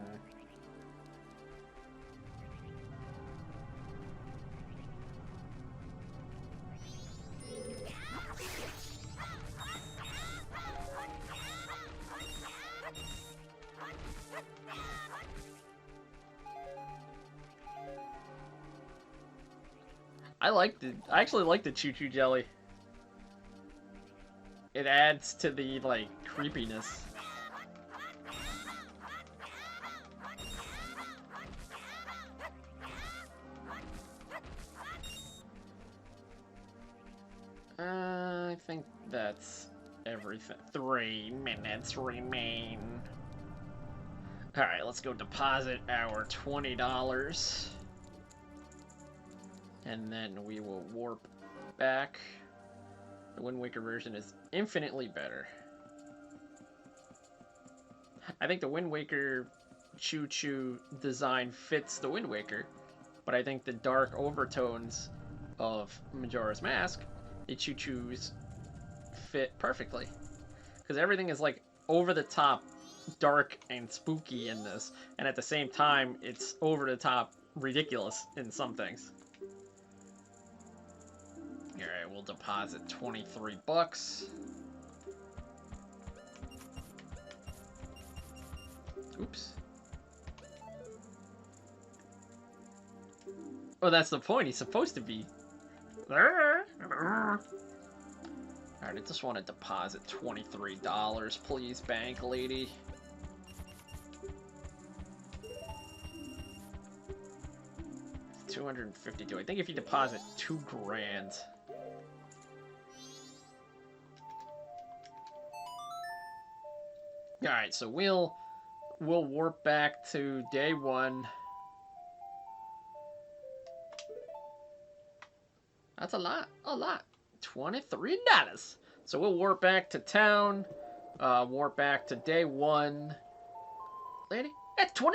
I actually like the choo-choo jelly. It adds to the, like, creepiness. I think that's everything. 3 minutes remain. Alright, let's go deposit our $20. And then we will warp back. The Wind Waker version is infinitely better. I think the Wind Waker choo-choo design fits the Wind Waker, but I think the dark overtones of Majora's Mask, the choo-choos fit perfectly. Because everything is like over the top, dark and spooky in this, and at the same time, it's over the top ridiculous in some things. Alright, we'll deposit 23 bucks. Oops. Oh, that's the point. He's supposed to be. Alright, I just want to deposit $23, please, bank lady. It's 252. I think if you deposit $2 grand. Alright, so we'll warp back to day 1. That's a lot. $23. So we'll warp back to town. Warp back to day 1. Lady, that's $23.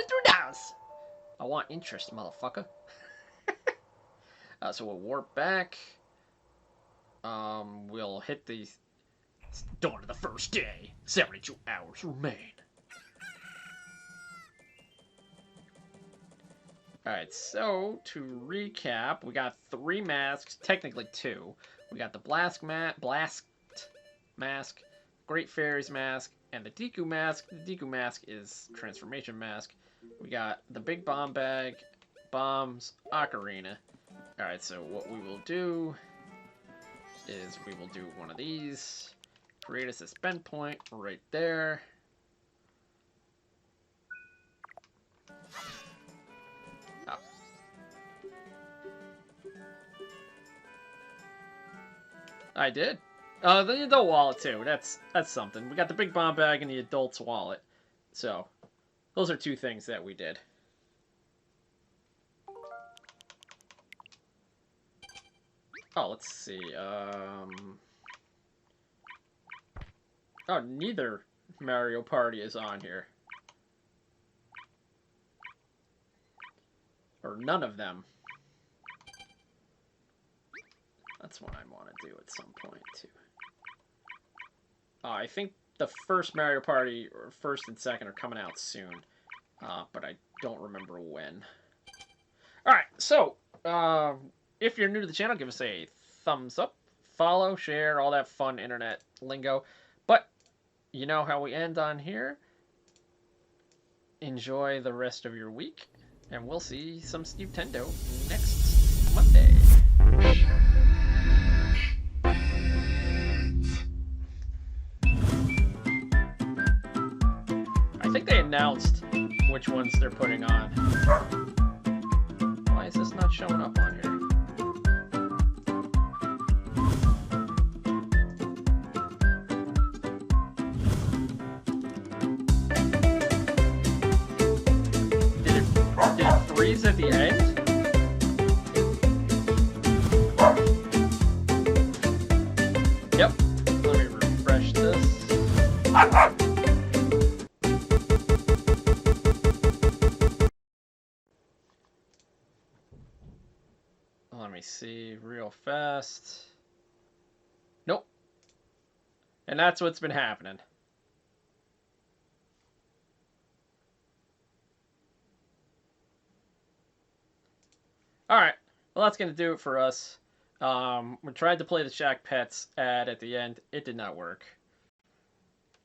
I want interest, motherfucker. So we'll warp back. We'll hit the dawn of the first day. 72 hours remain. Alright, so to recap, we got 3 masks, technically 2. We got the Blast Mask, Great Fairy's Mask, and the Deku Mask. The Deku Mask is Transformation Mask. We got the Big Bomb Bag, Bombs, Ocarina. Alright, so what we will do is we will do one of these. Create a suspend point right there. Oh. I did. The adult wallet too. That's something. We got the big bomb bag and the adult's wallet. So, those are 2 things that we did. Oh, let's see. Oh, neither Mario Party is on here. Or none of them. That's what I want to do at some point, too. I think the first Mario Party, or first and second, are coming out soon. But I don't remember when. Alright, so, if you're new to the channel, give us a thumbs up, follow, share, all that fun internet lingo. But, you know how we end on here. Enjoy the rest of your week, and we'll see some Stevetendo next Monday. I think they announced which ones they're putting on. Why is this not showing up on here? Did it freeze at the end? Yep. Let me refresh this. Let me see real fast. Nope. And that's what's been happening. Alright. Well, that's going to do it for us. We tried to play the Shack Pets ad at the end. It did not work.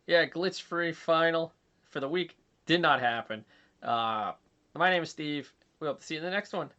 Yeah, glitch-free final for the week did not happen. My name is Steve. We hope to see you in the next one.